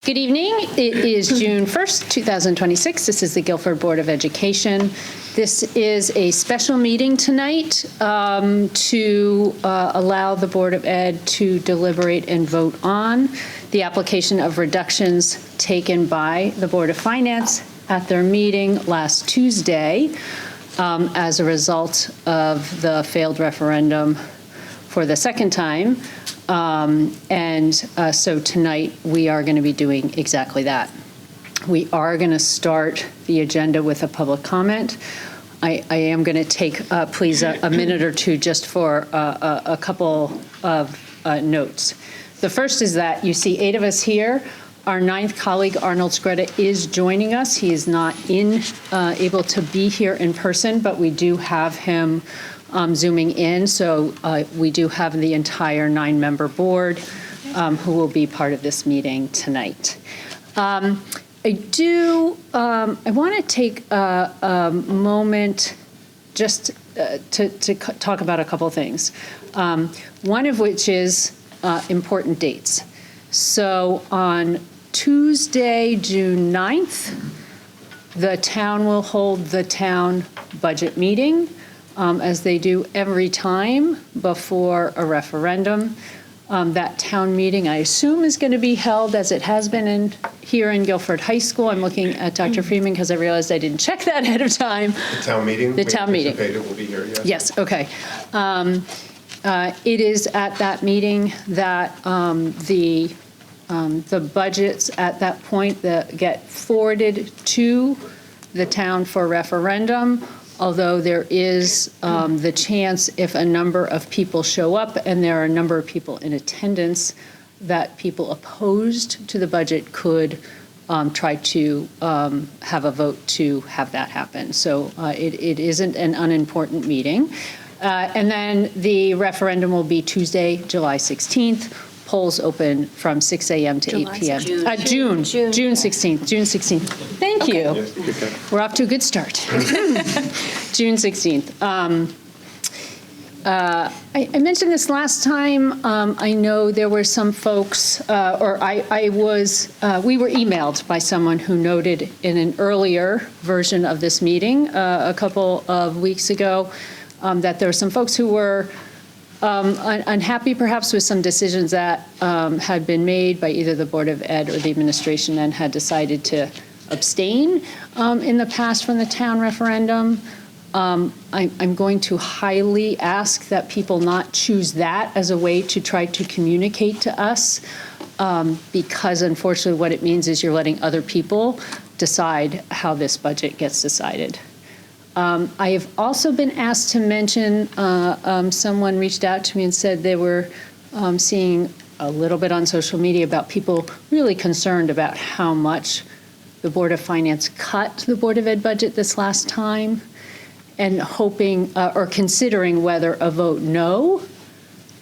Good evening. It is June 1st, 2026. This is the Guilford Board of Education. This is a special meeting tonight to allow the Board of Ed to deliberate and vote on the application of reductions taken by the Board of Finance at their meeting last Tuesday as a result of the failed referendum for the second time. So tonight we are going to be doing exactly that. We are going to start the agenda with a public comment. I am going to take, please, a minute or two just for a couple of notes. The first is that you see 8 of us here. Our 9th colleague, Arnold Scretta, is joining us. He is not able to be here in person, but we do have him Zooming in, so we do have the entire 9-member board who will be part of this meeting tonight. I want to take a moment just to talk about a couple of things, one of which is important dates. So on Tuesday, June 9th, the town will hold the town budget meeting, as they do every time before a referendum. That town meeting, I assume, is going to be held as it has been here in Guilford High School. I'm looking at Dr. Freeman because I realized I didn't check that ahead of time. The town meeting? The town meeting. We anticipate it will be here, yes. Yes, okay. It is at that meeting that the budgets at that point that get forwarded to the town for referendum, although there is the chance, if a number of people show up and there are a number of people in attendance, that people opposed to the budget could try to have a vote to have that happen. So it isn't an unimportant meeting. And then the referendum will be Tuesday, July 16th. Polls open from 6 a.m. to 8 p.m. June 16th. June 16th. Thank you. Yes, we're off to a good start. June 16th. I mentioned this last time. I know there were some folks, we were emailed by someone who noted in an earlier version of this meeting a couple of weeks ago that there were some folks who were unhappy perhaps with some decisions that had been made by either the Board of Ed or the administration and had decided to abstain in the past from the town referendum. I'm going to highly ask that people not choose that as a way to try to communicate to us because unfortunately what it means is you're letting other people decide how this budget gets decided. I have also been asked to mention, someone reached out to me and said they were seeing a little bit on social media about people really concerned about how much the Board of Finance cut the Board of Ed budget this last time and hoping or considering whether a vote no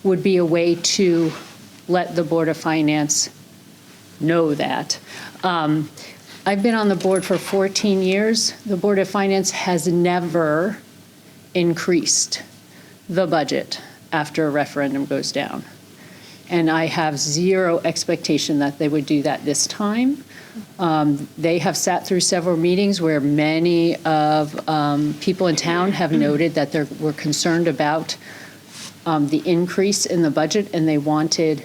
would be a way to let the Board of Finance know that. I've been on the board for 14 years. The Board of Finance has never increased the budget after a referendum goes down. And I have zero expectation that they would do that this time. They have sat through several meetings where many of people in town have noted that they were concerned about the increase in the budget and they wanted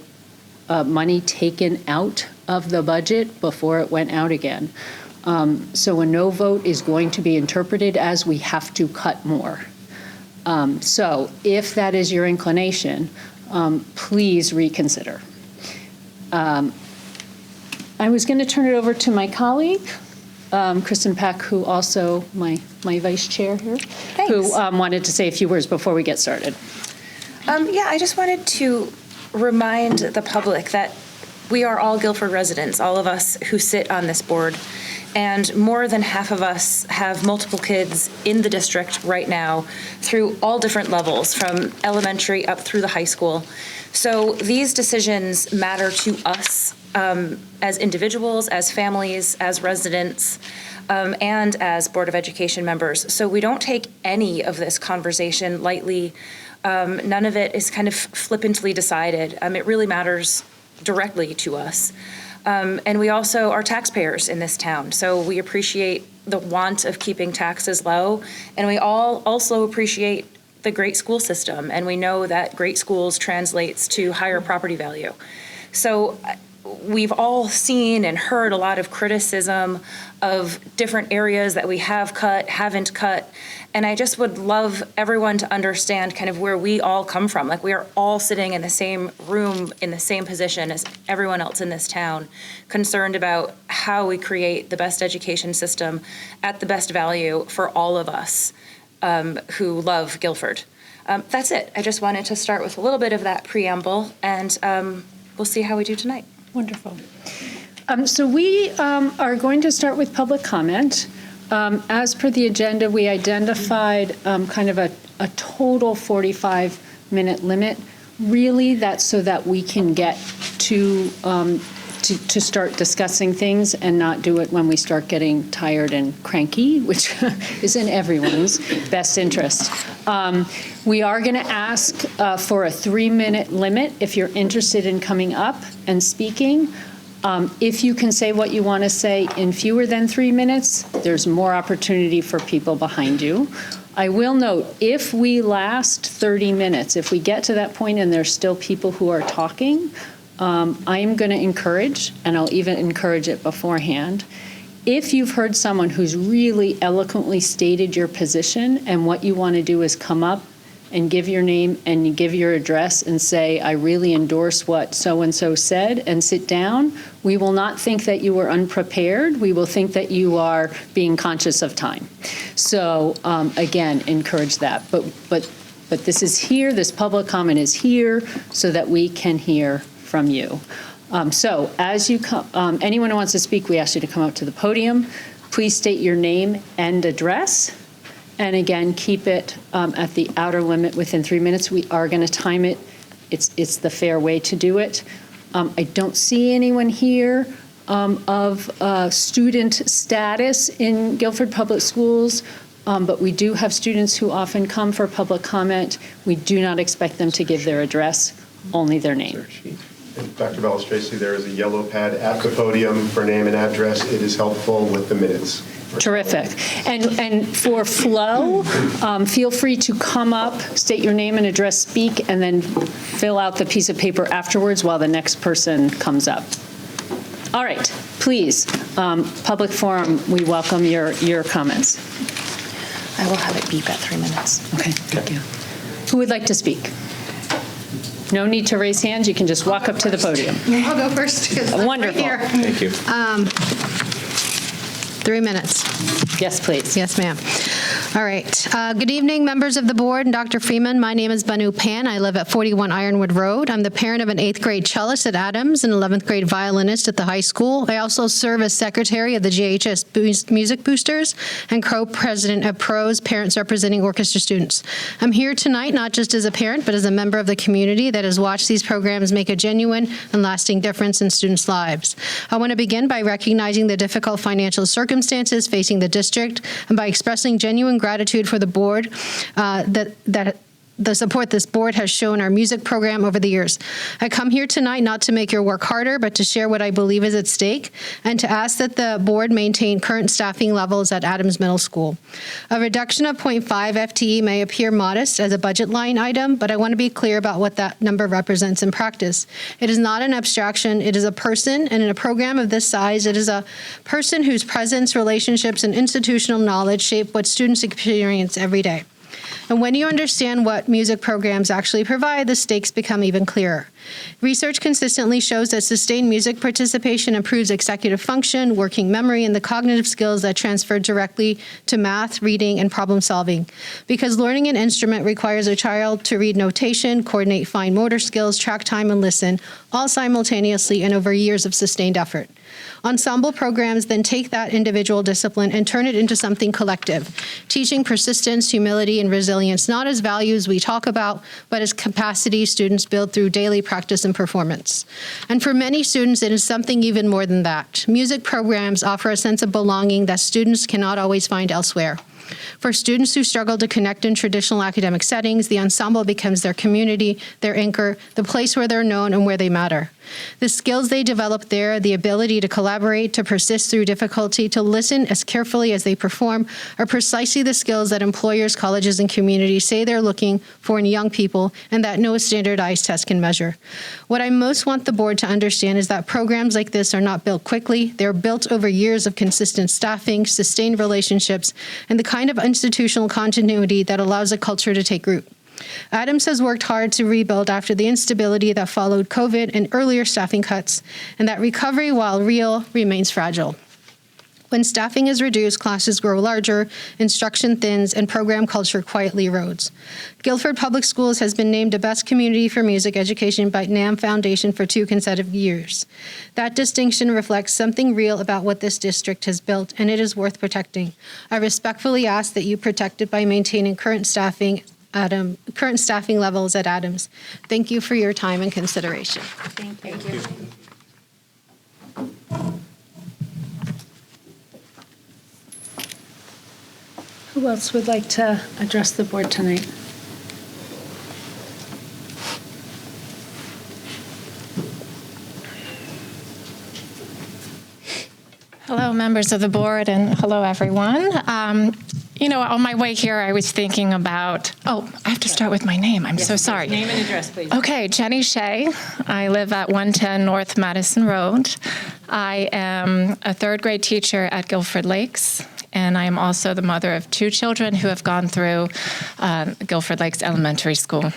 money taken out of the budget before it went out again. So a no vote is going to be interpreted as we have to cut more. So if that is your inclination, please reconsider. I was going to turn it over to my colleague, Kristen Peck, who also my vice chair here, Thanks. who wanted to say a few words before we get started. Yeah, I just wanted to remind the public that we are all Guilford residents, all of us who sit on this board, and more than half of us have multiple kids in the district right now through all different levels, from elementary up through the high school. So these decisions matter to us as individuals, as families, as residents, and as Board of Education members. So we don't take any of this conversation lightly. None of it is kind of flippantly decided. It really matters directly to us. And we also are taxpayers in this town, so we appreciate the want of keeping taxes low, and we all also appreciate the great school system, and we know that great schools translates to higher property value. So we've all seen and heard a lot of criticism of different areas that we have cut, haven't cut, and I just would love everyone to understand kind of where we all come from. Like, we are all sitting in the same room, in the same position as everyone else in this town, concerned about how we create the best education system at the best value for all of us who love Guilford. That's it. I just wanted to start with a little bit of that preamble, and we'll see how we do tonight. Wonderful. So we are going to start with public comment. As per the agenda, we identified kind of a total 45-minute limit. Really, that's so that we can get to start discussing things and not do it when we start getting tired and cranky, which is in everyone's best interest. We are going to ask for a 3-minute limit if you're interested in coming up and speaking. If you can say what you want to say in fewer than 3 minutes, there's more opportunity for people behind you. I will note, if we last 30 minutes, if we get to that point and there's still people who are talking, I am going to encourage, and I'll even encourage it beforehand, if you've heard someone who's really eloquently stated your position and what you want to do is come up and give your name and you give your address and say, I really endorse what so-and-so said, and sit down, we will not think that you were unprepared. We will think that you are being conscious of time. So again, encourage that. But this is here, this public comment is here so that we can hear from you. So as you come, anyone who wants to speak, we ask you to come up to the podium. Please state your name and address. And again, keep it at the outer limit within 3 minutes. We are going to time it. It's the fair way to do it. I don't see anyone here of student status in Guilford Public Schools, but we do have students who often come for public comment. We do not expect them to give their address, only their name. And Dr. Balistraci, there is a yellow pad at the podium for name and address. It is helpful with the minutes. Terrific. And for flow, feel free to come up, state your name and address, speak, and then fill out the piece of paper afterwards while the next person comes up. All right, please, public forum, we welcome your comments. I will have it beep at 3 minutes. Okay, thank you. Who would like to speak? No need to raise hands. You can just walk up to the podium. I'll go first. Wonderful. Right Thank you. 3 minutes. Yes, please. Yes, ma'am. All right. Good evening, members of the board and Dr. Freeman. My name is Banu Pan. I live at 41 Ironwood Road. I'm the parent of an 8th grade cellist at Adams and 11th grade violinist at the high school. I also serve as secretary of the JHS Music Boosters and co-president of PROS, Parents Representing Orchestra Students. I'm here tonight not just as a parent, but as a member of the community that has watched these programs make a genuine and lasting difference in students' lives. I want to begin by recognizing the difficult financial circumstances facing the district and by expressing genuine gratitude for the board that the support this board has shown our music program over the years. I come here tonight not to make your work harder, but to share what I believe is at stake and to ask that the board maintain current staffing levels at Adams Middle School. A reduction of 0.5 FTE may appear modest as a budget line item, but I want to be clear about what that number represents in practice. It is not an abstraction. It is a person, and in a program of this size, it is a person whose presence, relationships, and institutional knowledge shape what students experience every day. And when you understand what music programs actually provide, the stakes become even clearer. Research consistently shows that sustained music participation improves executive function, working memory, and the cognitive skills that transfer directly to math, reading, and problem solving. Because learning an instrument requires a child to read notation, coordinate fine motor skills, track time, and listen, all simultaneously and over years of sustained effort. Ensemble programs then take that individual discipline and turn it into something collective, teaching persistence, humility, and resilience, not as values we talk about, but as capacity students build through daily practice and performance. And for many students, it is something even more than that. Music programs offer a sense of belonging that students cannot always find elsewhere. For students who struggle to connect in traditional academic settings, the ensemble becomes their community, their anchor, the place where they're known and where they matter. The skills they develop there, the ability to collaborate, to persist through difficulty, to listen as carefully as they perform, are precisely the skills that employers, colleges, and communities say they're looking for in young people and that no standardized test can measure. What I most want the board to understand is that programs like this are not built quickly. They're built over years of consistent staffing, sustained relationships, and the kind of institutional continuity that allows a culture to take root. Adams has worked hard to rebuild after the instability that followed COVID and earlier staffing cuts, and that recovery, while real, remains fragile. When staffing is reduced, classes grow larger, instruction thins, and program culture quietly erodes. Guilford Public Schools has been named the best community for music education by NAM Foundation for 2 consecutive years. That distinction reflects something real about what this district has built, and it is worth protecting. I respectfully ask that you protect it by maintaining current staffing levels at Adams. Thank you for your time and consideration. Thank you. Who else would like to address the board tonight? Hello, members of the board, and hello, everyone. On my way here, I was thinking about, I have to start with my name. I'm so sorry. Name and address, please. Okay, Jenny Shea. I live at 110 North Madison Road. I am a third grade teacher at Guilford Lakes, and I am also the mother of 2 children who have gone through Guilford Lakes Elementary School.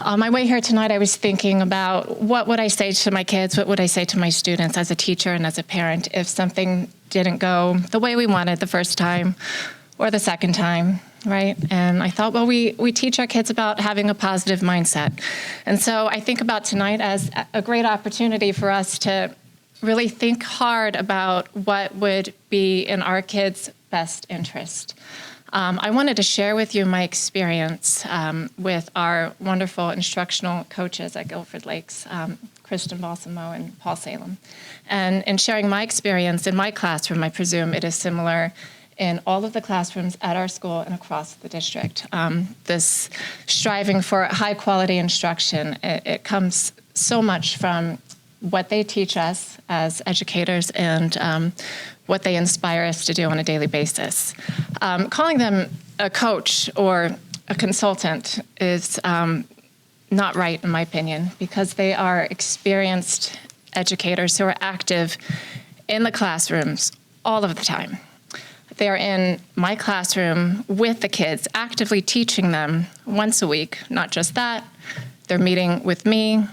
On my way here tonight, I was thinking about what would I say to my kids, what would I say to my students as a teacher and as a parent if something didn't go the way we wanted the first time or the second time, right? And I thought, well, we teach our kids about having a positive mindset. And so I think about tonight as a great opportunity for us to really think hard about what would be in our kids' best interest. I wanted to share with you my experience with our wonderful instructional coaches at Guilford Lakes, Kristen Balsamo and Paul Salem. And in sharing my experience in my classroom, I presume it is similar in all of the classrooms at our school and across the district. This striving for high-quality instruction, it comes so much from what they teach us as educators and what they inspire us to do on a daily basis. Calling them a coach or a consultant is not right, in my opinion, because they are experienced educators who are active in the classrooms all of the time. They are in my classroom with the kids, actively teaching them once a week. Not just that, they're meeting with me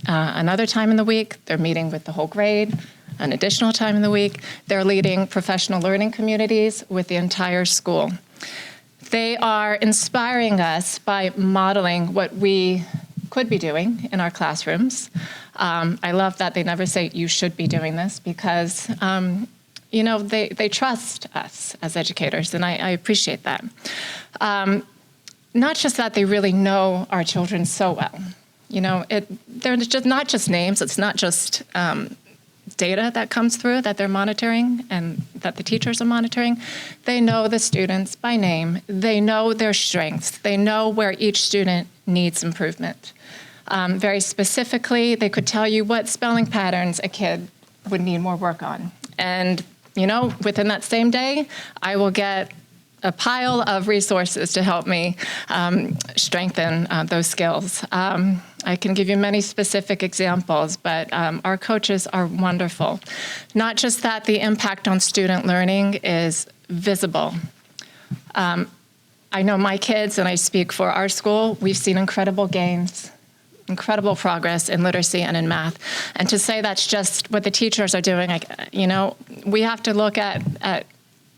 another time in the week. They're meeting with the whole grade an additional time in the week. They're leading professional learning communities with the entire school. They are inspiring us by modeling what we could be doing in our classrooms. I love that they never say, you should be doing this, because they trust us as educators, and I appreciate that. Not just that, they really know our children so well. They're just not just names. It's not just data that comes through that they're monitoring and that the teachers are monitoring. They know the students by name. They know their strengths. They know where each student needs improvement. Very specifically, they could tell you what spelling patterns a kid would need more work on. And within that same day, I will get a pile of resources to help me strengthen those skills. I can give you many specific examples, but our coaches are wonderful. Not just that, the impact on student learning is visible. I know my kids, and I speak for our school, we've seen incredible gains, incredible progress in literacy and in math. And to say that's just what the teachers are doing, we have to look at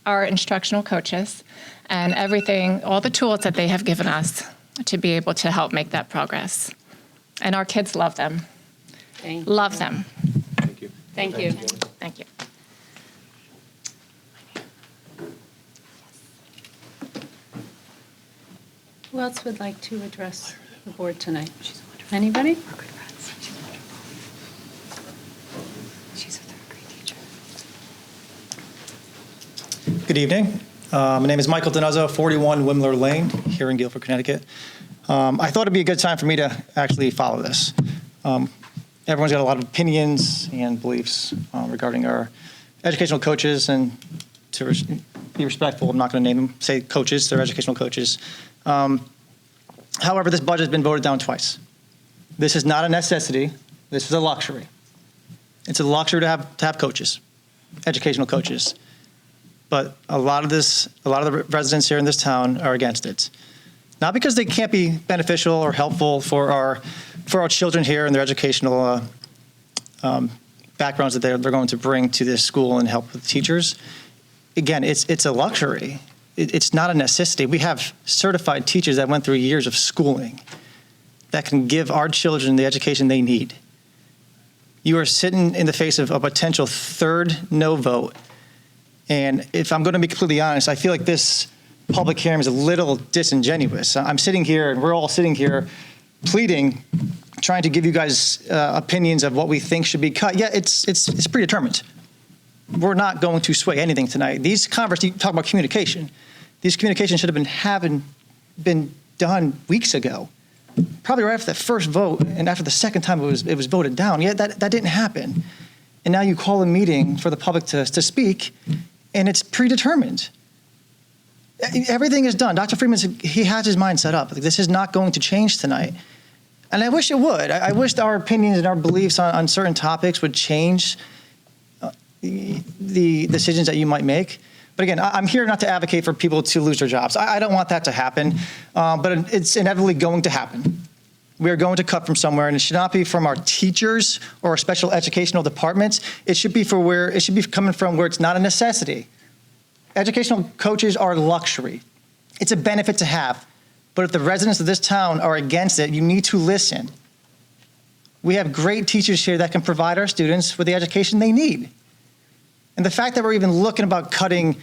our instructional coaches and everything, all the tools that they have given us to be able to help make that progress. And our kids love them. Love them. Thank you. Thank you. Thank you. Who else would like to address the board tonight? Anybody? Good evening. My name is Michael Donuzzo, 41 Wimler Lane, here in Guilford, Connecticut. I thought it'd be a good time for me to actually follow this. Everyone's got a lot of opinions and beliefs regarding our educational coaches, and to be respectful, I'm not going to say coaches, they're educational coaches. However, this budget has been voted down twice. This is not a necessity, this is a luxury. It's a luxury to have coaches, educational coaches. But a lot of the residents here in this town are against it. Not because they can't be beneficial or helpful for our children here and their educational backgrounds that they're going to bring to this school and help with teachers. Again, it's a luxury. It's not a necessity. We have certified teachers that went through years of schooling that can give our children the education they need. You are sitting in the face of a potential third no vote. And if I'm going to be completely honest, I feel like this public hearing is a little disingenuous. I'm sitting here, and we're all sitting here pleading, trying to give you guys opinions of what we think should be cut. Yeah, it's predetermined. We're not going to sway anything tonight. These conversations, talk about communication. These communications should have been done weeks ago. Probably right after the first vote and after the second time it was voted down. Yeah, that didn't happen. And now you call a meeting for the public to speak, and it's predetermined. Everything is done. Dr. Freeman, he has his mind set up. This is not going to change tonight. And I wish it would. I wish our opinions and our beliefs on certain topics would change the decisions that you might make. But again, I'm here not to advocate for people to lose their jobs. I don't want that to happen, but it's inevitably going to happen. We are going to cut from somewhere, and it should not be from our teachers or our special educational departments. It should be coming from where it's not a necessity. Educational coaches are luxury. It's a benefit to have. But if the residents of this town are against it, you need to listen. We have great teachers here that can provide our students with the education they need. And the fact that we're even looking about cutting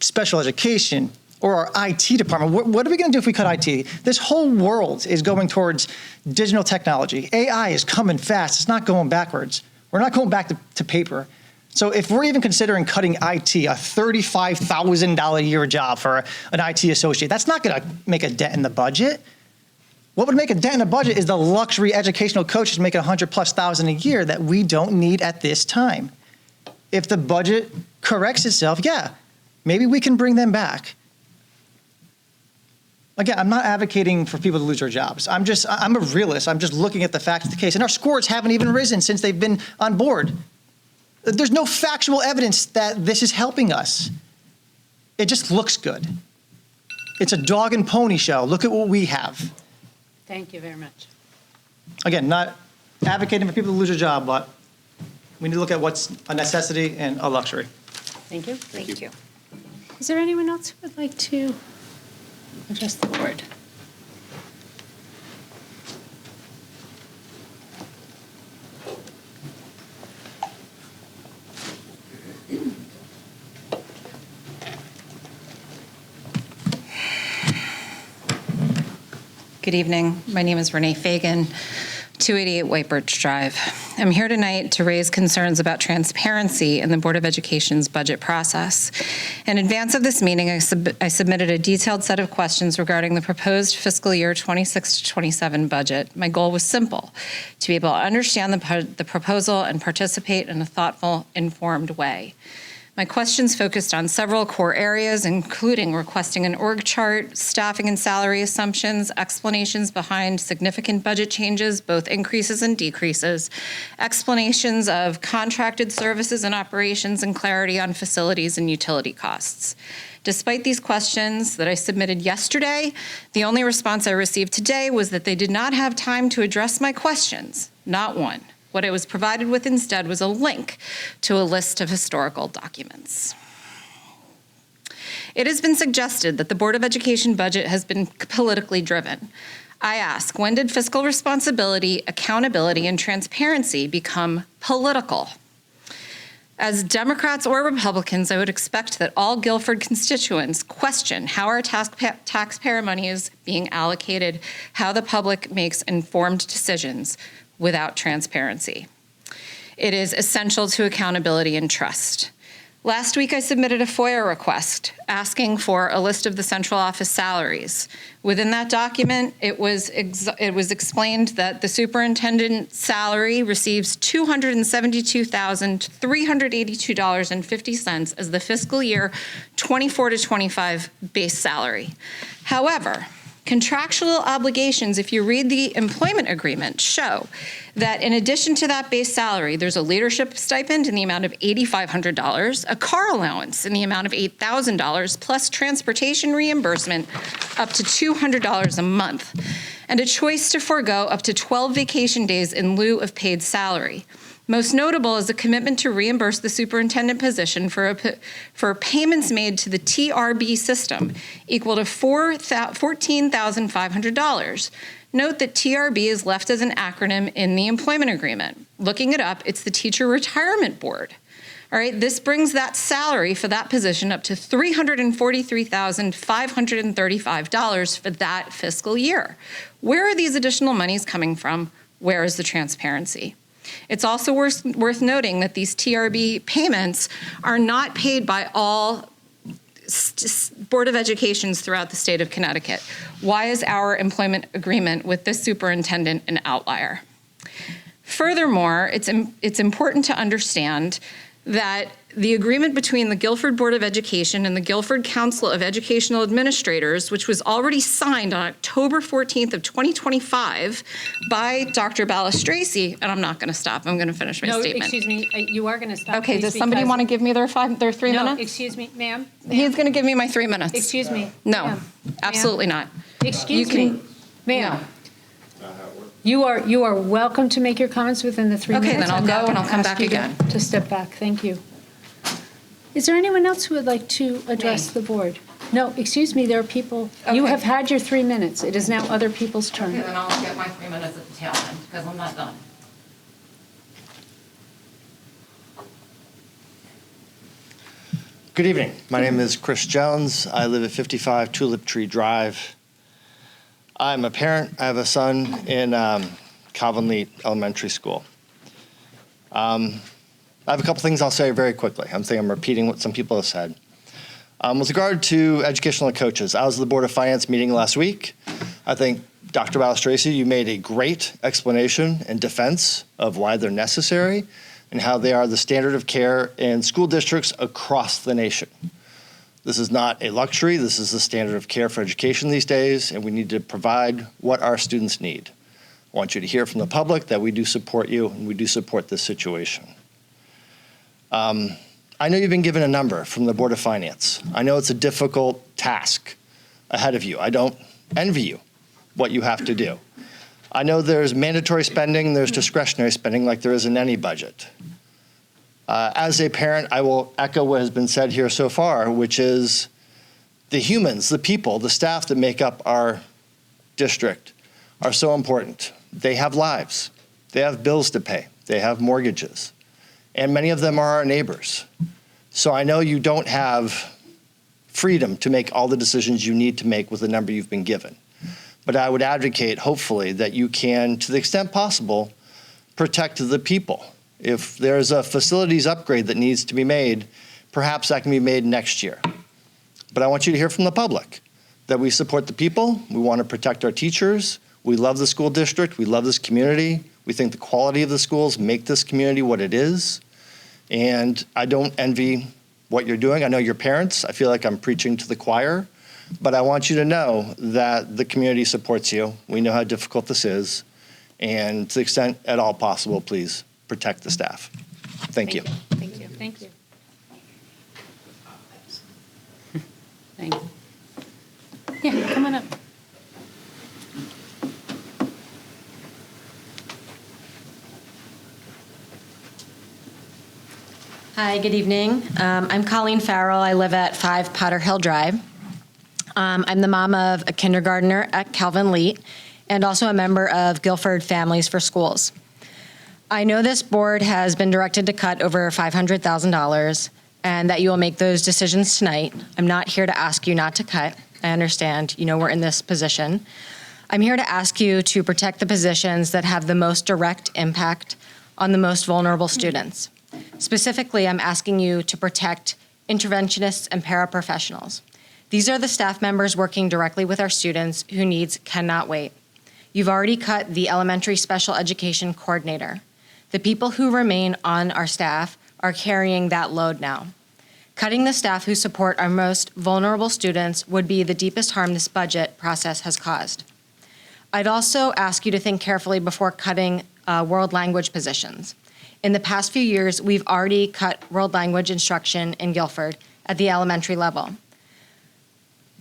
special education or our IT department, what are we going to do if we cut IT? This whole world is going towards digital technology. AI is coming fast. It's not going backwards. We're not going back to paper. So if we're even considering cutting IT, a $35,000 a year job for an IT associate, that's not going to make a dent in the budget. What would make a dent in the budget is the luxury educational coaches making $100,000+ a year that we don't need at this time. If the budget corrects itself, yeah, maybe we can bring them back. Again, I'm not advocating for people to lose their jobs. I'm a realist. I'm just looking at the facts of the case. And our scores haven't even risen since they've been on board. There's no factual evidence that this is helping us. It just looks good. It's a dog and pony show. Look at what we have. Thank you very much. Again, not advocating for people to lose their job, but we need to look at what's a necessity and a luxury. Thank you. Thank you. Is there anyone else who would like to address the board? Good evening. My name is Renee Fagan, 288 White Birch Drive. I'm here tonight to raise concerns about transparency in the Board of Education's budget process. In advance of this meeting, I submitted a detailed set of questions regarding the proposed fiscal year 26 to 27 budget. My goal was simple: to be able to understand the proposal and participate in a thoughtful, informed way. My questions focused on several core areas, including requesting an org chart, staffing and salary assumptions, explanations behind significant budget changes, both increases and decreases, explanations of contracted services and operations, and clarity on facilities and utility costs. Despite these questions that I submitted yesterday, the only response I received today was that they did not have time to address my questions, not one. What I was provided with instead was a link to a list of historical documents. It has been suggested that the Board of Education budget has been politically driven. I ask, when did fiscal responsibility, accountability, and transparency become political? As Democrats or Republicans, I would expect that all Guilford constituents question how our taxpayer money is being allocated, how the public makes informed decisions without transparency. It is essential to accountability and trust. Last week, I submitted a FOIA request asking for a list of the central office salaries. Within that document, it was explained that the superintendent's salary receives $272,382.50 as the fiscal year 24 to 25 base salary. However, contractual obligations, if you read the employment agreement, show that in addition to that base salary, there's a leadership stipend in the amount of $8,500, a car allowance in the amount of $8,000, plus transportation reimbursement up to $200 a month, and a choice to forego up to 12 vacation days in lieu of paid salary. Most notable is a commitment to reimburse the superintendent position for payments made to the TRB system equal to $14,500. Note that TRB is left as an acronym in the employment agreement. Looking it up, it's the Teacher Retirement Board. All right, this brings that salary for that position up to $343,535 for that fiscal year. Where are these additional monies coming from? Where is the transparency? It's also worth noting that these TRB payments are not paid by all Board of Educations throughout the state of Connecticut. Why is our employment agreement with this superintendent an outlier? Furthermore, it's important to understand that the agreement between the Guilford Board of Education and the Guilford Council of Educational Administrators, which was already signed on October 14th of 2025 by Dr. Balistraci, and I'm not going to stop, I'm going to finish my statement. No, excuse me, you are going to stop. Okay, please, does somebody because- want to give me their 3 No, minutes? excuse me, ma'am. He's going to give me my 3 minutes. Excuse me. No, ma'am, absolutely not. Excuse You me, can- ma'am. You are welcome to make your comments within the 3 Okay, minutes. then I'll I'm not go and gonna I'll come ask back you to- again. To step back, thank you. Is there anyone else who would like to address the board? No, excuse me, there are people. You Okay. have had your 3 minutes. It is now other people's turn. Okay, then I'll get my 3 minutes at the tail end, because I'm not done. Good evening. My name is Chris Jones. I live at 55 Tulip Tree Drive. I'm a parent. I have a son in Calvin Lee Elementary School. I have a couple things I'll say very quickly. I'm repeating what some people have said. With regard to educational coaches, I was at the Board of Finance meeting last week. I think, Dr. Balistraci, you made a great explanation and defense of why they're necessary and how they are the standard of care in school districts across the nation. This is not a luxury. This is the standard of care for education these days, and we need to provide what our students need. I want you to hear from the public that we do support you and we do support this situation. I know you've been given a number from the Board of Finance. I know it's a difficult task ahead of you. I don't envy you what you have to do. I know there's mandatory spending, there's discretionary spending like there is in any budget. As a parent, I will echo what has been said here so far, which is the humans, the people, the staff that make up our district are so important. They have lives. They have bills to pay. They have mortgages. And many of them are our neighbors. So I know you don't have freedom to make all the decisions you need to make with the number you've been given. But I would advocate, hopefully, that you can, to the extent possible, protect the people. If there's a facilities upgrade that needs to be made, perhaps that can be made next year. But I want you to hear from the public that we support the people. We want to protect our teachers. We love the school district. We love this community. We think the quality of the schools make this community what it is. And I don't envy what you're doing. I know your parents. I feel like I'm preaching to the choir. But I want you to know that the community supports you. We know how difficult this is. And to the extent at all possible, please protect the staff. Thank you. Thank you. Thank you. Thank you. Yeah, come on up. Hi, good evening. I'm Colleen Farrell. I live at 5 Potter Hill Drive. I'm the mom of a kindergartner at Calvin Lee and also a member of Guilford Families for Schools. I know this board has been directed to cut over $500,000 and that you will make those decisions tonight. I'm not here to ask you not to cut. I understand, we're in this position. I'm here to ask you to protect the positions that have the most direct impact on the most vulnerable students. Specifically, I'm asking you to protect interventionists and paraprofessionals. These are the staff members working directly with our students whose needs cannot wait. You've already cut the elementary special education coordinator. The people who remain on our staff are carrying that load now. Cutting the staff who support our most vulnerable students would be the deepest harm this budget process has caused. I'd also ask you to think carefully before cutting world language positions. In the past few years, we've already cut world language instruction in Guilford at the elementary level.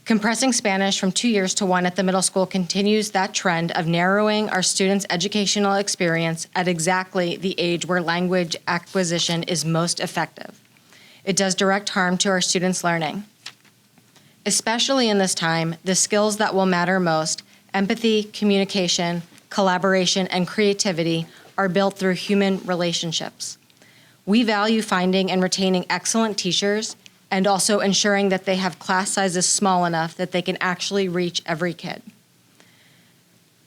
Compressing Spanish from 2 years to 1 at the middle school continues that trend of narrowing our students' educational experience at exactly the age where language acquisition is most effective. It does direct harm to our students' learning. Especially in this time, the skills that will matter most, empathy, communication, collaboration, and creativity, are built through human relationships. We value finding and retaining excellent teachers and also ensuring that they have class sizes small enough that they can actually reach every kid.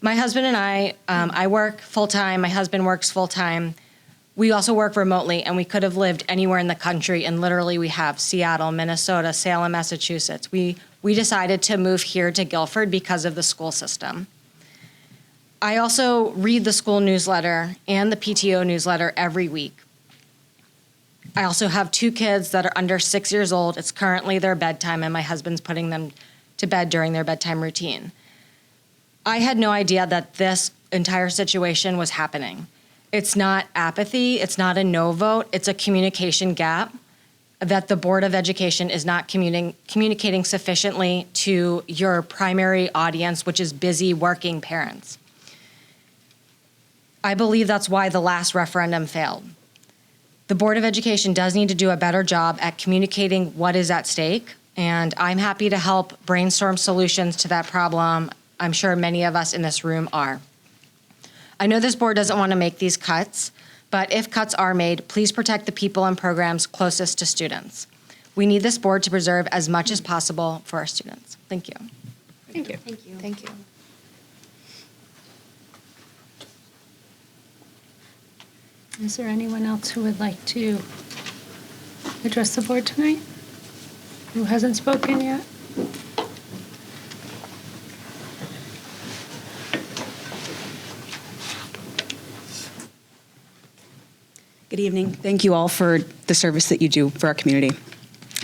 My husband and I work full-time, my husband works full-time. We also work remotely, and we could have lived anywhere in the country, and literally we have Seattle, Minnesota, Salem, Massachusetts. We decided to move here to Guilford because of the school system. I also read the school newsletter and the PTO newsletter every week. I also have 2 kids that are under 6 years old. It's currently their bedtime, and my husband's putting them to bed during their bedtime routine. I had no idea that this entire situation was happening. It's not apathy, it's not a no vote, it's a communication gap that the Board of Education is not communicating sufficiently to your primary audience, which is busy working parents. I believe that's why the last referendum failed. The Board of Education does need to do a better job at communicating what is at stake, and I'm happy to help brainstorm solutions to that problem. I'm sure many of us in this room are. I know this board doesn't want to make these cuts, but if cuts are made, please protect the people and programs closest to students. We need this board to preserve as much as possible for our students. Thank you. Thank you. Thank you. Thank you. Is there anyone else who would like to address the board tonight? Who hasn't spoken yet? Good evening. Thank you all for the service that you do for our community.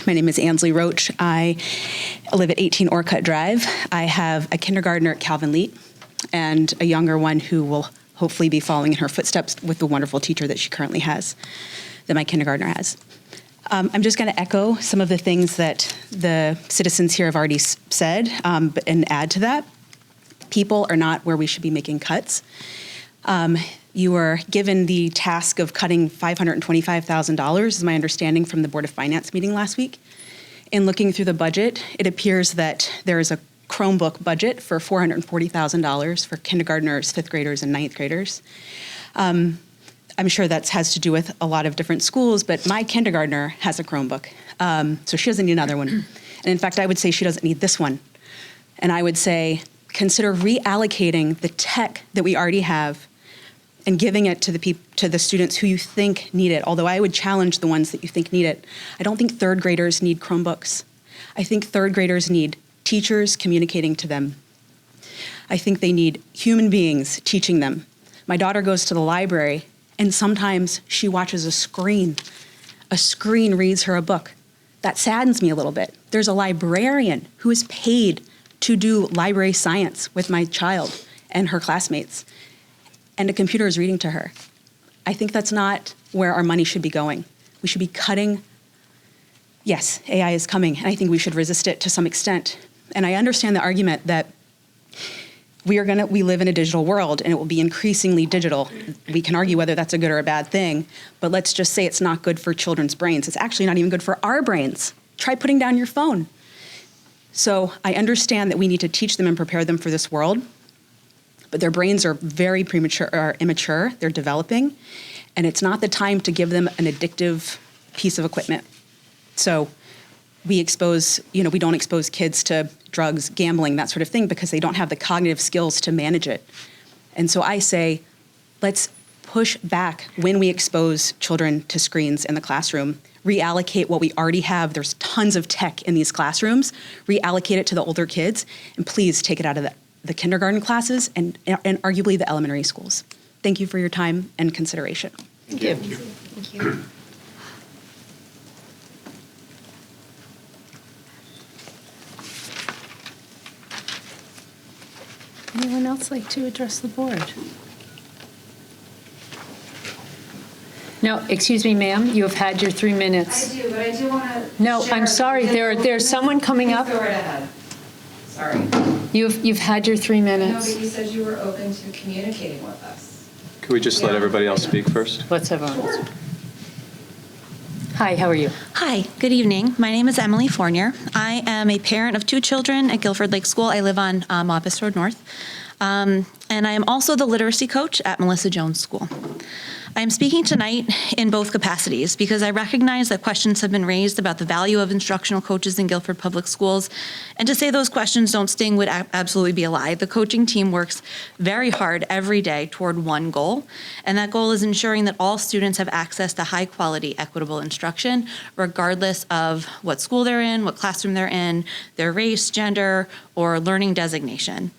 My name is Ansley Roach. I live at 18 Orcutt Drive. I have a kindergartner at Calvin Leet and a younger one who will hopefully be following in her footsteps with the wonderful teacher that she currently has, that my kindergartner has. I'm just going to echo some of the things that the citizens here have already said and add to that. People are not where we should be making cuts. You were given the task of cutting $525,000, is my understanding from the Board of Finance meeting last week. In looking through the budget, it appears that there is a Chromebook budget for $440,000 for kindergartners, 5th graders, and 9th graders. I'm sure that has to do with a lot of different schools, but my kindergartner has a Chromebook, so she doesn't need another one. And in fact, I would say she doesn't need this one. And I would say, consider reallocating the tech that we already have and giving it to the students who you think need it, although I would challenge the ones that you think need it. I don't think 3rd graders need Chromebooks. I think 3rd graders need teachers communicating to them. I think they need human beings teaching them. My daughter goes to the library, and sometimes she watches a screen. A screen reads her a book. That saddens me a little bit. There's a librarian who is paid to do library science with my child and her classmates, and a computer is reading to her. I think that's not where our money should be going. We should be cutting. Yes, AI is coming, and I think we should resist it to some extent. And I understand the argument that we live in a digital world, and it will be increasingly digital. We can argue whether that's a good or a bad thing, but let's just say it's not good for children's brains. It's actually not even good for our brains. Try putting down your phone. So I understand that we need to teach them and prepare them for this world, but their brains are very premature or immature. They're developing, and it's not the time to give them an addictive piece of equipment. So we don't expose kids to drugs, gambling, that sort of thing, because they don't have the cognitive skills to manage it. And so I say, let's push back when we expose children to screens in the classroom, reallocate what we already have. There's tons of tech in these classrooms, reallocate it to the older kids, and please take it out of the kindergarten classes and arguably the elementary schools. Thank you for your time and consideration. Thank you. Thank you. Anyone else like to address the board? No, excuse me, ma'am, you have had your 3 minutes. I do, but I do want to. No, I'm sorry, there's someone coming up. Please go right ahead. Sorry. You've had your 3 No, minutes. but you said you were open to communicating with us. Could we just let everybody else speak first? Let's have everyone. Hi, how are you? Hi, good evening. My name is Emily Fournier. I am a parent of 2 children at Guilford Lake School. I live on Office Road North. And I am also the literacy coach at Melissa Jones School. I am speaking tonight in both capacities because I recognize that questions have been raised about the value of instructional coaches in Guilford Public Schools. And to say those questions don't sting would absolutely be a lie. The coaching team works very hard every day toward one goal, and that goal is ensuring that all students have access to high quality, equitable instruction, regardless of what school they're in, what classroom they're in, their race, gender, or learning designation.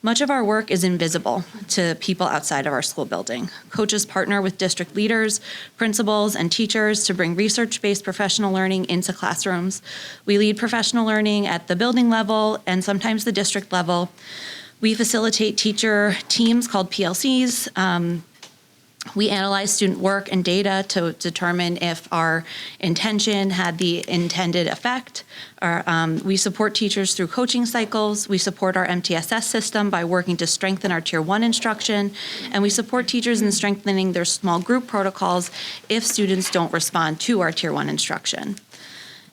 Much of our work is invisible to people outside of our school building. Coaches partner with district leaders, principals, and teachers to bring research-based professional learning into classrooms. We lead professional learning at the building level and sometimes the district level. We facilitate teacher teams called PLCs. We analyze student work and data to determine if our intention had the intended effect. We support teachers through coaching cycles. We support our MTSS system by working to strengthen our Tier 1 instruction. And we support teachers in strengthening their small group protocols if students don't respond to our Tier 1 instruction.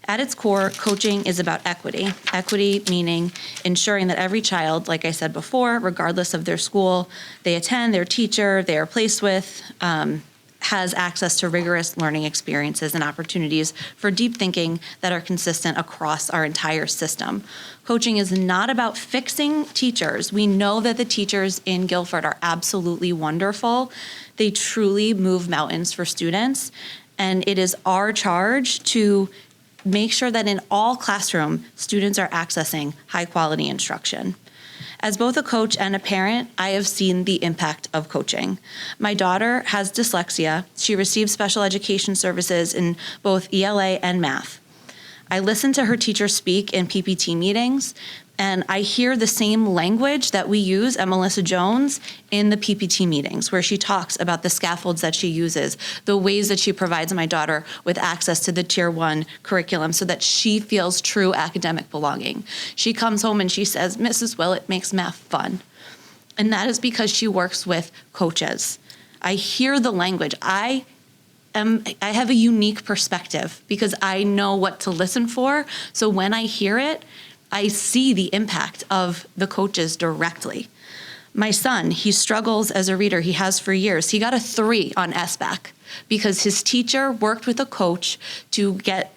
At its core, coaching is about equity. Equity meaning ensuring that every child, like I said before, regardless of their school they attend, their teacher they are placed with, has access to rigorous learning experiences and opportunities for deep thinking that are consistent across our entire system. Coaching is not about fixing teachers. We know that the teachers in Guilford are absolutely wonderful. They truly move mountains for students, and it is our charge to make sure that in all classroom, students are accessing high-quality instruction. As both a coach and a parent, I have seen the impact of coaching. My daughter has dyslexia. She receives special education services in both ELA and math. I listen to her teacher speak in PPT meetings, and I hear the same language that we use at Melissa Jones in the PPT meetings, where she talks about the scaffolds that she uses, the ways that she provides my daughter with access to the Tier 1 curriculum so that she feels true academic belonging. She comes home and she says, "Mrs. Willett makes math fun." And that is because she works with coaches. I hear the language. I have a unique perspective because I know what to listen for. So when I hear it, I see the impact of the coaches directly. My son, he struggles as a reader. He has for years. He got a 3 on SBAC because his teacher worked with a coach to get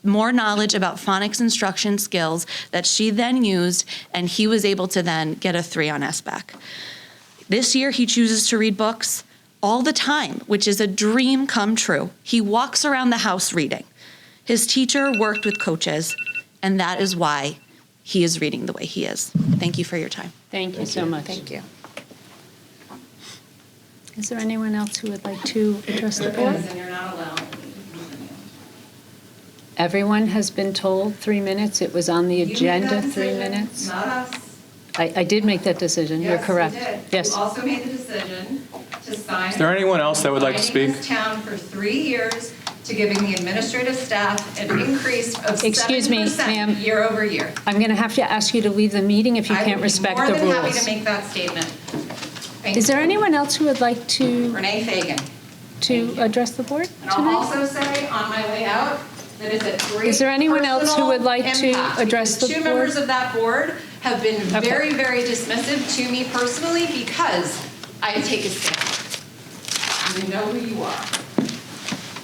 more knowledge about phonics instruction skills that she then used, and he was able to then get a 3 on SBAC. This year, he chooses to read books all the time, which is a dream come true. He walks around the house reading. His teacher worked with coaches, and that is why he is reading the way he is. Thank you for your time. Thank you so much. Thank you. Is there anyone else who would like to address the board? And you're not allowed. Everyone has been told 3 minutes. It was on the You made agenda, that 3 decision, minutes. Not us. I did make that decision. You're correct. Yes, you did. Yes. You also made the decision to sign. Is there anyone else that would like to speak? Signing this town for 3 years to giving the administrative staff an increase of 7% Excuse me, ma'am. year over year. I'm going to have to ask you to leave the meeting if you can't respect the I would be more than happy rules. to make that statement. Thank Is there you. anyone else who would like to Renee Fagan. address the board And I'll tonight? also say on my way out that it's a great Is there anyone else who would like to personal address impact, the because board? 2 members of that board have been Okay. very, very dismissive to me personally because I take a stand. You know who you are.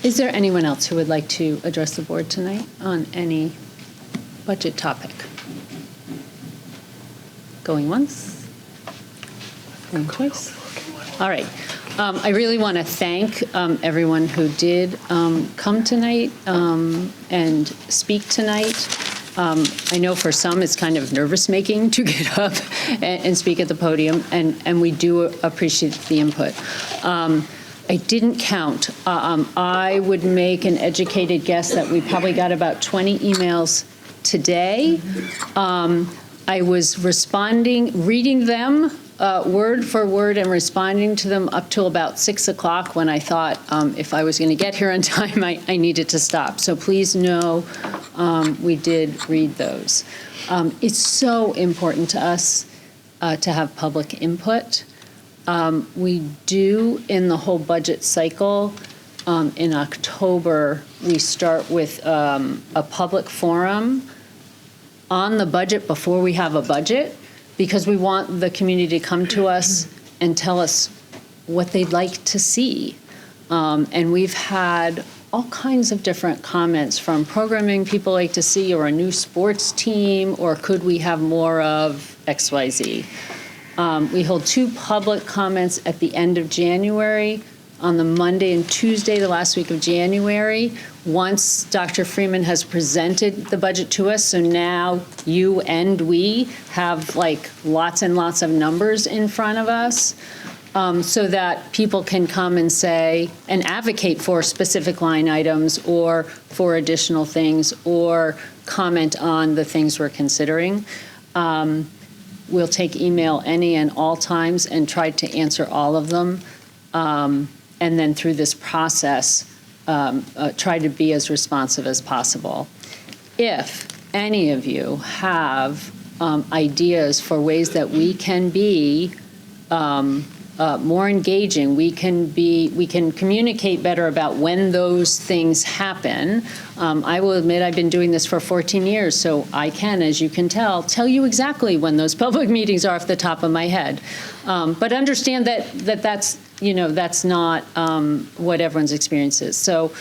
Is there anyone else who would like to address the board tonight on any budget topic? Going once? Going twice? All right. I really want to thank everyone who did come tonight and speak tonight. I know for some it's kind of nervous-making to get up and speak at the podium, and we do appreciate the input. I didn't count. I would make an educated guess that we probably got about 20 emails today. I was reading them word for word and responding to them up till about 6 o'clock when I thought if I was going to get here on time, I needed to stop. So please know we did read those. It's so important to us to have public input. We do, in the whole budget cycle, in October, we start with a public forum on the budget before we have a budget, because we want the community to come to us and tell us what they'd like to see. And we've had all kinds of different comments, from programming people like to see, or a new sports team, or could we have more of XYZ. We hold 2 public comments at the end of January, on the Monday and Tuesday, the last week of January, once Dr. Freeman has presented the budget to us. So now you and we have like lots and lots of numbers in front of us, so that people can come and say, and advocate for specific line items or for additional things, or comment on the things we're considering. We'll take email any and all times and try to answer all of them. And then through this process, try to be as responsive as possible. If any of you have ideas for ways that we can be more engaging, we can communicate better about when those things happen. I will admit I've been doing this for 14 years, so I can, as you can tell you exactly when those public meetings are off the top of my head. But understand that's not what everyone's experience is. So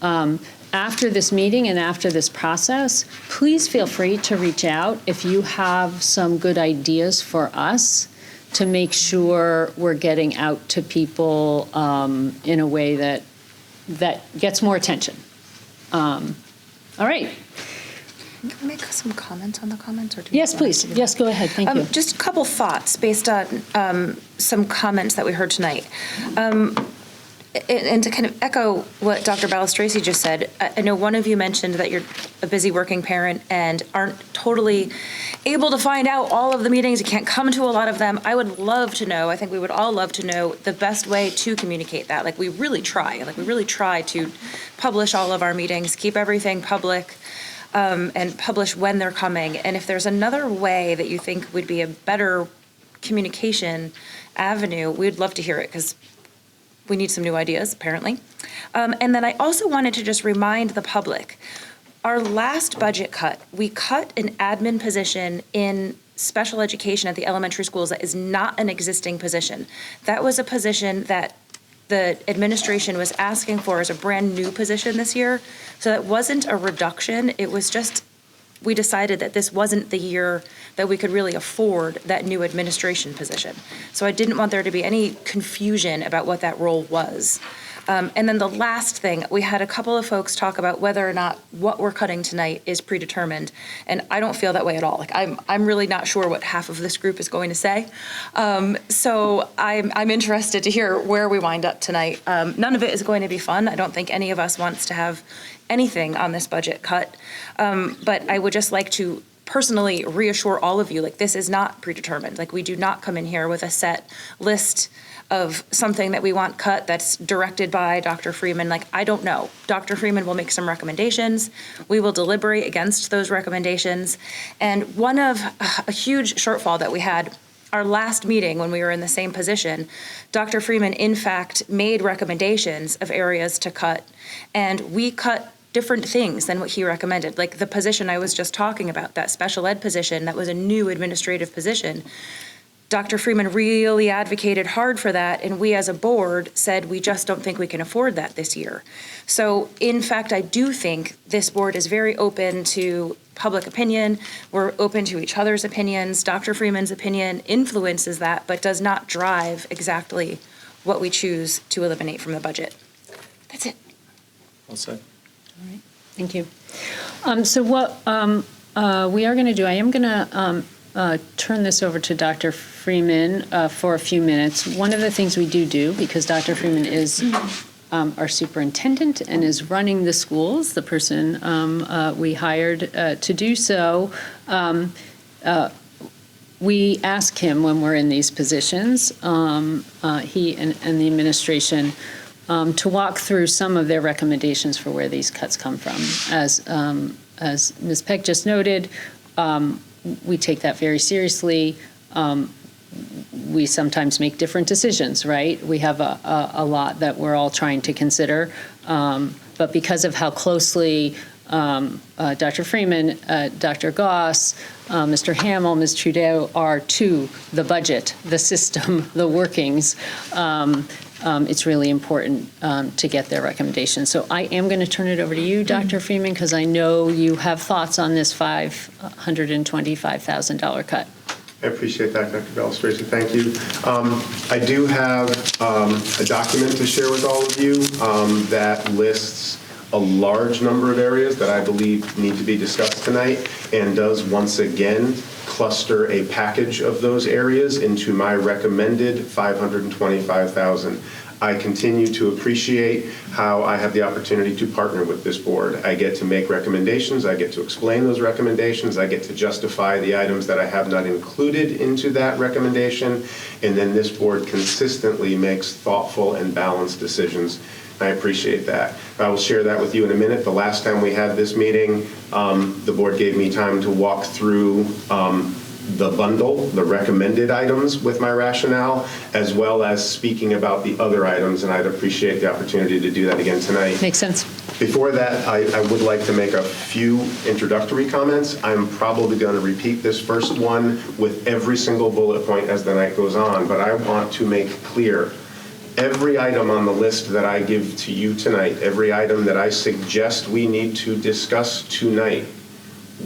after this meeting and after this process, please feel free to reach out if you have some good ideas for us to make sure we're getting out to people in a way that gets more attention. All right. Can I make some comments on the comments? Or do Yes, you want please. to do Yes, that? go ahead. Thank you. Just a couple thoughts based on some comments that we heard tonight. And to kind of echo what Dr. Balistraci just said, I know one of you mentioned that you're a busy working parent and aren't totally able to find out all of the meetings. You can't come to a lot of them. I would love to know, I think we would all love to know the best way to communicate that. Like we really try to publish all of our meetings, keep everything public, and publish when they're coming. And if there's another way that you think would be a better communication avenue, we'd love to hear it, because we need some new ideas, apparently. And then I also wanted to just remind the public, our last budget cut, we cut an admin position in special education at the elementary schools that is not an existing position. That was a position that the administration was asking for as a brand new position this year. So that wasn't a reduction, it was just, we decided that this wasn't the year that we could really afford that new administration position. So I didn't want there to be any confusion about what that role was. And then the last thing, we had a couple of folks talk about whether or not what we're cutting tonight is predetermined. And I don't feel that way at all. Like I'm really not sure what half of this group is going to say. So I'm interested to hear where we wind up tonight. None of it is going to be fun. I don't think any of us wants to have anything on this budget cut. But I would just like to personally reassure all of you, like this is not predetermined. Like we do not come in here with a set list of something that we want cut that's directed by Dr. Freeman. Like, I don't know. Dr. Freeman will make some recommendations. We will deliberate against those recommendations. And one of a huge shortfall that we had, our last meeting when we were in the same position, Dr. Freeman, in fact, made recommendations of areas to cut. And we cut different things than what he recommended. Like the position I was just talking about, that special ed position, that was a new administrative position. Dr. Freeman really advocated hard for that, and we as a board said we just don't think we can afford that this year. So, in fact, I do think this board is very open to public opinion. We're open to each other's opinions. Dr. Freeman's opinion influences that, but does not drive exactly what we choose to eliminate from the budget. That's it. Well said. Thank you. So what we are going to do, I am going to turn this over to Dr. Freeman for a few minutes. One of the things we do, because Dr. Freeman is our superintendent and is running the schools, the person we hired to do so, we ask him when we're in these positions, he and the administration, to walk through some of their recommendations for where these cuts come from. As Ms. Peck just noted, we take that very seriously. We sometimes make different decisions, right? We have a lot that we're all trying to consider. But because of how closely Dr. Freeman, Dr. Goss, Mr. Hamill, Ms. Trudeau are to the budget, the system, the workings, it's really important to get their recommendations. So I am going to turn it over to you, Dr. Freeman, because I know you have thoughts on this $525,000 cut. I appreciate that, Dr. Balistracci. Thank you. I do have a document to share with all of you that lists a large number of areas that I believe need to be discussed tonight, and does once again cluster a package of those areas into my recommended $525,000. I continue to appreciate how I have the opportunity to partner with this board. I get to make recommendations, I get to explain those recommendations, I get to justify the items that I have not included into that recommendation, and then this board consistently makes thoughtful and balanced decisions. I appreciate that. I will share that with you in a minute. The last time we had this meeting, the board gave me time to walk through the bundle, the recommended items with my rationale, as well as speaking about the other items, and I'd appreciate the opportunity to do that again tonight. Makes sense. Before that, I would like to make a few introductory comments. I'm probably going to repeat this first one with every single bullet point as the night goes on, but I want to make clear every item on the list that I give to you tonight, every item that I suggest we need to discuss tonight,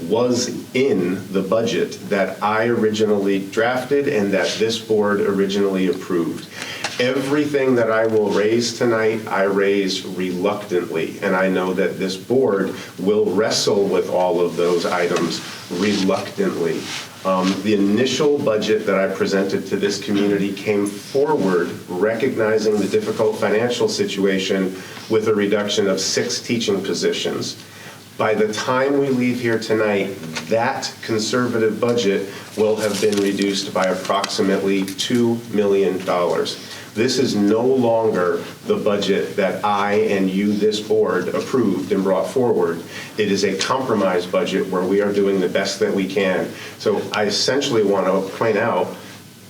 was in the budget that I originally drafted and that this board originally approved. Everything that I will raise tonight, I raise reluctantly, and I know that this board will wrestle with all of those items reluctantly. The initial budget that I presented to this community came forward recognizing the difficult financial situation with a reduction of 6 teaching positions. By the time we leave here tonight, that conservative budget will have been reduced by approximately $2 million. This is no longer the budget that I and you, this board, approved and brought forward. It is a compromise budget where we are doing the best that we can. So I essentially want to point out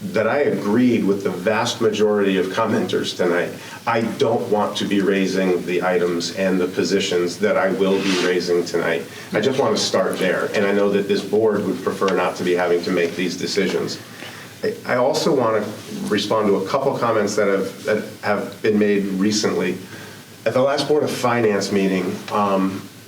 that I agreed with the vast majority of commenters tonight. I don't want to be raising the items and the positions that I will be raising tonight. I just want to start there, and I know that this board would prefer not to be having to make these decisions. I also want to respond to a couple comments that have been made recently. At the last Board of Finance meeting,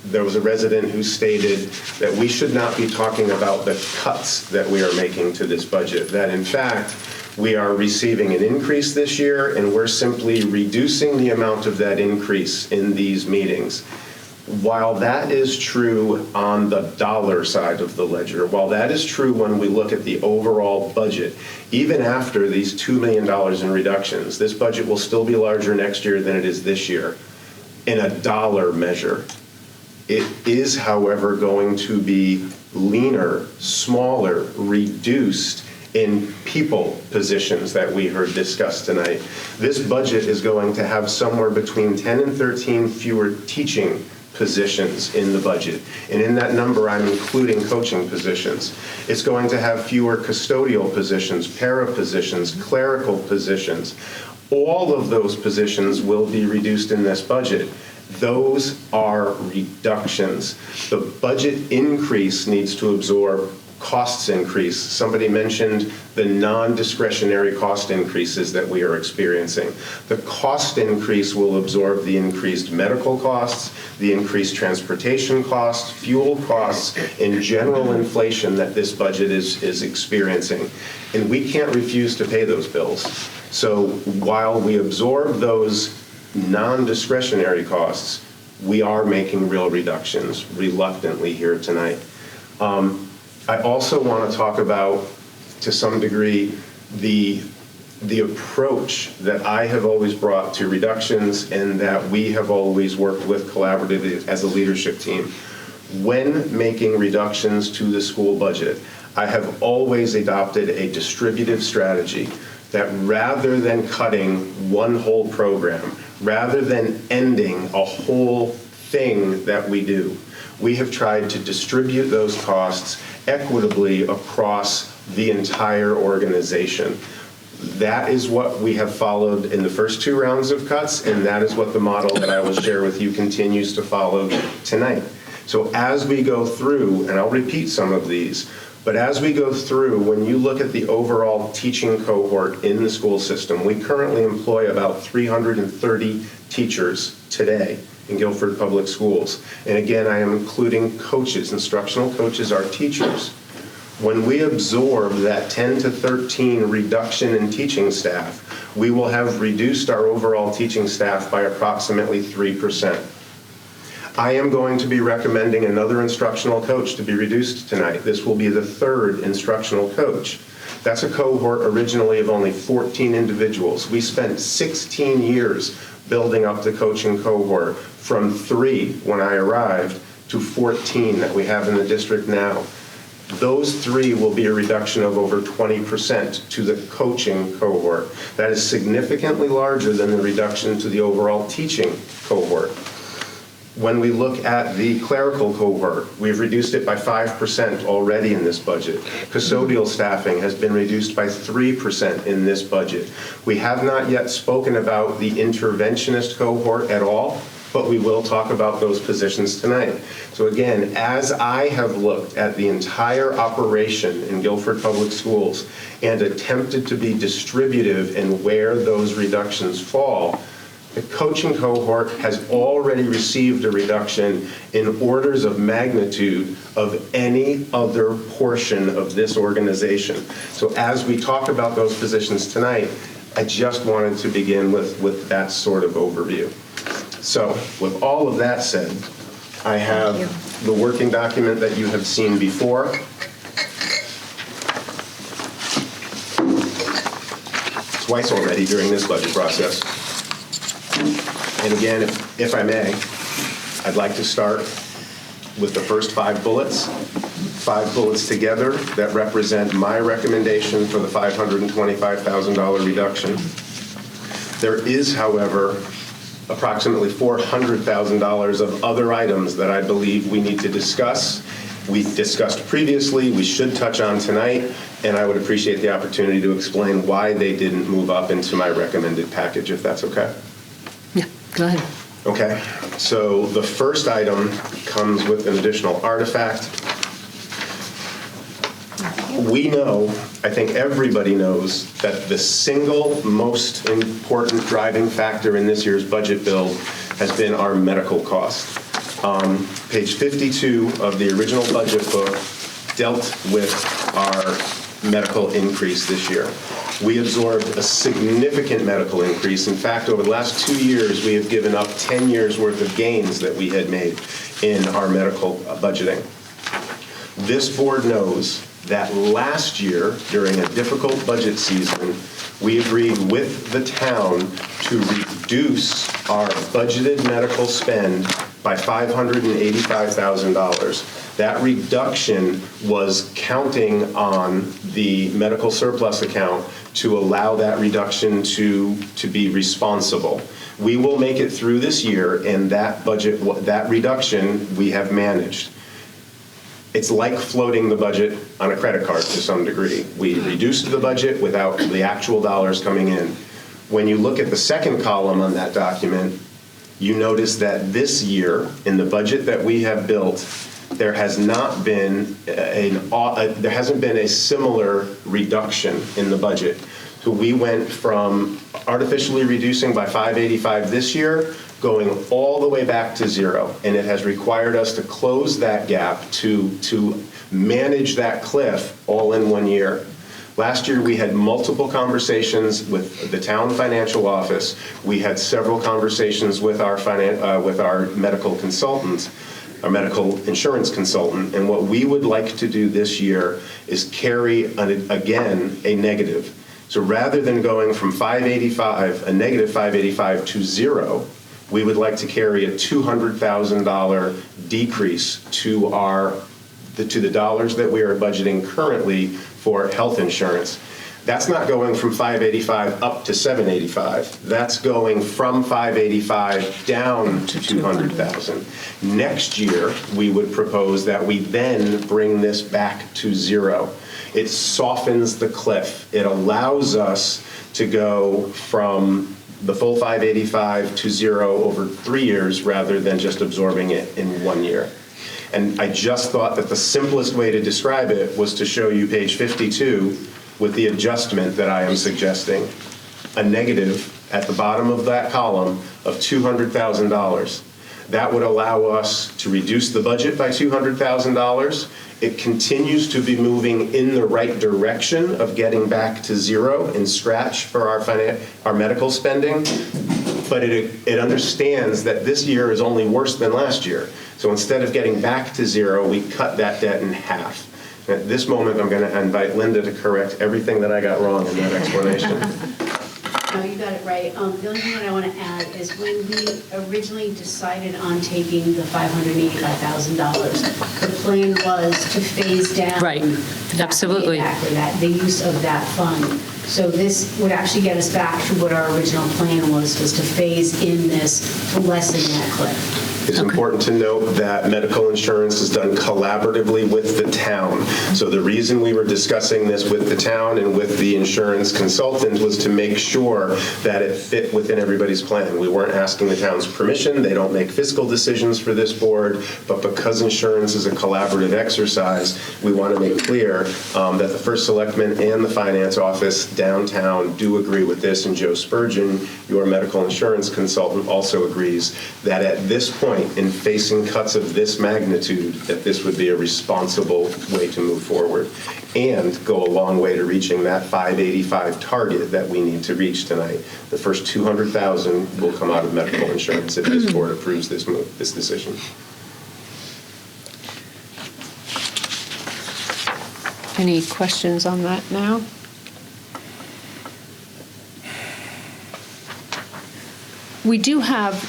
there was a resident who stated that we should not be talking about the cuts that we are making to this budget, that in fact, we are receiving an increase this year and we're simply reducing the amount of that increase in these meetings. While that is true on the dollar side of the ledger, while that is true when we look at the overall budget, even after these $2 million in reductions, this budget will still be larger next year than it is this year in a dollar measure. It is, however, going to be leaner, smaller, reduced in people positions that we heard discussed tonight. This budget is going to have somewhere between 10 and 13 fewer teaching positions in the budget. And in that number, I'm including coaching positions. It's going to have fewer custodial positions, para positions, clerical positions. All of those positions will be reduced in this budget. Those are reductions. The budget increase needs to absorb costs increase. Somebody mentioned the non-discretionary cost increases that we are experiencing. The cost increase will absorb the increased medical costs, the increased transportation costs, fuel costs, and general inflation that this budget is experiencing. And we can't refuse to pay those bills. So while we absorb those non-discretionary costs, we are making real reductions reluctantly here tonight. I also want to talk about, to some degree, the approach that I have always brought to reductions and that we have always worked with collaboratively as a leadership team. When making reductions to the school budget, I have always adopted a distributive strategy that rather than cutting one whole program, rather than ending a whole thing that we do, we have tried to distribute those costs equitably across the entire organization. That is what we have followed in the first 2 rounds of cuts, and that is what the model that I will share with you continues to follow tonight. So as we go through, and I'll repeat some of these, but as we go through, when you look at the overall teaching cohort in the school system, we currently employ about 330 teachers today in Guilford Public Schools. And again, I am including coaches. Instructional coaches are teachers. When we absorb that 10 to 13 reduction in teaching staff, we will have reduced our overall teaching staff by approximately 3%. I am going to be recommending another instructional coach to be reduced tonight. This will be the 3rd instructional coach. That's a cohort originally of only 14 individuals. We spent 16 years building up the coaching cohort from 3 when I arrived to 14 that we have in the district now. Those 3 will be a reduction of over 20% to the coaching cohort. That is significantly larger than the reduction to the overall teaching cohort. When we look at the clerical cohort, we've reduced it by 5% already in this budget. Custodial staffing has been reduced by 3% in this budget. We have not yet spoken about the interventionist cohort at all, but we will talk about those positions tonight. So again, as I have looked at the entire operation in Guilford Public Schools and attempted to be distributive in where those reductions fall, the coaching cohort has already received a reduction in orders of magnitude of any other portion of this organization. So as we talk about those positions tonight, I just wanted to begin with that sort of overview. So with all of that said, I have the working document that you have seen before. Twice already during this budget process. And again, if I may, I'd like to start with the first 5 bullets. 5 bullets together that represent my recommendation for the $525,000 reduction. There is, however, approximately $400,000 of other items that I believe we need to discuss. We discussed previously, we should touch on tonight, and I would appreciate the opportunity to explain why they didn't move up into my recommended package, if that's okay. Yeah, go ahead. Okay, so the first item comes with an additional artifact. We know, I think everybody knows, that the single most important driving factor in this year's budget bill has been our medical cost. Page 52 of the original budget book dealt with our medical increase this year. We absorbed a significant medical increase. In fact, over the last 2 years, we have given up 10 years worth of gains that we had made in our medical budgeting. This board knows that last year, during a difficult budget season, we agreed with the town to reduce our budgeted medical spend by $585,000. That reduction was counting on the medical surplus account to allow that reduction to be responsible. We will make it through this year, and that reduction we have managed. It's like floating the budget on a credit card to some degree. We reduced the budget without the actual dollars coming in. When you look at the second column on that document, you notice that this year, in the budget that we have built, there hasn't been a similar reduction in the budget. So we went from artificially reducing by $585 this year, going all the way back to 0, and it has required us to close that gap to manage that cliff all in 1 year. Last year, we had multiple conversations with the town financial office. We had several conversations with our medical consultant, our medical insurance consultant, and what we would like to do this year is carry, again, a negative. So rather than going from 585, a negative 585 to zero, we would like to carry a $200,000 decrease to the dollars that we are budgeting currently for health insurance. That's not going from 585 up to 785. That's going from 585 down to 200,000. Next year, we would propose that we then bring this back to zero. It softens the cliff. It allows us to go from the full 585 to zero over 3 years rather than just absorbing it in 1 year. And I just thought that the simplest way to describe it was to show you page 52 with the adjustment that I am suggesting. A negative at the bottom of that column of $200,000. That would allow us to reduce the budget by $200,000. It continues to be moving in the right direction of getting back to zero and scratch for our medical spending, but it understands that this year is only worse than last year. So instead of getting back to zero, we cut that debt in half. At this moment, I'm going to invite Linda to correct everything that I got wrong in that explanation. No, you got it right. The only thing that I want to add is when we originally decided on taking the $585,000, the plan was to phase down. Right, absolutely. Exactly that, the use of that fund. So this would actually get us back to what our original plan was to phase in this to lessen that cliff. It's important to note that medical insurance is done collaboratively with the town. So the reason we were discussing this with the town and with the insurance consultant was to make sure that it fit within everybody's plan. We weren't asking the town's permission. They don't make fiscal decisions for this board. But because insurance is a collaborative exercise, we want to make clear that the First Selectman and the Finance Office downtown do agree with this. And Joe Spurgeon, your medical insurance consultant, also agrees that at this point, in facing cuts of this magnitude, that this would be a responsible way to move forward and go a long way to reaching that 585 target that we need to reach tonight. The first 200,000 will come out of medical insurance if this board approves this decision. Any questions on that now? We do have,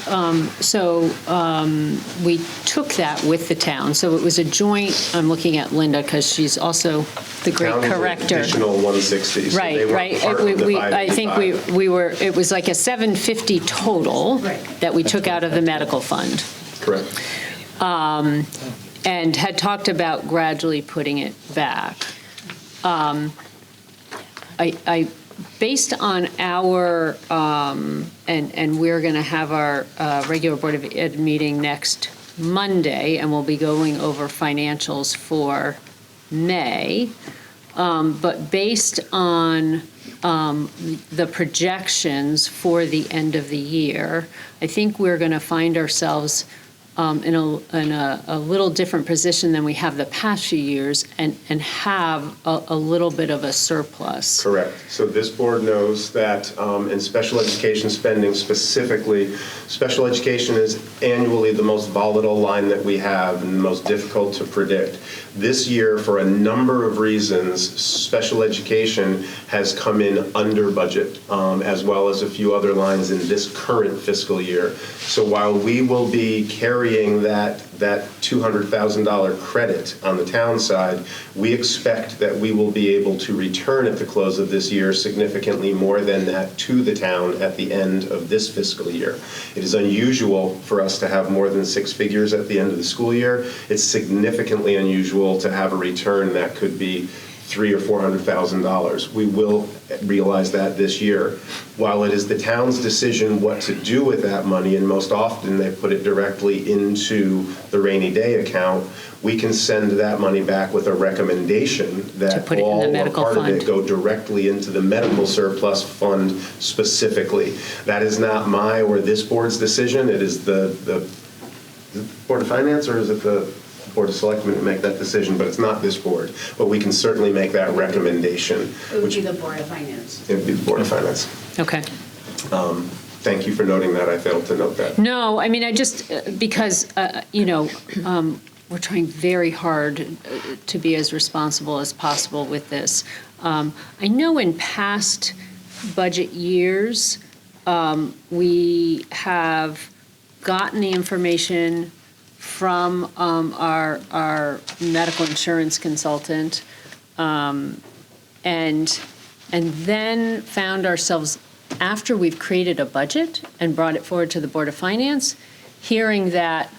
we took that with the town. So it was a joint, I'm looking at Linda because she's also the great corrector. Additional 160. So Right, right. I think we were, it was like a 750 total that we took out of the medical fund. Correct. And had talked about gradually putting it back. Based on our, and we're going to have our regular Board of Ed meeting next Monday, and we'll be going over financials for May. But based on the projections for the end of the year, I think we're going to find ourselves in a little different position than we have the past few years and have a little bit of a surplus. Correct. So this board knows that in special education spending specifically, special education is annually the most volatile line that we have and the most difficult to predict. This year, for a number of reasons, special education has come in under budget, as well as a few other lines in this current fiscal year. So while we will be carrying that $200,000 credit on the town side, we expect that we will be able to return at the close of this year significantly more than that to the town at the end of this fiscal year. It is unusual for us to have more than six figures at the end of the school year. It's significantly unusual to have a return that could be $300,000 or $400,000. We will realize that this year. While it is the town's decision what to do with that money, and most often they put it directly into the rainy day account, we can send that money back with a recommendation that all or part of it go directly into the medical surplus fund specifically. That is not my or this board's decision. It is the Board of Finance, or is it the Board of Selectmen to make that decision, but it's not this board. But we can certainly make that recommendation. It would be the Board of Finance. It would be the Board of Finance. Okay. Thank you for noting that. I failed to note that. No, I mean, I just, because, we're trying very hard to be as responsible as possible with this. I know in past budget years, we have gotten the information from our medical insurance consultant, and then found ourselves, after we've created a budget and brought it forward to the Board of Finance, hearing that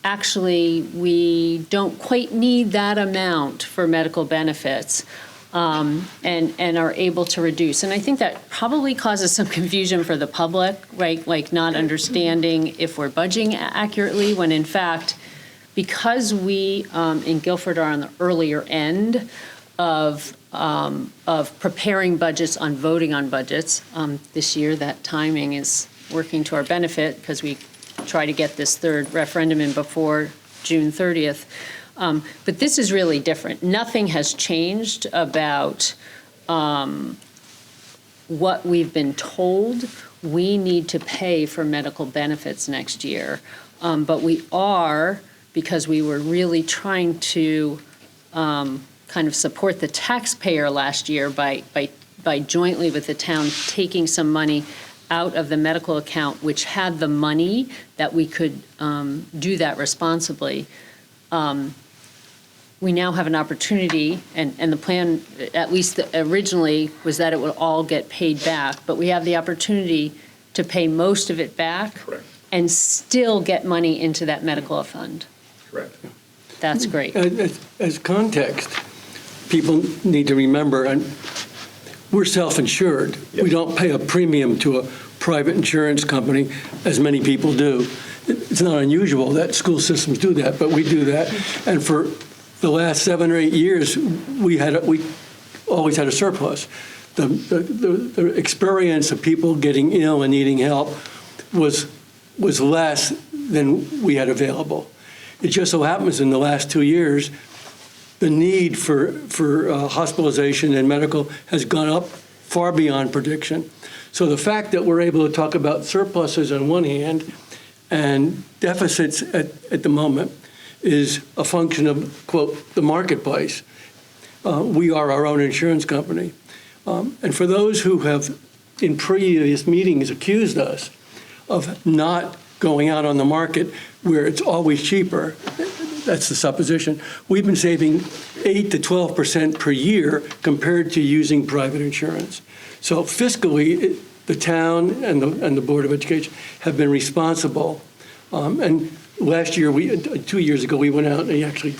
actually we don't quite need that amount for medical benefits, and are able to reduce. And I think that probably causes some confusion for the public, right? Like not understanding if we're budgeting accurately, when in fact, because we in Guilford are on the earlier end of preparing budgets, on voting on budgets. This year, that timing is working to our benefit because we try to get this third referendum in before June 30th. But this is really different. Nothing has changed about what we've been told we need to pay for medical benefits next year. But we are, because we were really trying to kind of support the taxpayer last year by jointly with the town taking some money out of the medical account, which had the money that we could do that responsibly. We now have an opportunity, and the plan, at least originally, was that it would all get paid back, but we have the opportunity to pay most of it back. Correct. And still get money into that medical fund. Correct. That's great. As context, people need to remember, and we're self-insured. Yes. We don't pay a premium to a private insurance company, as many people do. It's not unusual that school systems do that, but we do that. And for the last 7 or 8 years, we always had a surplus. The experience of people getting ill and needing help was less than we had available. It just so happens in the last 2 years, the need for hospitalization and medical has gone up far beyond prediction. So the fact that we're able to talk about surpluses on one hand and deficits at the moment is a function of, quote, the marketplace. We are our own insurance company. And for those who have, in previous meetings, accused us of not going out on the market where it's always cheaper, that's the supposition. We've been saving 8 to 12% per year compared to using private insurance. So fiscally, the town and the Board of Education have been responsible. And last year, 2 years ago, we went out and actually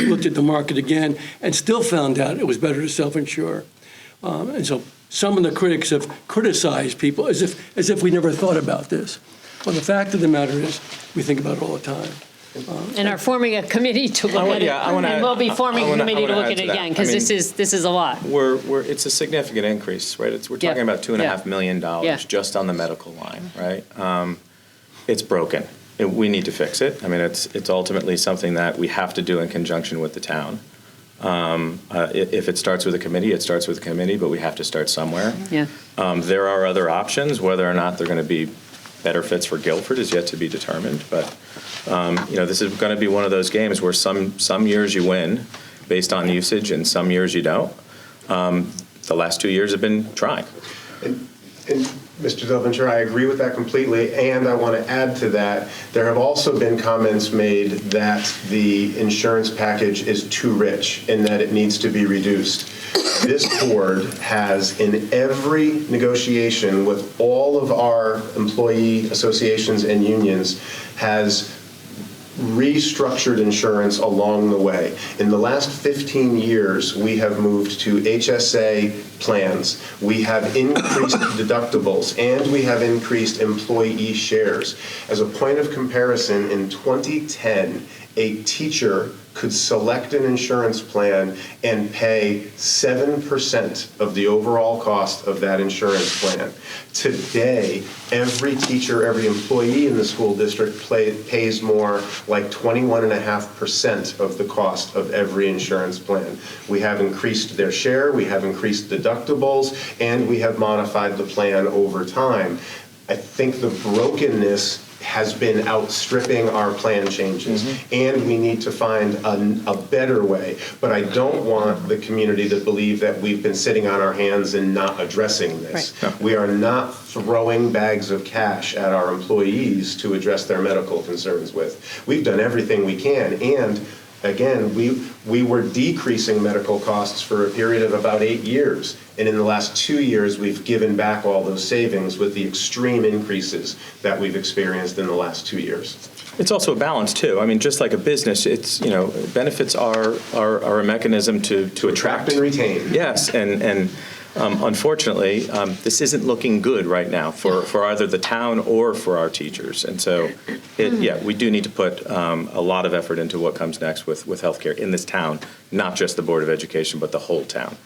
looked at the market again and still found out it was better to self-insure. And so some of the critics have criticized people as if we never thought about this. Well, the fact of the matter is, we think about it all the time. And are forming a committee to look at it, and we'll be forming a committee to look at it again, because this is a lot. It's a significant increase, right? We're talking about $2.5 million just on the medical line, right? It's broken. We need to fix it. I mean, it's ultimately something that we have to do in conjunction with the town. If it starts with a committee, it starts with a committee, but we have to start somewhere. Yeah. There are other options. Whether or not they're going to be better fits for Guilford is yet to be determined. But this is going to be one of those games where some years you win based on usage, and some years you don't. The last 2 years have been trying. And Mr. Delventure, I agree with that completely, and I want to add to that, there have also been comments made that the insurance package is too rich and that it needs to be reduced. This board has, in every negotiation with all of our employee associations and unions, has restructured insurance along the way. In the last 15 years, we have moved to HSA plans. We have increased deductibles, and we have increased employee shares. As a point of comparison, in 2010, a teacher could select an insurance plan and pay 7% of the overall cost of that insurance plan. Today, every teacher, every employee in the school district pays more, like 21.5% of the cost of every insurance plan. We have increased their share, we have increased deductibles, and we have modified the plan over time. I think the brokenness has been outstripping our plan changes, and we need to find a better way. But I don't want the community to believe that we've been sitting on our hands and not addressing this. Right. We are not throwing bags of cash at our employees to address their medical concerns with. We've done everything we can, and again, we were decreasing medical costs for a period of about 8 years. And in the last 2 years, we've given back all those savings with the extreme increases that we've experienced in the last 2 years. It's also a balance too. I mean, just like a business, it's, benefits are a mechanism to attract and retain. Yes, and unfortunately, this isn't looking good right now for either the town or for our teachers. And so, we do need to put a lot of effort into what comes next with healthcare in this town, not just the Board of Education, but the whole town.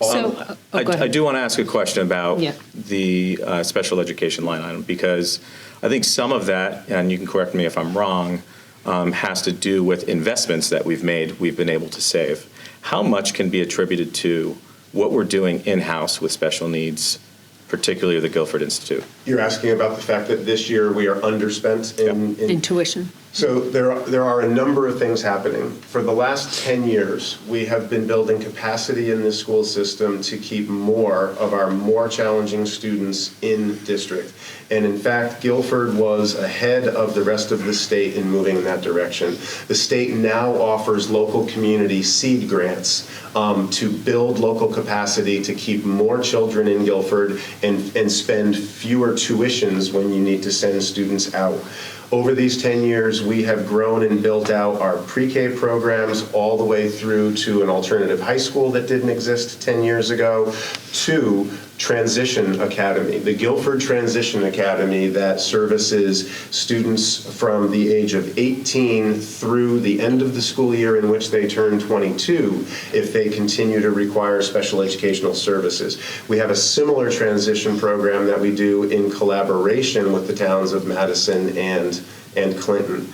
So, I do want to ask a question about the special education line item, because I think some of that, and you can correct me if I'm wrong, has to do with investments that we've been able to save. How much can be attributed to what we're doing in-house with special needs, particularly the Guilford Institute? You're asking about the fact that this year we are underspent in tuition. So there are a number of things happening. For the last 10 years, we have been building capacity in the school system to keep more of our more challenging students in district. And in fact, Guilford was ahead of the rest of the state in moving in that direction. The state now offers local community seed grants to build local capacity to keep more children in Guilford and spend fewer tuitions when you need to send students out. Over these 10 years, we have grown and built out our pre-K programs all the way through to an alternative high school that didn't exist 10 years ago, to Transition Academy, the Guilford Transition Academy that services students from the age of 18 through the end of the school year in which they turn 22 if they continue to require special educational services. We have a similar transition program that we do in collaboration with the towns of Madison and Clinton.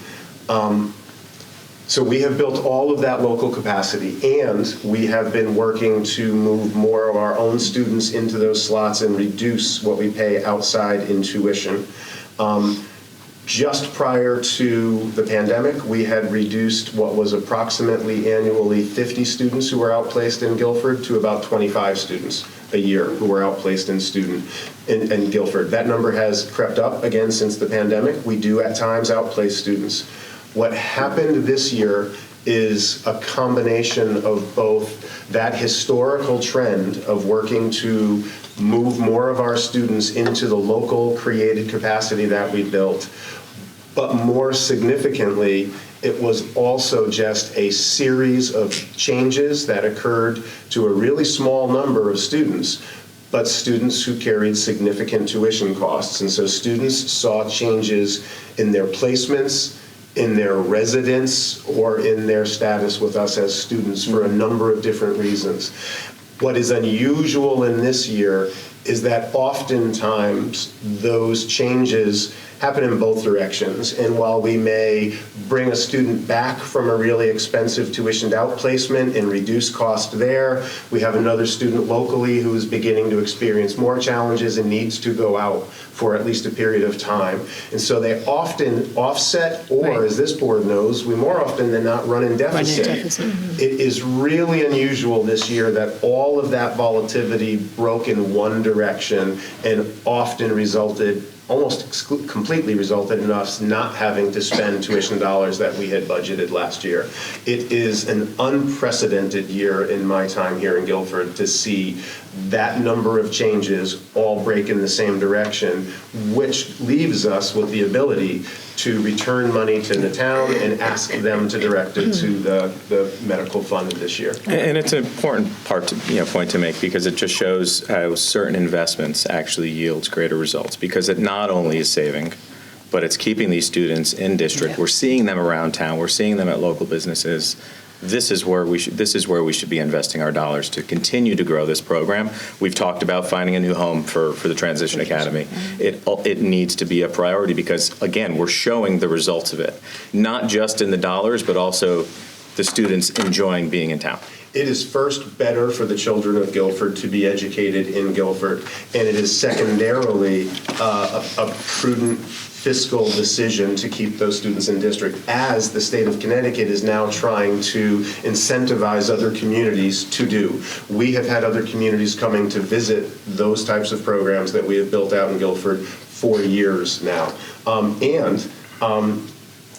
So we have built all of that local capacity, and we have been working to move more of our own students into those slots and reduce what we pay outside in tuition. Just prior to the pandemic, we had reduced what was approximately annually 50 students who were outplaced in Guilford to about 25 students a year who were outplaced in Guilford. That number has crept up again since the pandemic. We do at times outplace students. What happened this year is a combination of both that historical trend of working to move more of our students into the local created capacity that we built, but more significantly, it was also just a series of changes that occurred to a really small number of students, but students who carried significant tuition costs. And so students saw changes in their placements, in their residence, or in their status with us as students for a number of different reasons. What is unusual in this year is that oftentimes those changes happen in both directions. And while we may bring a student back from a really expensive tuitioned out placement and reduce cost there, we have another student locally who is beginning to experience more challenges and needs to go out for at least a period of time. And so they often offset, or as this board knows, we more often than not run in deficit. It is really unusual this year that all of that volatility broke in one direction and often almost completely resulted in us not having to spend tuition dollars that we had budgeted last year. It is an unprecedented year in my time here in Guilford to see that number of changes all break in the same direction, which leaves us with the ability to return money to the town and ask them to direct it to the medical fund this year. And it's an important point to make, because it just shows how certain investments actually yields greater results, because it not only is saving but it's keeping these students in district. We're seeing them around town. We're seeing them at local businesses. This is where we should be investing our dollars to continue to grow this program. We've talked about finding a new home for the Transition Academy. It needs to be a priority because, again, we're showing the results of it, not just in the dollars, but also the students enjoying being in town. It is first better for the children of Guilford to be educated in Guilford, and it is secondarily a prudent fiscal decision to keep those students in district, as the state of Connecticut is now trying to incentivize other communities to do. We have had other communities coming to visit those types of programs that we have built out in Guilford for years now.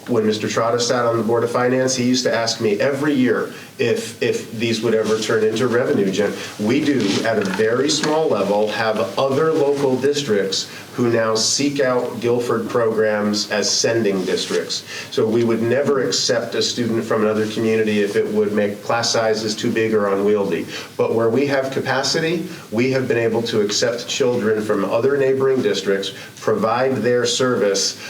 When Mr. Trotta sat on the Board of Finance, he used to ask me every year if these would ever turn into revenue gen. We do, at a very small level, have other local districts who now seek out Guilford programs as sending districts. So we would never accept a student from another community if it would make class sizes too big or unwieldy. But where we have capacity, we have been able to accept children from other neighboring districts, provide their service,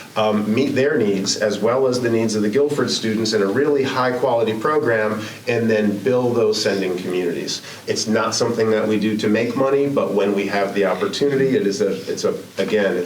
meet their needs, as well as the needs of the Guilford students in a really high-quality program, and then build those sending communities. It's not something that we do to make money, but when we have the opportunity, it's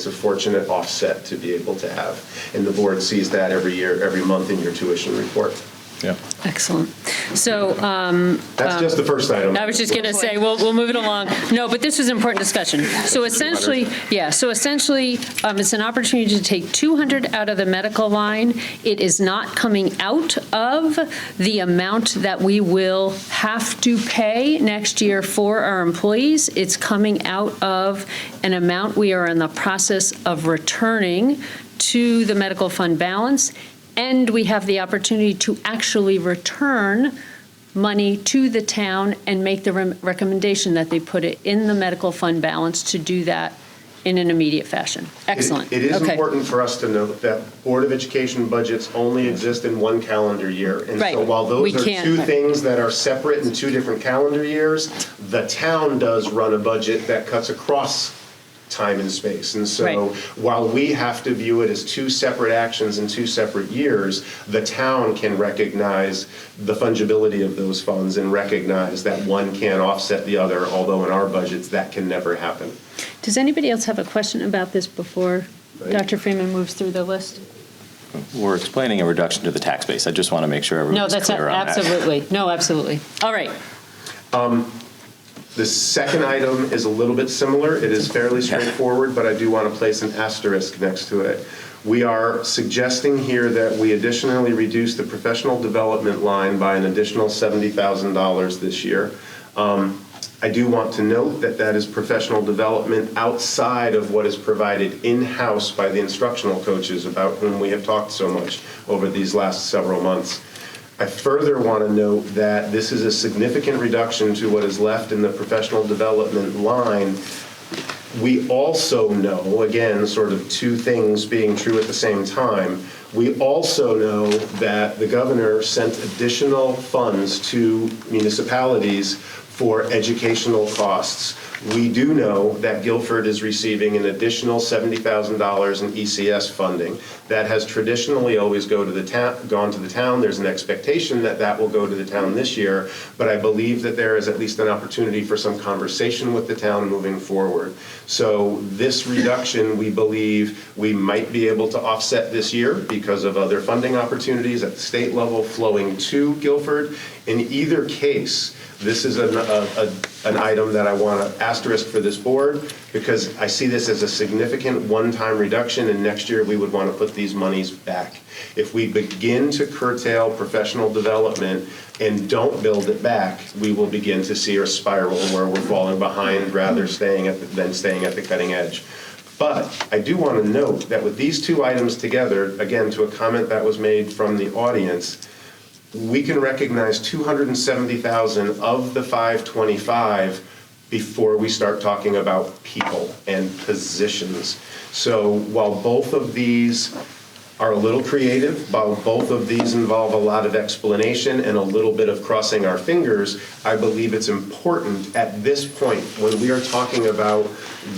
a fortunate offset to be able to have. And the board sees that every year, every month in your tuition report. Yeah. Excellent. So that's just the first item. I was just going to say, we'll move it along. No, but this was important discussion. So essentially, it's an opportunity to take 200 out of the medical line. It is not coming out of the amount that we will have to pay next year for our employees. It's coming out of an amount we are in the process of returning to the medical fund balance. And we have the opportunity to actually return money to the town and make the recommendation that they put it in the medical fund balance to do that in an immediate fashion. Excellent. It is important for us to note that Board of Education budgets only exist in one calendar year. And so while those are two things that are separate in two different calendar years, the town does run a budget that cuts across time and space. And so while we have to view it as two separate actions in two separate years, the town can recognize the fungibility of those funds and recognize that one can offset the other, although in our budgets that can never happen. Does anybody else have a question about this before Dr. Freeman moves through the list? We're explaining a reduction to the tax base. I just want to make sure everyone's clear on that. Absolutely. No, absolutely. All right. The second item is a little bit similar. It is fairly straightforward, but I do want to place an asterisk next to it. We are suggesting here that we additionally reduce the professional development line by an additional $70,000 this year. I do want to note that that is professional development outside of what is provided in-house by the instructional coaches about whom we have talked so much over these last several months. I further want to note that this is a significant reduction to what is left in the professional development line. We also know, again, sort of two things being true at the same time, we also know that the governor sent additional funds to municipalities for educational costs. We do know that Guilford is receiving an additional $70,000 in ECS funding. That has traditionally always gone to the town. There's an expectation that that will go to the town this year, but I believe that there is at least an opportunity for some conversation with the town moving forward. So this reduction, we believe we might be able to offset this year because of other funding opportunities at the state level flowing to Guilford. In either case, this is an item that I want to asterisk for this board because I see this as a significant one-time reduction, and next year we would want to put these monies back. If we begin to curtail professional development and don't build it back, we will begin to see a spiral where we're falling behind rather than staying at the cutting edge. But I do want to note that with these two items together, again, to a comment that was made from the audience, we can recognize $270,000 of the 525 before we start talking about people and positions. So while both of these are a little creative. Both of these involve a lot of explanation and a little bit of crossing our fingers. I believe it's important at this point, when we are talking about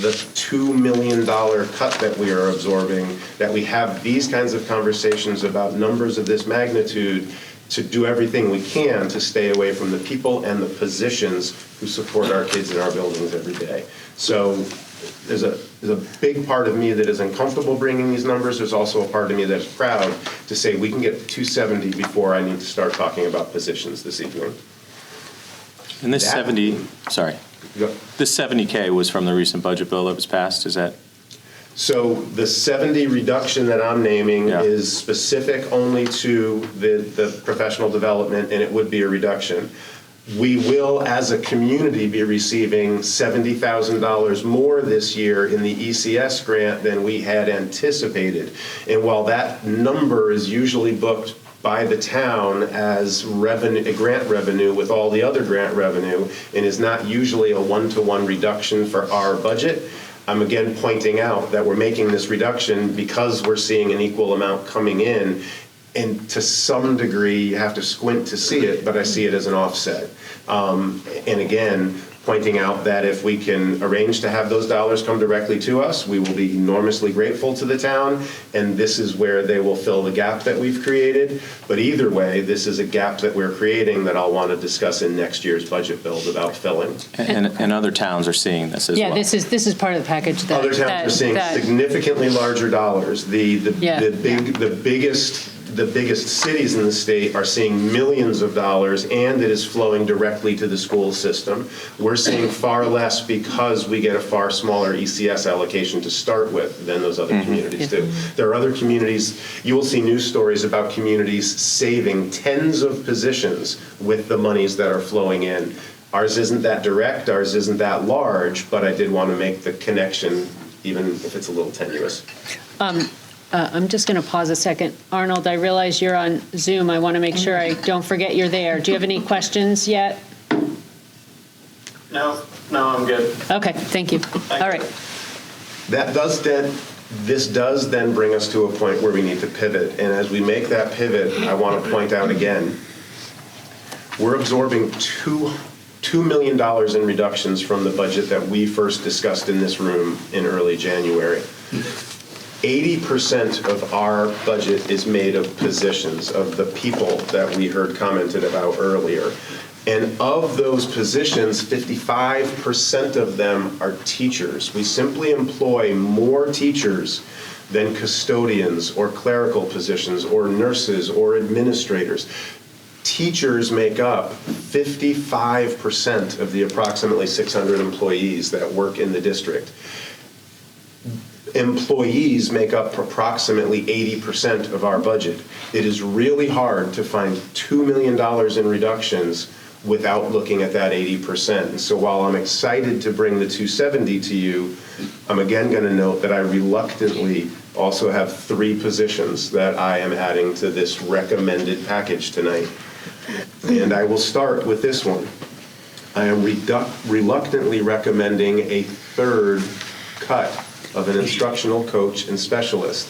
the $2 million cut that we are absorbing, that we have these kinds of conversations about numbers of this magnitude, to do everything we can to stay away from the people and the positions who support our kids in our buildings every day. So there's a big part of me that is uncomfortable bringing these numbers. There's also a part of me that's proud to say we can get to 270 before I need to start talking about positions this evening. And this 70, sorry, this 70K was from the recent budget bill that was passed, is that? So the 70 reduction that I'm naming is specific only to the professional development, and it would be a reduction. We will, as a community, be receiving $70,000 more this year in the ECS grant than we had anticipated. And while that number is usually booked by the town as revenue, grant revenue with all the other grant revenue, and is not usually a one-to-one reduction for our budget, I'm again pointing out that we're making this reduction because we're seeing an equal amount coming in. And to some degree, you have to squint to see it, but I see it as an offset. And again, pointing out that if we can arrange to have those dollars come directly to us, we will be enormously grateful to the town, and this is where they will fill the gap that we've created. But either way, this is a gap that we're creating that I'll want to discuss in next year's budget bill about filling. And other towns are seeing this as well. Yeah, this is part of the package that. Other towns are seeing significantly larger dollars. The biggest cities in the state are seeing millions of dollars, and it is flowing directly to the school system. We're seeing far less because we get a far smaller ECS allocation to start with than those other communities do. There are other communities, you will see news stories about communities saving tens of positions with the monies that are flowing in. Ours isn't that direct, ours isn't that large, but I did want to make the connection, even if it's a little tenuous. I'm just going to pause a second. Arnold, I realize you're on Zoom. I want to make sure I don't forget you're there. Do you have any questions yet? No, I'm good. Okay, thank you. All right. This does then bring us to a point where we need to pivot. And as we make that pivot, I want to point out again, we're absorbing $2 million in reductions from the budget that we first discussed in this room in early January. 80% of our budget is made of positions, of the people that we heard commented about earlier. And of those positions, 55% of them are teachers. We simply employ more teachers than custodians or clerical positions or nurses or administrators. Teachers make up 55% of the approximately 600 employees that work in the district. Employees make up approximately 80% of our budget. It is really hard to find $2 million in reductions without looking at that 80%. And so while I'm excited to bring the 270 to you, I'm again going to note that I reluctantly also have 3 positions that I am adding to this recommended package tonight. And I will start with this one. I am reluctantly recommending a 3rd cut of an instructional coach and specialist.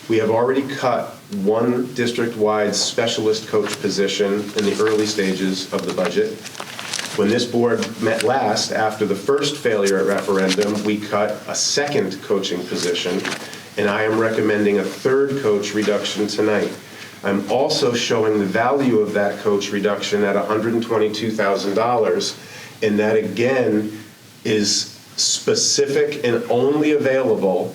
We have already cut one district-wide specialist coach position in the early stages of the budget. When this board met last, after the first failure at referendum, we cut a 2nd coaching position, and I am recommending a 3rd coach reduction tonight. I'm also showing the value of that coach reduction at $122,000, and that again is specific and only available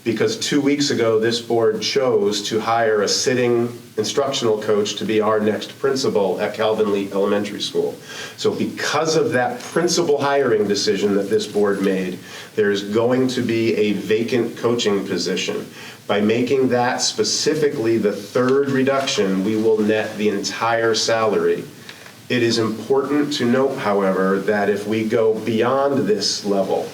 because 2 weeks ago this board chose to hire a sitting instructional coach to be our next principal at Calvin Lee Elementary School. So because of that principal hiring decision that this board made, there's going to be a vacant coaching position. By making that specifically the 3rd reduction, we will net the entire salary. It is important to note, however, that if we go beyond this level,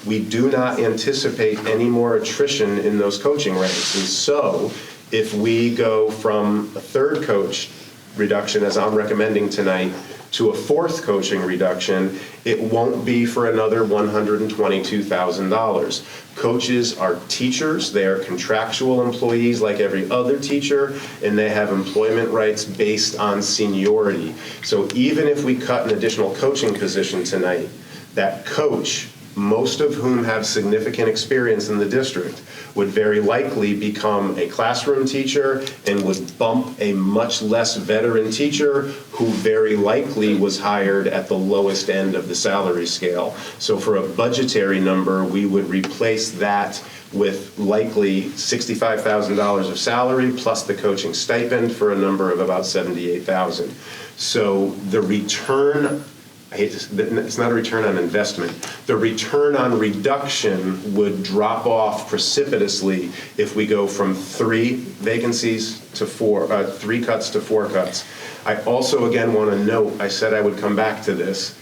we do not anticipate any more attrition in those coaching ranks. And so if we go from a 3rd coach reduction, as I'm recommending tonight, to a fourth coaching reduction, it won't be for another $122,000. Coaches are teachers, they are contractual employees like every other teacher, and they have employment rights based on seniority. So even if we cut an additional coaching position tonight, that coach, most of whom have significant experience in the district, would very likely become a classroom teacher and would bump a much less veteran teacher who very likely was hired at the lowest end of the salary scale. So for a budgetary number, we would replace that with likely $65,000 of salary plus the coaching stipend for a number of about $78,000. So the return, it's not a return on investment. The return on reduction would drop off precipitously if we go from 3 vacancies to 3 cuts to 4 cuts. I also, again, want to note, I said I would come back to this.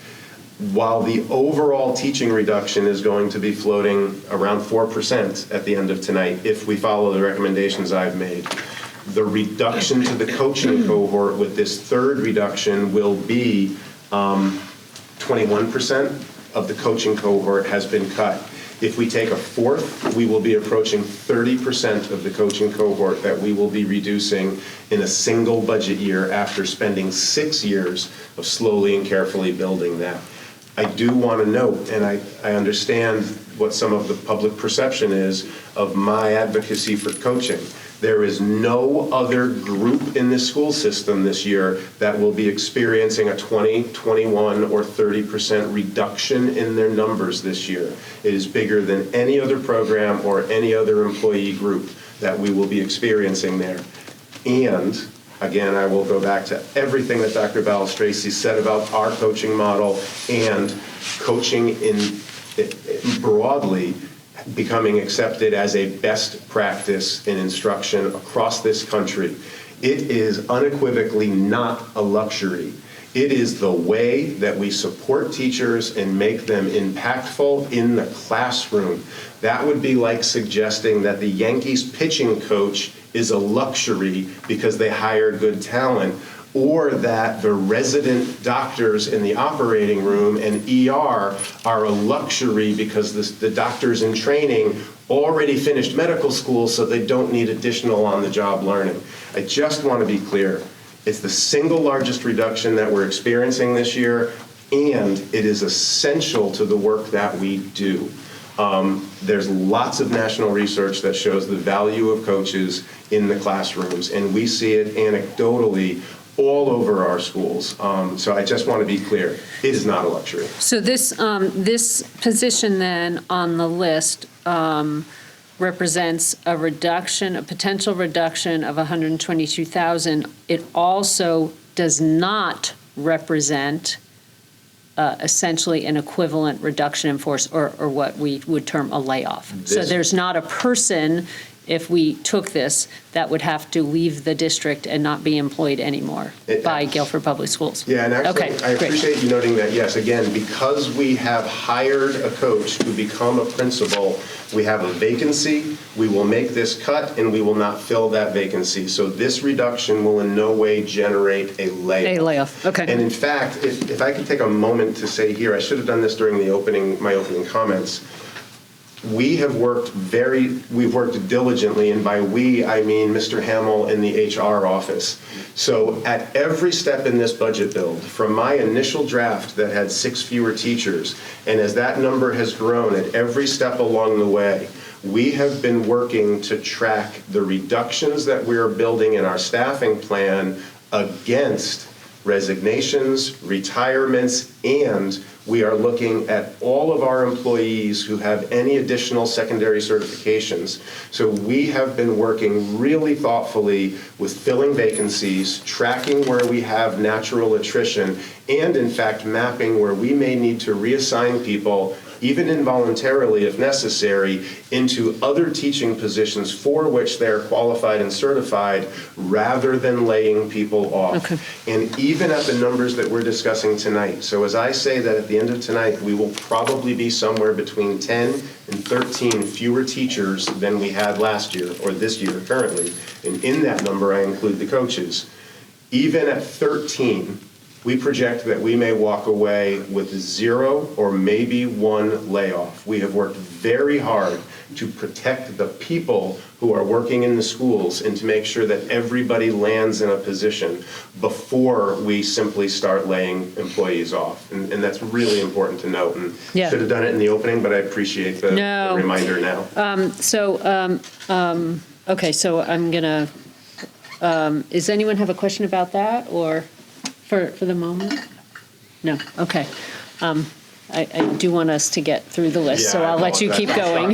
While the overall teaching reduction is going to be floating around 4% at the end of tonight, if we follow the recommendations I've made, the reduction to the coaching cohort with this third reduction will be 21% of the coaching cohort has been cut. If we take a fourth, we will be approaching 30% of the coaching cohort that we will be reducing in a single budget year after spending 6 years of slowly and carefully building that. I do want to note, and I understand what some of the public perception is of my advocacy for coaching. There is no other group in the school system this year that will be experiencing a 20, 21, or 30% reduction in their numbers this year. It is bigger than any other program or any other employee group that we will be experiencing there. And again, I will go back to everything that Dr. Balistraci said about our coaching model and coaching in broadly becoming accepted as a best practice in instruction across this country. It is unequivocally not a luxury. It is the way that we support teachers and make them impactful in the classroom. That would be like suggesting that the Yankees pitching coach is a luxury because they hired good talent, or that the resident doctors in the operating room and ER are a luxury because the doctors in training already finished medical school, so they don't need additional on-the-job learning. I just want to be clear. It's the single largest reduction that we're experiencing this year, and it is essential to the work that we do. There's lots of national research that shows the value of coaches in the classrooms, and we see it anecdotally all over our schools. So I just want to be clear, it is not a luxury. So this position then on the list represents a reduction, a potential reduction of $122,000. It also does not represent essentially an equivalent reduction in force or what we would term a layoff. So there's not a person, if we took this, that would have to leave the district and not be employed anymore by Guilford Public Schools. Yeah, and actually, Okay, I great. appreciate you noting that. Yes, again, because we have hired a coach to become a principal, we have a vacancy, we will make this cut, and we will not fill that vacancy. So this reduction will in no way generate a layoff. A layoff, okay. And in fact, if I could take a moment to say here, I should have done this during my opening comments. We've worked diligently, and by we, I mean Mr. Hamill in the HR office. So at every step in this budget build, from my initial draft that had 6 fewer teachers, and as that number has grown at every step along the way, we have been working to track the reductions that we're building in our staffing plan against resignations, retirements, and we are looking at all of our employees who have any additional secondary certifications. So we have been working really thoughtfully with filling vacancies, tracking where we have natural attrition, and in fact mapping where we may need to reassign people, even involuntarily if necessary, into other teaching positions for which they're qualified and certified rather than laying people off. Okay. And even at the numbers that we're discussing tonight, so as I say that at the end of tonight, we will probably be somewhere between 10 and 13 fewer teachers than we had last year or this year currently. And in that number, I include the coaches. Even at 13, we project that we may walk away with 0 or maybe 1 layoff. We have worked very hard to protect the people who are working in the schools and to make sure that everybody lands in a position before we simply start laying employees off. And that's really important to note. And Yeah. should have done it in the opening, but I appreciate the reminder now. Okay, so I'm gonna, does anyone have a question about that, or for the moment? No, okay. I do want us to get through the list, so Yeah, I I'll let you keep going.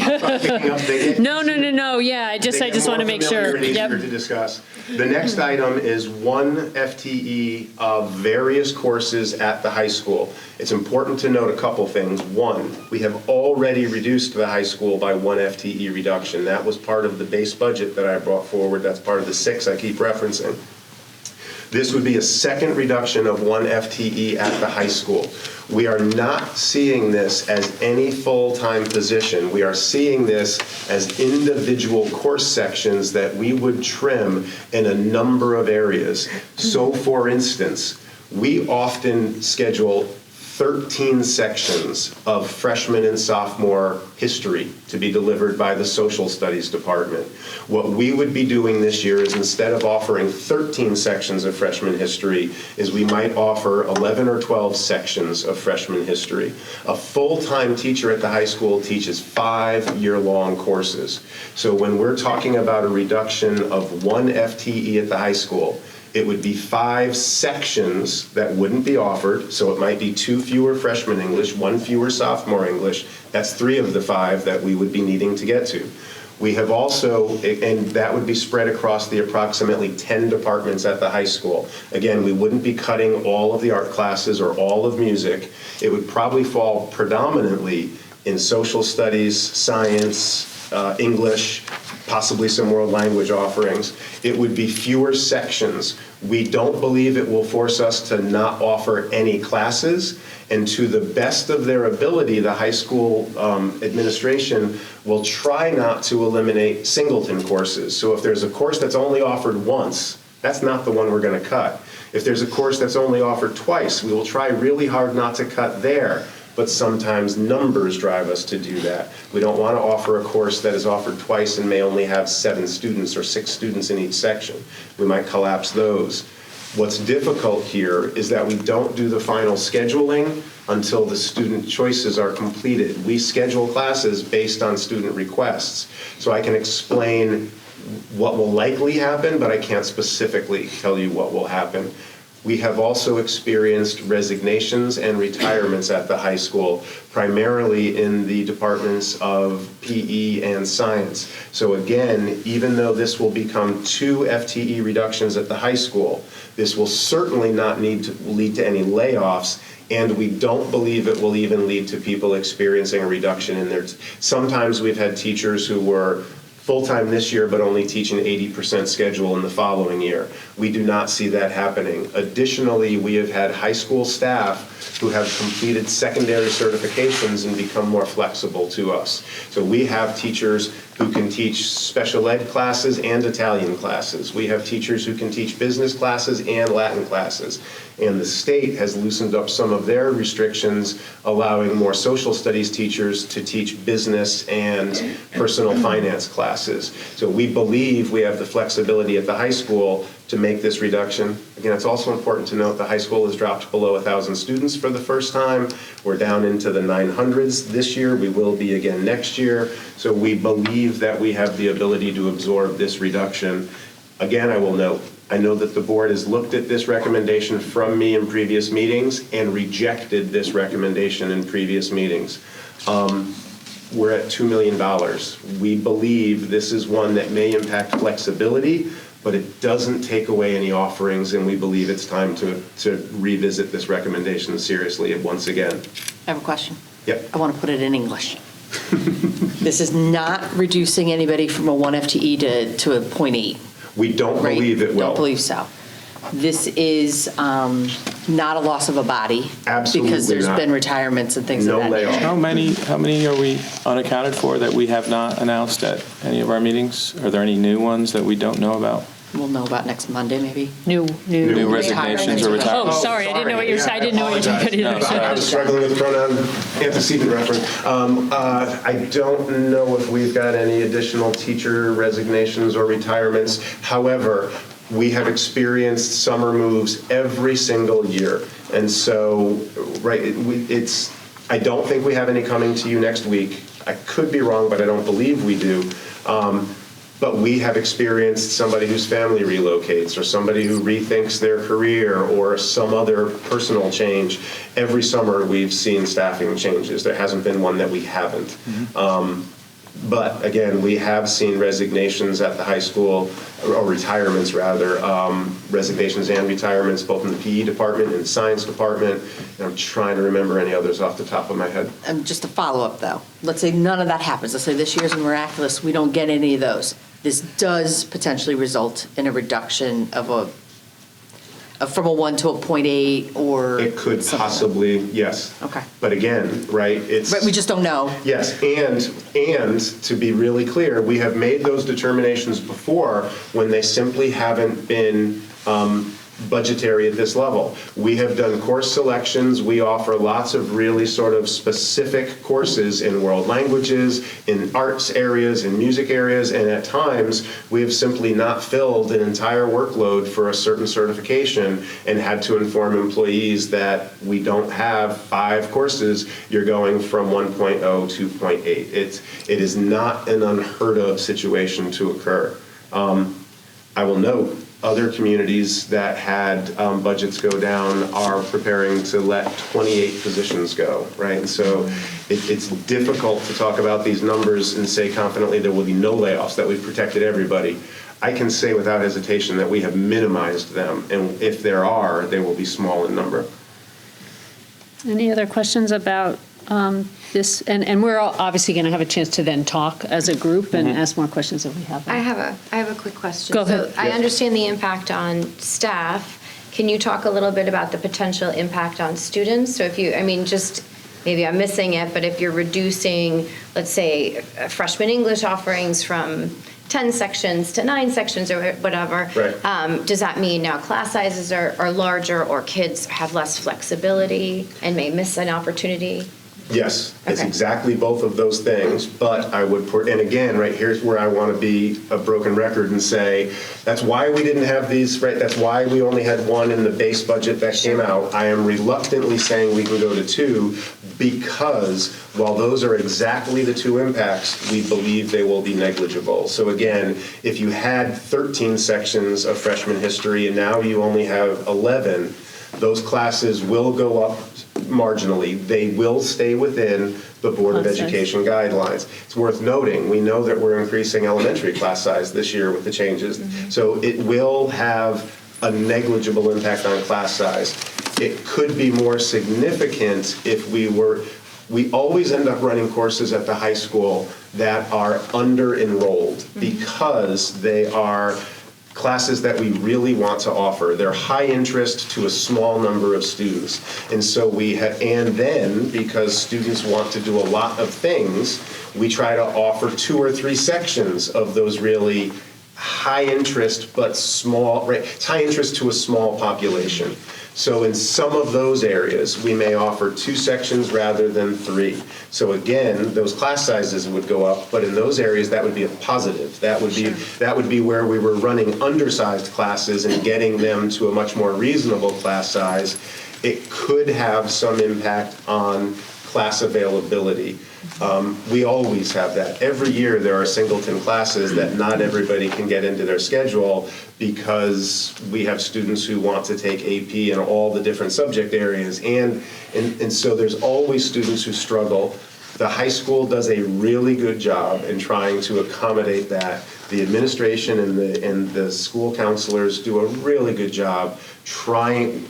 No, yeah, I just want to make sure. And easier to discuss. The next item is 1 FTE of various courses at the high school. It's important to note a couple things. 1, we have already reduced the high school by 1 FTE reduction. That was part of the base budget that I brought forward. That's part of the 6 I keep referencing. This would be a second reduction of 1 FTE at the high school. We are not seeing this as any full-time position. We are seeing this as individual course sections that we would trim in a number of areas. So, for instance, we often schedule 13 sections of freshman and sophomore history to be delivered by the social studies department. What we would be doing this year is, instead of offering 13 sections of freshman history, is we might offer 11 or 12 sections of freshman history. A full-time teacher at the high school teaches 5-year-long courses. So when we're talking about a reduction of 1 FTE at the high school, it would be 5 sections that wouldn't be offered. So it might be 2 fewer freshman English, 1 fewer sophomore English. That's 3 of the 5 that we would be needing to get to. We have also, and that would be spread across the approximately 10 departments at the high school. Again, we wouldn't be cutting all of the art classes or all of music. It would probably fall predominantly in social studies, science, English, possibly some world language offerings. It would be fewer sections. We don't believe it will force us to not offer any classes, and to the best of their ability, the high school administration will try not to eliminate singleton courses. So if there's a course that's only offered once, that's not the one we're going to cut. If there's a course that's only offered twice, we will try really hard not to cut there. But sometimes numbers drive us to do that. We don't want to offer a course that is offered twice and may only have 7 students or 6 students in each section. We might collapse those. What's difficult here is that we don't do the final scheduling until the student choices are completed. We schedule classes based on student requests. So I can explain what will likely happen, but I can't specifically tell you what will happen. We have also experienced resignations and retirements at the high school, primarily in the departments of PE and science. So again, even though this will become 2 FTE reductions at the high school, this will certainly not need to lead to any layoffs, and we don't believe it will even lead to people experiencing a reduction in their. Sometimes we've had teachers who were full-time this year, but only teaching 80% schedule in the following year. We do not see that happening. Additionally, we have had high school staff who have completed secondary certifications and become more flexible to us. So we have teachers who can teach special ed classes and Italian classes. We have teachers who can teach business classes and Latin classes. And the state has loosened up some of their restrictions, allowing more social studies teachers to teach business and personal finance classes. So we believe we have the flexibility at the high school to make this reduction. Again, it's also important to note the high school has dropped below 1,000 students for the first time. We're down into the 900s this year. We will be again next year. So we believe that we have the ability to absorb this reduction. Again, I will note, I know that the board has looked at this recommendation from me in previous meetings and rejected this recommendation in previous meetings. We're at $2 million. We believe this is one that may impact flexibility, but it doesn't take away any offerings, and we believe it's time to revisit this recommendation seriously once again. I have a question. Yep. I want to put it in English. This is not reducing anybody from a 1 FTE to a 0.8. We don't believe it will. Don't believe so. This is not a loss of a body. Absolutely because there's not. been retirements and things of that nature. How many are we unaccounted for that we have not announced at any of our meetings? Are there any new ones that we don't know about? we'll know about next Monday, maybe. New resignations or retirements. Oh, sorry, I didn't know what you were saying. I didn't know what you were saying. I was struggling with pronoun antecedent reference. I don't know if we've got any additional teacher resignations or retirements. However, we have experienced summer moves every single year. And so, I don't think we have any coming to you next week. I could be wrong, but I don't believe we do. But we have experienced somebody whose family relocates or somebody who rethinks their career or some other personal change. Every summer we've seen staffing changes. There hasn't been one that we haven't. But again, we have seen resignations at the high school, or retirements rather, resignations and retirements both in the PE department and the science department. And I'm trying to remember any others off the top of my head. Just a follow-up, though. Let's say none of that happens. Let's say this year's miraculous, we don't get any of those. This does potentially result in a reduction of from a 1 to a 0.8 or... It could possibly, yes. Okay. But again, right, it's... But we just don't know. Yes, and to be really clear, we have made those determinations before when they simply haven't been budgetary at this level. We have done course selections. We offer lots of really sort of specific courses in world languages, in arts areas, in music areas, and at times we have simply not filled an entire workload for a certain certification and had to inform employees that we don't have 5 courses, you're going from 1.0 to 0.8. It is not an unheard of situation to occur. I will note, other communities that had budgets go down are preparing to let 28 positions go, right? And so it's difficult to talk about these numbers and say confidently there will be no layoffs, that we've protected everybody. I can say without hesitation that we have minimized them, and if there are, they will be small in number. Any other questions about this? And we're all obviously going to have a chance to then talk as a group and ask more questions if we have them. I have a quick question. Go ahead. So I understand the impact on staff. Can you talk a little bit about the potential impact on students? So if you, just maybe I'm missing it, but if you're reducing, let's say, freshman English offerings from 10 sections to 9 sections or whatever, right. Does that mean now class sizes are larger or kids have less flexibility and may miss an opportunity? Yes, it's exactly both of those things, but I would and again, right, here's where I want to be a broken record and say, that's why we didn't have these, right, that's why we only had 1 in the base budget that came out. I am reluctantly saying we can go to 2 because while those are exactly the 2 impacts, we believe they will be negligible. So again, if you had 13 sections of freshman history and now you only have 11, those classes will go up marginally. They will stay within the Board of Education guidelines. It's worth noting, we know that we're increasing elementary class size this year with the changes. So it will have a negligible impact on class size. It could be more significant if we always end up running courses at the high school that are under-enrolled because they are classes that we really want to offer. They're high interest to a small number of students. And so and then because students want to do a lot of things, we try to offer 2 or 3 sections of those really high interest but small, right? It's high interest to a small population. So in some of those areas, we may offer 2 sections rather than 3. So again, those class sizes would go up, but in those areas, that would be a positive. That would be where we were running undersized classes and getting them to a much more reasonable class size. It could have some impact on class availability. We always have that. Every year there are singleton classes that not everybody can get into their schedule because we have students who want to take AP in all the different subject areas. And so there's always students who struggle. The high school does a really good job in trying to accommodate that. The administration and the school counselors do a really good job trying.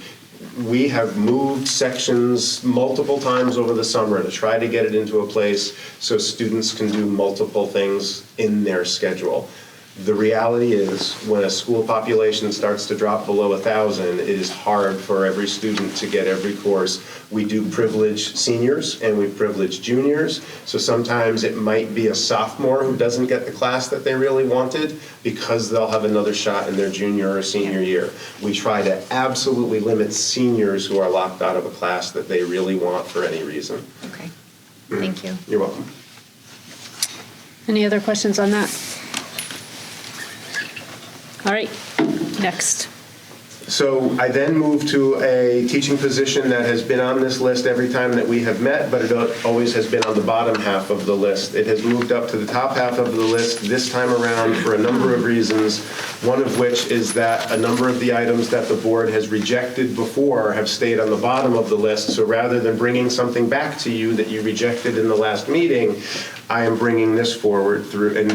We have moved sections multiple times over the summer to try to get it into a place so students can do multiple things in their schedule. The reality is, when a school population starts to drop below 1,000, it is hard for every student to get every course. We do privilege seniors and we privilege juniors, so sometimes it might be a sophomore who doesn't get the class that they really wanted because they'll have another shot in their junior or senior year. We try to absolutely limit seniors who are locked out of a class that they really want for any reason. Okay, thank you. You're welcome. Any other questions on that? All right, next. So I then moved to a teaching position that has been on this list every time that we have met, but it always has been on the bottom half of the list. It has moved up to the top half of the list this time around for a number of reasons, one of which is that a number of the items that the board has rejected before have stayed on the bottom of the list. So rather than bringing something back to you that you rejected in the last meeting, I am bringing this forward through, and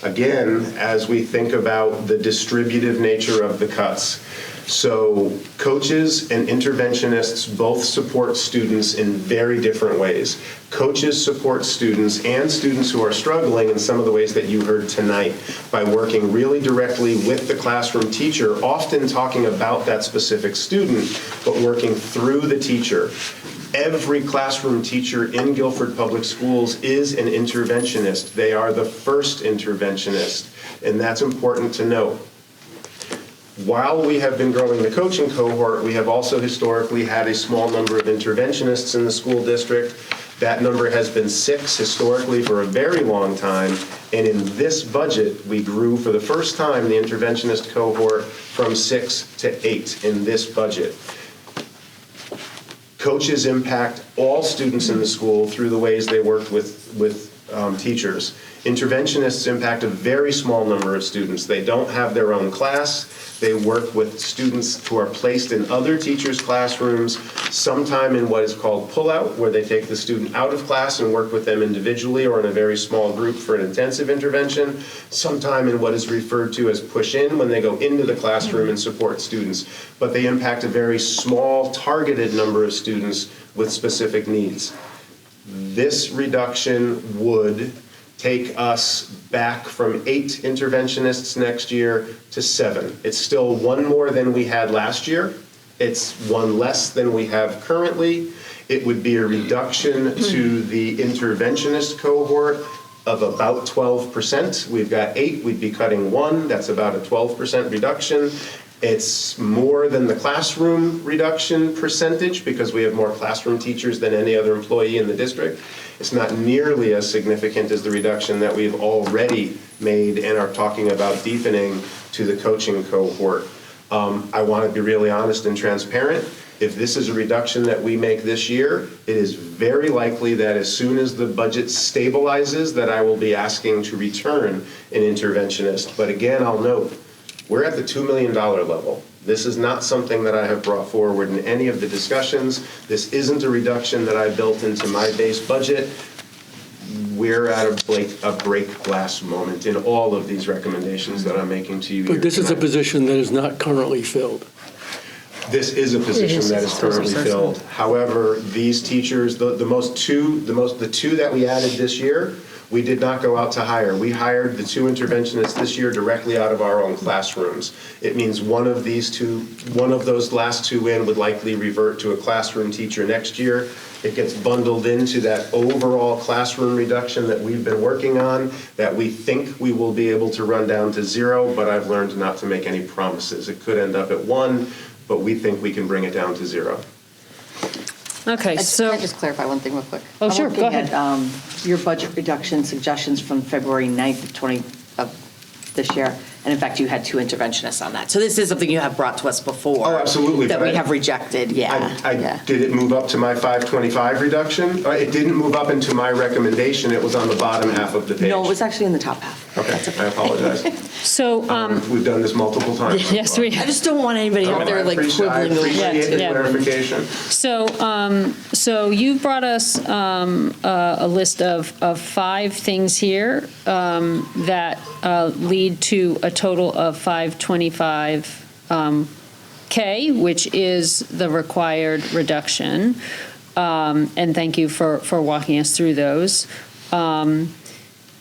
again, as we think about the distributive nature of the cuts. So coaches and interventionists both support students in very different ways. Coaches support students and students who are struggling in some of the ways that you heard tonight by working really directly with the classroom teacher, often talking about that specific student, but working through the teacher. Every classroom teacher in Guilford Public Schools is an interventionist. They are the first interventionist, and that's important to note. While we have been growing the coaching cohort, we have also historically had a small number of interventionists in the school district. That number has been 6 historically for a very long time, and in this budget, we grew for the first time the interventionist cohort from 6 to 8 in this budget. Coaches impact all students in the school through the ways they work with teachers. Interventionists impact a very small number of students. They don't have their own class. They work with students who are placed in other teachers' classrooms, sometime in what is called pull-out, where they take the student out of class and work with them individually or in a very small group for an intensive intervention, sometime in what is referred to as push-in, when they go into the classroom and support students. But they impact a very small, targeted number of students with specific needs. This reduction would take us back from 8 interventionists next year to 7. It's still 1 more than we had last year. It's 1 less than we have currently. It would be a reduction to the interventionist cohort of about 12%. We've got 8, we'd be cutting 1. That's about a 12% reduction. It's more than the classroom reduction percentage because we have more classroom teachers than any other employee in the district. It's not nearly as significant as the reduction that we've already made and are talking about deepening to the coaching cohort. I want to be really honest and transparent. If this is a reduction that we make this year, it is very likely that as soon as the budget stabilizes that I will be asking to return an interventionist. But again, I'll note, we're at the $2 million level. This is not something that I have brought forward in any of the discussions. This isn't a reduction that I built into my base budget. We're at a break glass moment in all of these recommendations that I'm making to you. But this is a position that is not currently filled. This is a position that is currently filled. However, these teachers, the two that we added this year, we did not go out to hire. We hired the 2 interventionists this year directly out of our own classrooms. It means one of those last 2 in would likely revert to a classroom teacher next year. It gets bundled into that overall classroom reduction that we've been working on, that we think we will be able to run down to 0, but I've learned not to make any promises. It could end up at 1, but we think we can bring it down to 0. Okay, so. Can I just clarify one thing real quick? Oh, sure, go ahead. I'm looking at your budget reduction suggestions from February 9th of this year. And in fact, you had 2 interventionists on that. So this is something you have brought to us before. Oh, absolutely. That we have rejected, yeah. Did it move up to my 525 reduction? It didn't move up into my recommendation. It was on the bottom half of the page. No, it was actually in the top half. Okay, I apologize. So, we've done this multiple times. yes, we have. I just don't want anybody out there like quibbling. I appreciate the Yeah. clarification. So you brought us a list of 5 things here that lead to a total of 525 K, which is the required reduction. And thank you for walking us through those.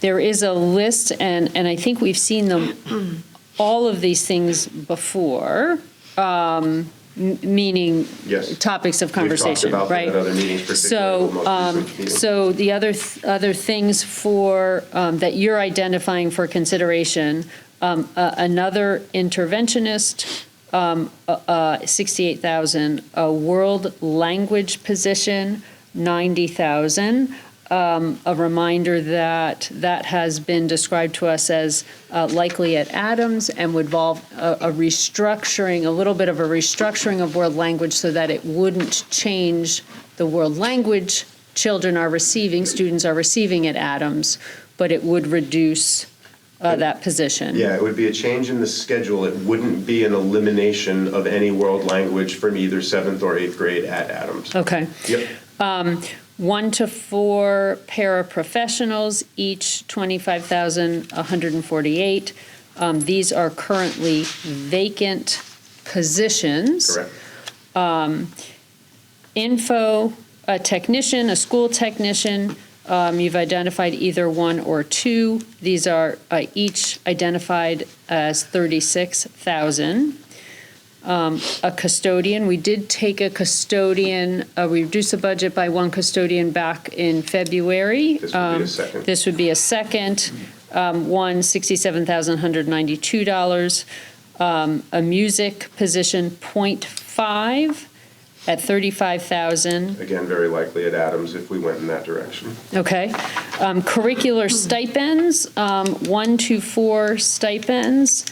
There is a list, and I think we've seen them, all of these things before, meaning Yes. topics of We've talked conversation, about them right? at other meetings, particularly the most recent meeting. So the other things for, that you're identifying for consideration, another interventionist, 68,000, a world language position, 90,000. A reminder that that has been described to us as likely at Adams and would involve a restructuring, a little bit of a restructuring of world language so that it wouldn't change the world language children are receiving, students are receiving at Adams, but it would reduce that position. Yeah, it would be a change in the schedule. It wouldn't be an elimination of any world language from either 7th or 8th grade at Adams. Okay. Yep. 1 to 4 paraprofessionals, each 25,148. These are currently vacant positions. Correct. Info, a technician, a school technician, you've identified either 1 or 2. These are each identified as 36,000. A custodian, we did take a custodian, we reduced the budget by 1 custodian back in February. This would be a second. This would be a second, one, $67,192. A music position, 0.5 at $35,000. Again, very likely at Adams if we went in that direction. Okay. Curricular stipends, 1 to 4 stipends,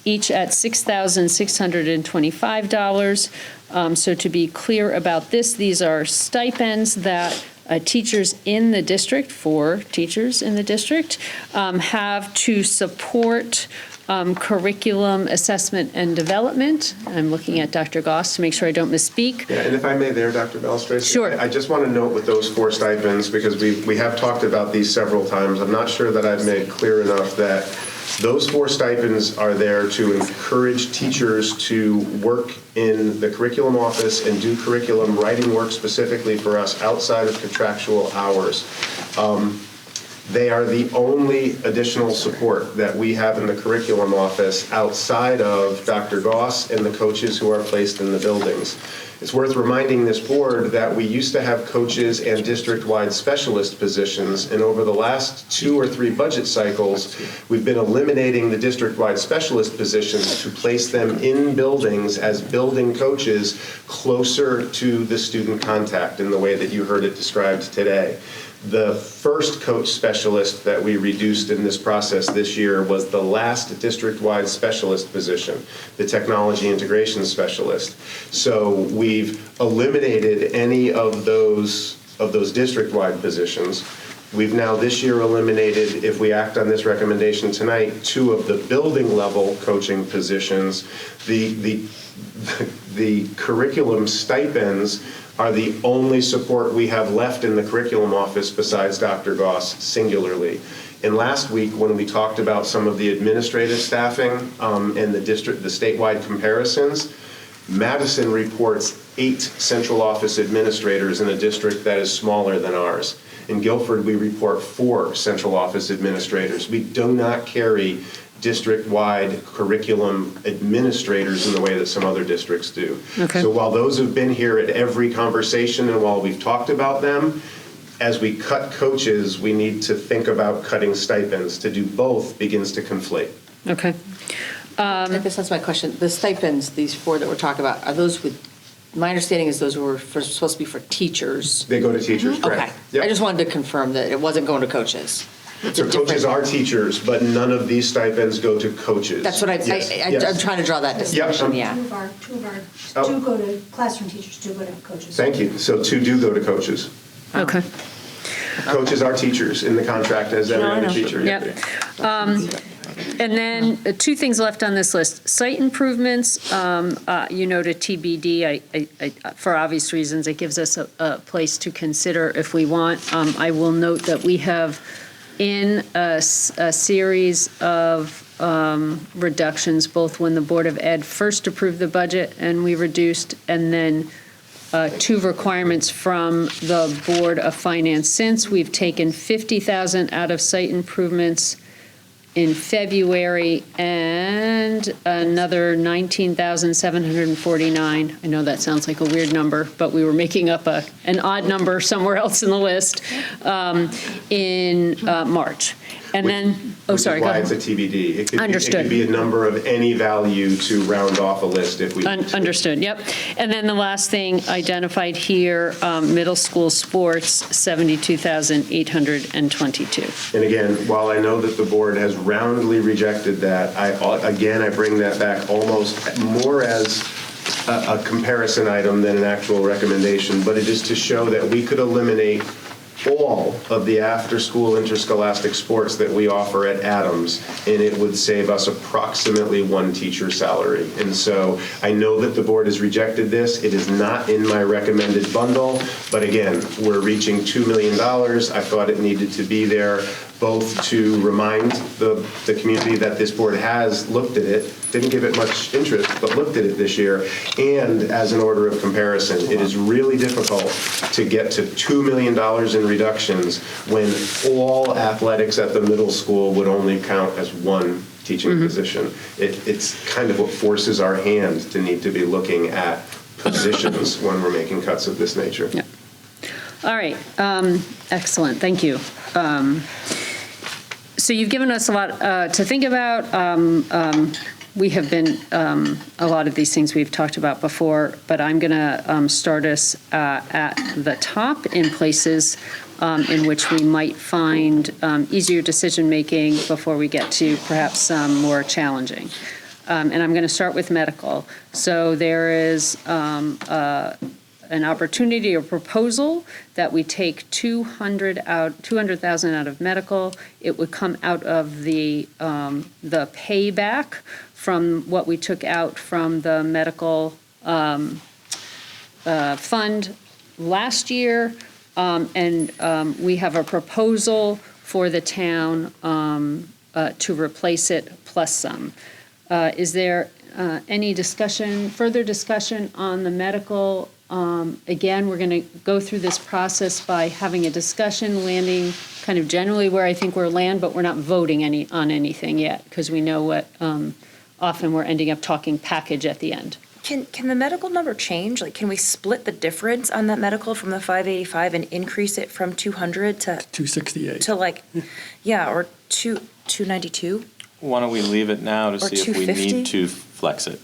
each at $6,625. So to be clear about this, these are stipends that teachers in the district, for teachers in the district, have to support curriculum assessment and development. I'm looking at Dr. Goss to make sure I don't misspeak. Yeah, and if I may there, Dr. Belstrace. Sure. I just want to note with those 4 stipends, because we have talked about these several times. I'm not sure that I've made clear enough that those 4 stipends are there to encourage teachers to work in the curriculum office and do curriculum writing work specifically for us outside of contractual hours. They are the only additional support that we have in the curriculum office outside of Dr. Goss and the coaches who are placed in the buildings. It's worth reminding this board that we used to have coaches and district-wide specialist positions, and over the last 2 or 3 budget cycles, we've been eliminating the district-wide specialist positions to place them in buildings as building coaches closer to the student contact in the way that you heard it described today. The first coach specialist that we reduced in this process this year was the last district-wide specialist position, the technology integration specialist. So we've eliminated any of those district-wide positions. We've now this year eliminated, if we act on this recommendation tonight, 2 of the building level coaching positions. The curriculum stipends are the only support we have left in the curriculum office besides Dr. Goss singularly. And last week, when we talked about some of the administrative staffing and the statewide comparisons, Madison reports 8 central office administrators in a district that is smaller than ours. In Guilford, we report 4 central office administrators. We do not carry district-wide curriculum administrators in the way that some other districts do. Okay. So while those have been here at every conversation and while we've talked about them, as we cut coaches, we need to think about cutting stipends. To do both begins to conflate. Okay. I guess that's my question. The stipends, these 4 that we're talking about, are those with, my understanding is those were supposed to be for teachers. They go to teachers, correct? Okay. Yep. I just wanted to confirm that it wasn't going to coaches. So coaches are teachers, but none of these stipends go to coaches. That's what Yes. I'm trying to draw that distinction, yeah. Two of our, 2 go to classroom teachers, 2 go to coaches. Thank you. So 2 do go to coaches. Okay. Coaches are teachers in the contract as every other teacher. Yep. And then 2 things left on this list. Site improvements, you noted TBD. For obvious reasons, it gives us a place to consider if we want. I will note that we have in a series of reductions, both when the Board of Ed first approved the budget and we reduced, and then two requirements from the Board of Finance since. We've taken $50,000 out of site improvements in February and another $19,749. I know that sounds like a weird number, but we were making up an odd number somewhere else in the list in March. And then, oh, sorry, go Why ahead. it's a TBD. It could Understood. be a number of any value to round off a list if we. Understood, yep. And then the last thing identified here, middle school sports, $72,822. And again, while I know that the board has roundly rejected that, I bring that back almost more as a comparison item than an actual recommendation, but it is to show that we could eliminate all of the after-school interscholastic sports that we offer at Adams, and it would save us approximately one teacher's salary. And so I know that the board has rejected this. It is not in my recommended bundle, but again, we're reaching $2 million. I thought it needed to be there, both to remind the community that this board has looked at it, didn't give it much interest, but looked at it this year, and as an order of comparison, it is really difficult to get to $2 million in reductions when all athletics at the middle school would only count as one teaching position. It's kind of what forces our hand to need to be looking at positions when we're making cuts of this nature. Yeah. All right, excellent, thank you. So you've given us a lot to think about. We have been, a lot of these things we've talked about before, but I'm going to start us at the top in places in which we might find easier decision-making before we get to perhaps some more challenging. And I'm going to start with medical. So there is an opportunity or proposal that we take $200,000 out of medical. It would come out of the payback from what we took out from the medical fund last year, and we have a proposal for the town to replace it plus some. Is there any further discussion on the medical? Again, we're going to go through this process by having a discussion, landing kind of generally where I think we'll land, but we're not voting on anything yet because we know what often we're ending up talking package at the end. Can the medical number change? Like, can we split the difference on that medical from the 585 and increase it from 200 to 268 to like, yeah, or 292? Why don't we leave it now to Or see if we 250? need to flex it?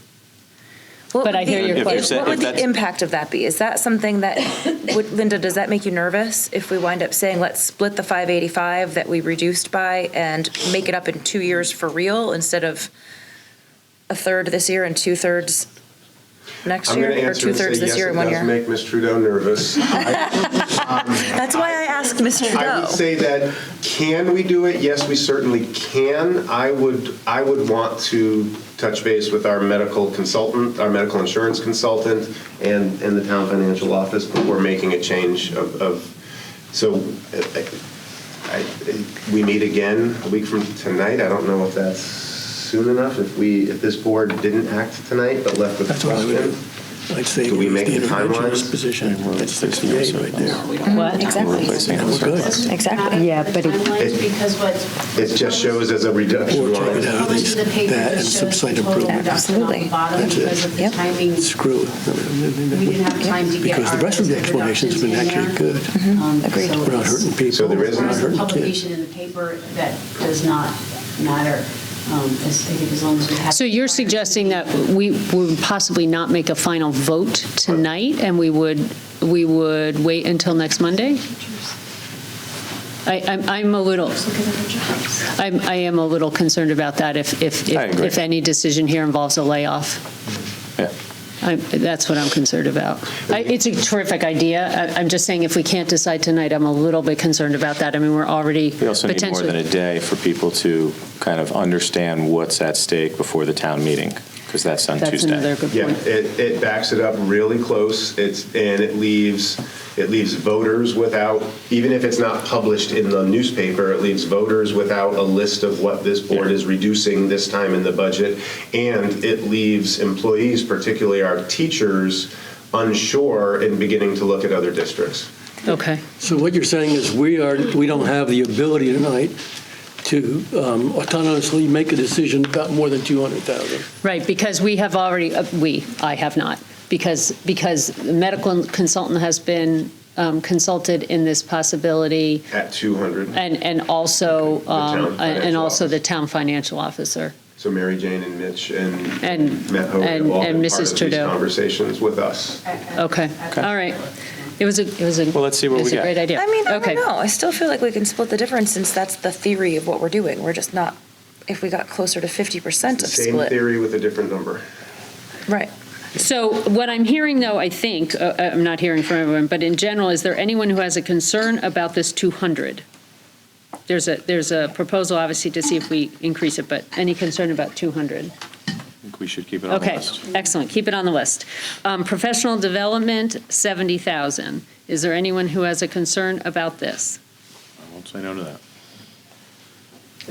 But I hear your question. What would the impact of that be? Is that something that, Linda, does that make you nervous if we wind up saying, let's split the 585 that we reduced by and make it up in 2 years for real instead of a third this year and 2/3 next I'm going to year, or answer and say 2/3 this yes, year it and 1 does year? make Ms. Trudeau nervous. That's why I asked Ms. Trudeau. I would say that, can we do it? Yes, we certainly can. I would want to touch base with our medical consultant, our medical insurance consultant, and the town financial office before making a change we meet again a week from tonight. I don't know if that's soon enough, if this board didn't act tonight but left the question. I'd say Do we make the interventionist timelines? position, that's 68 right there. What? Exactly. We're good. Exactly. Yeah, but Timelines, because what. It just shows as a reduction Or take line. it out of these, The paper that and just some shows slight the total improvement. reduction on the bottom That's because it. of the timing. Screw it. We didn't have time to get Because the rest of the explanation's been actually good. Agreed. We're not hurting people. So there is We're not There's a hurting kids. publication in the paper that does not matter. I think as long as we have. So you're suggesting that we would possibly not make a final vote tonight, and we would wait until next Monday? I'm a little, I am a little concerned about that if any decision here involves a layoff. Yeah. That's what I'm concerned about. It's a terrific idea. I'm just saying if we can't decide tonight, I'm a little bit concerned about that. I mean, we're already We also need more potentially. than a day for people to kind of understand what's at stake before the town meeting, because that's on Tuesday. That's another good Yeah, point. it backs it up really close. It leaves voters without, even if it's not published in the newspaper, it leaves voters without a list of what this board is reducing this time in the budget. And it leaves employees, particularly our teachers, unsure and beginning to look at other districts. Okay. So what you're saying is we don't have the ability tonight to autonomously make a decision about more than 200,000. Right, because we have already, I have not, because the medical consultant has been consulted in this possibility. At 200. And also, town also the town financial officer. So Mary Jane and Mitch and and Matt Hogan have all been Mrs. part of Trudeau. these conversations with us. Okay, all right. It was a Well, let's see what we a get. great idea. I mean, I Okay. don't know. I still feel like we can split the difference since that's the theory of what we're doing. We're just not, if we got closer to 50% of Same split. theory with a different number. Right. So what I'm hearing, though, I think, I'm not hearing from everyone, but in general, is there anyone who has a concern about this 200? There's a proposal, obviously, to see if we increase it, but any concern about 200? I think we should keep it on the Okay, list. excellent. Keep it on the list. Professional development, 70,000. Is there anyone who has a concern about this? I won't say no to that.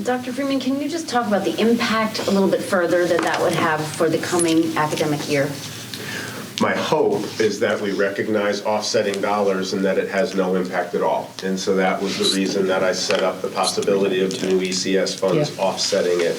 Dr. Freeman, can you just talk about the impact a little bit further that would have for the coming academic year? My hope is that we recognize offsetting dollars and that it has no impact at all. And so that was the reason that I set up the possibility of new ECS funds offsetting it.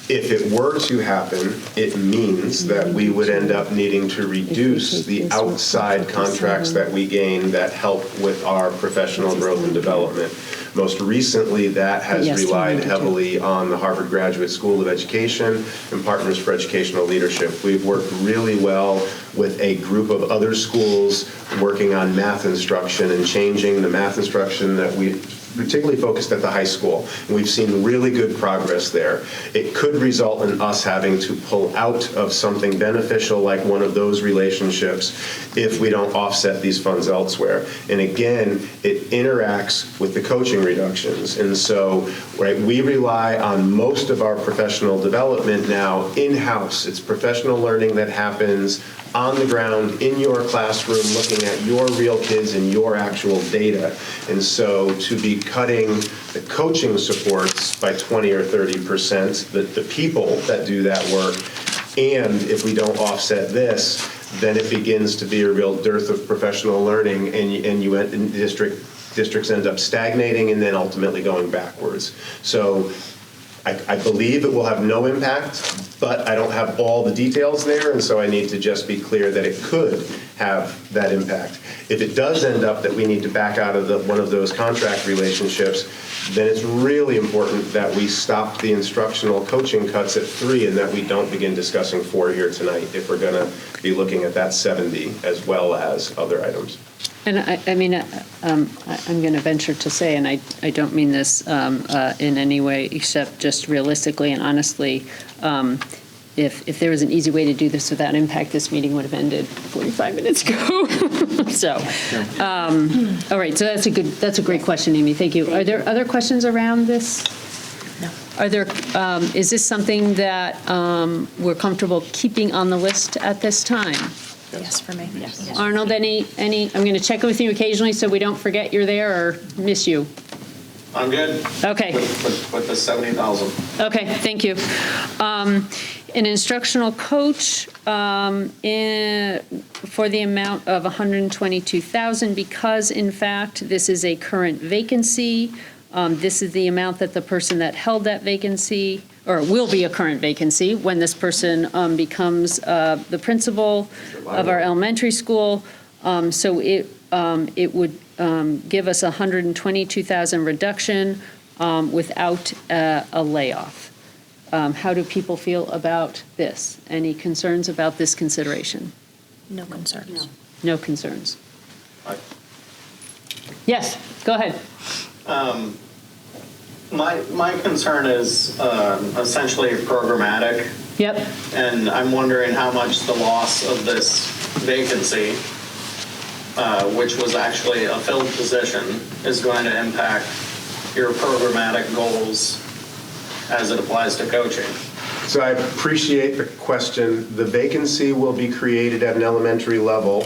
If it were to happen, it means that we would end up needing to reduce the outside contracts that we gain that help with our professional growth and development. Most recently, that has relied heavily on the Harvard Graduate School of Education and Partners for Educational Leadership. We've worked really well with a group of other schools working on math instruction and changing the math instruction that we particularly focused at the high school. And we've seen really good progress there. It could result in us having to pull out of something beneficial like one of those relationships if we don't offset these funds elsewhere. And again, it interacts with the coaching reductions. And so, right, we rely on most of our professional development now in-house. It's professional learning that happens on the ground, in your classroom, looking at your real kids and your actual data. And so to be cutting the coaching supports by 20 or 30%, the people that do that work, and if we don't offset this, then it begins to be a real dearth of professional learning, and districts end up stagnating and then ultimately going backwards. So I believe it will have no impact, but I don't have all the details there, and so I need to just be clear that it could have that impact. If it does end up that we need to back out of one of those contract relationships, then it's really important that we stop the instructional coaching cuts at 3 and that we don't begin discussing 4 here tonight if we're going to be looking at that 70 as well as other items. And I mean, I'm going to venture to say, and I don't mean this in any way except just realistically and honestly, if there was an easy way to do this without impact, this meeting would have ended 45 minutes ago. So, all right, so that's a great question, Amy. Thank you. Are there other questions around this? No. Are there, is this something that we're comfortable keeping on the list at this time? Yes, for me. Yes. Arnold, any? I'm going to check with you occasionally so we don't forget you're there or miss you. I'm good. Okay. With the 70,000. Okay, thank you. An instructional coach for the amount of $122,000 because, in fact, this is a current vacancy. This is the amount that the person that held that vacancy, or will be a current vacancy when this person becomes the principal of our elementary school. So it would give us a $122,000 reduction without a layoff. How do people feel about this? Any concerns about this consideration? No concerns. No concerns. Yes, go ahead. My concern is essentially programmatic. Yep. And I'm wondering how much the loss of this vacancy, which was actually a filled position, is going to impact your programmatic goals as it applies to coaching. So I appreciate the question. The vacancy will be created at an elementary level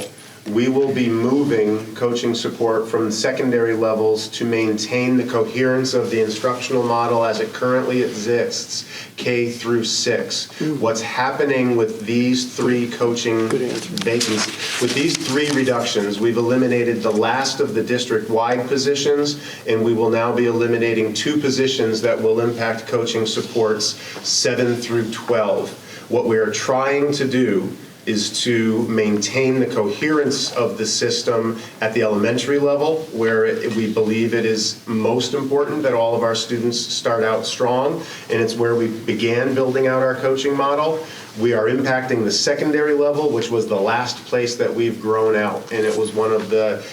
we will be moving coaching support from secondary levels to maintain the coherence of the instructional model as it currently exists, K through 6. What's happening with these 3 coaching vacancies, with these 3 reductions, we've eliminated the last of the district-wide positions, and we will now be eliminating 2 positions that will impact coaching supports 7 through 12. What we are trying to do is to maintain the coherence of the system at the elementary level, where we believe it is most important that all of our students start out strong, and it's where we began building out our coaching model. We are impacting the secondary level, which was the last place that we've grown out, and it was one of the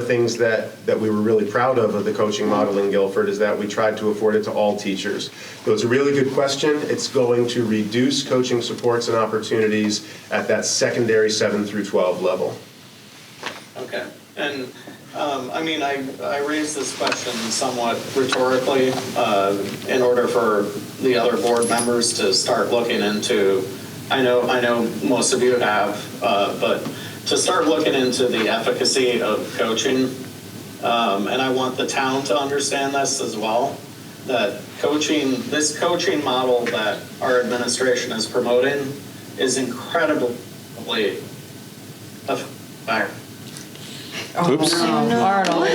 things that we were really proud of the coaching model in Guilford, is that we tried to afford it to all teachers. So it's a really good question. It's going to reduce coaching supports and opportunities at that secondary 7 through 12 level. Okay, and I raised this question somewhat rhetorically in order for the other board members to start looking into, I know most of you have, but to start looking into the efficacy of coaching, and I want the town to understand this as well, that this coaching model that our administration is promoting is incredibly effective. Oops. Arnold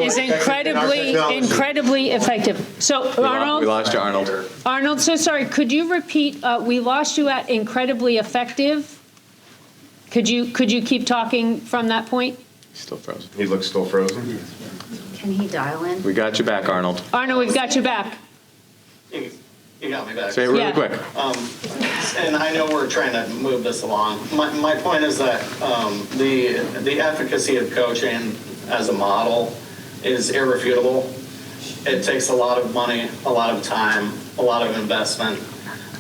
is incredibly effective. So Arnold, we lost you, Arnold. Arnold, so sorry. Could you repeat? We lost you at incredibly effective. Could you keep talking from that point? Still frozen. He looks still frozen. Can he dial in? We got you back, Arnold. Arnold, we've got you back. You got me back. Say it really quick. And I know we're trying to move this along. My point is that the efficacy of coaching as a model is irrefutable. It takes a lot of money, a lot of time, a lot of investment,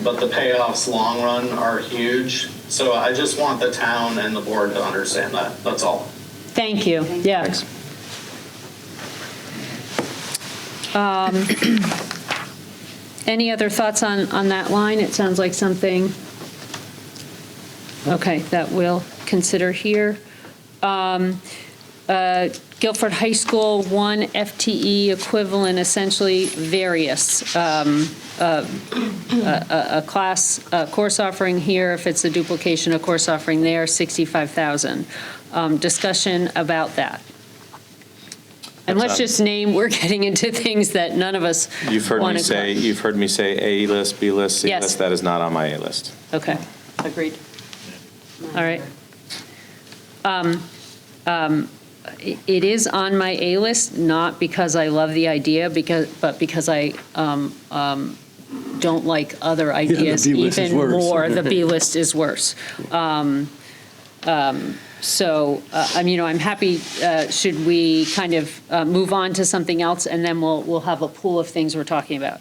but the payoffs long run are huge. So I just want the town and the board to understand that. That's all. Thank you. Yeah. Thanks. Any other thoughts on that line? It sounds like something, okay, that we'll consider here. Guilford High School, 1 FTE equivalent, essentially various. A class course offering here, if it's a duplication of course offering there, 65,000. Discussion about that. And let's just name, we're getting into things that none of us want to You've heard me say A list, B list, C Yes. list. That is not on my A list. Okay. Agreed. All right. It is on my A list, not because I love the idea, but because I don't like other ideas B list is even worse. more. The B list is worse. So, I'm happy, should we kind of move on to something else, and then we'll have a pool of things we're talking about.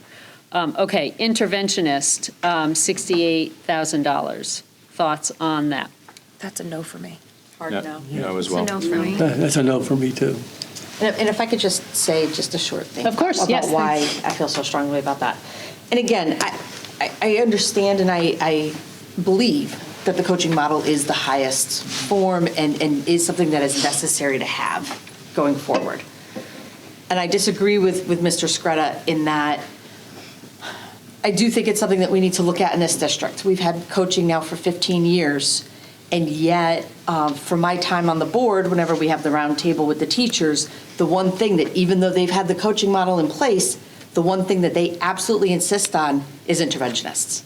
Okay, interventionist, $68,000. Thoughts on that? That's a no for me. Hard Yeah, no. no as well. It's a no for me. That's a no for me, too. And if I could just say just a short thing. Of course, about yes, why thanks. I feel so strongly about that. And again, I understand and I believe that the coaching model is the highest form and is something that is necessary to have going forward. And I disagree with Mr. Scretta in that I do think it's something that we need to look at in this district. We've had coaching now for 15 years, and yet, from my time on the board, whenever we have the round table with the teachers, the one thing that, even though they've had the coaching model in place, the one thing that they absolutely insist on is interventionists.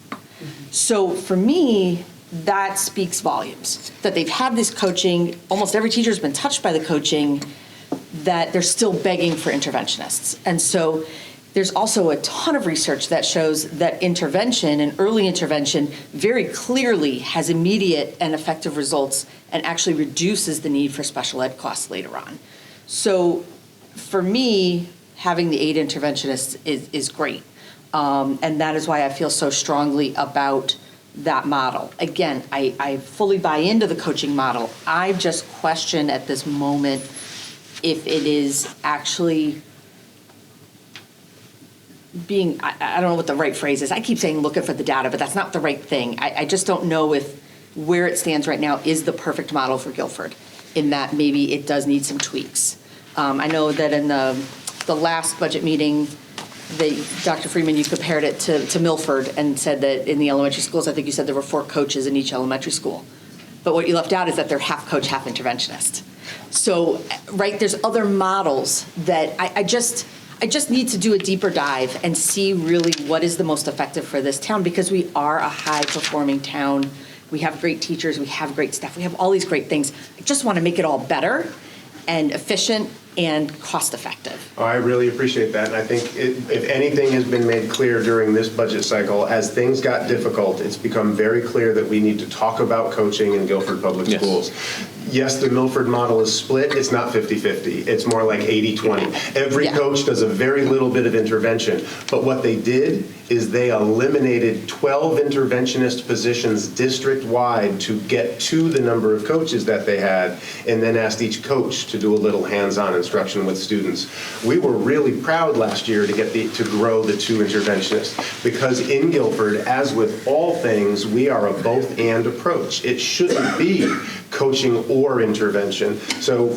So for me, that speaks volumes, that they've had this coaching, almost every teacher's been touched by the coaching, that they're still begging for interventionists. And so there's also a ton of research that shows that intervention and early intervention very clearly has immediate and effective results and actually reduces the need for special ed costs later on. So for me, having the 8 interventionists is great. And that is why I feel so strongly about that model. Again, I fully buy into the coaching model. I just question at this moment if it is actually I don't know what the right phrase is. I keep saying looking for the data, but that's not the right thing. I just don't know if where it stands right now is the perfect model for Guilford, in that maybe it does need some tweaks. I know that in the last budget meeting, Dr. Freeman, you compared it to Milford and said that in the elementary schools, I think you said there were 4 coaches in each elementary school. But what you left out is that they're half coach, half interventionist. So, right, there's other models that I just need to do a deeper dive and see really what is the most effective for this town, because we are a high-performing town. We have great teachers, we have great staff, we have all these great things. I just want to make it all better and efficient and cost-effective. Oh, I really appreciate that, and I think if anything has been made clear during this budget cycle, as things got difficult, it's become very clear that we need to talk about coaching in Guilford Public Schools. Yes, the Milford model is split. It's not 50-50. It's more like 80-20. Every coach does a very little bit of intervention, but what they did is they eliminated 12 interventionist positions district-wide to get to the number of coaches that they had, and then asked each coach to do a little hands-on instruction with students. We were really proud last year to grow the 2 interventionists, because in Guilford, as with all things, we are a both-and approach. It shouldn't be coaching or intervention. So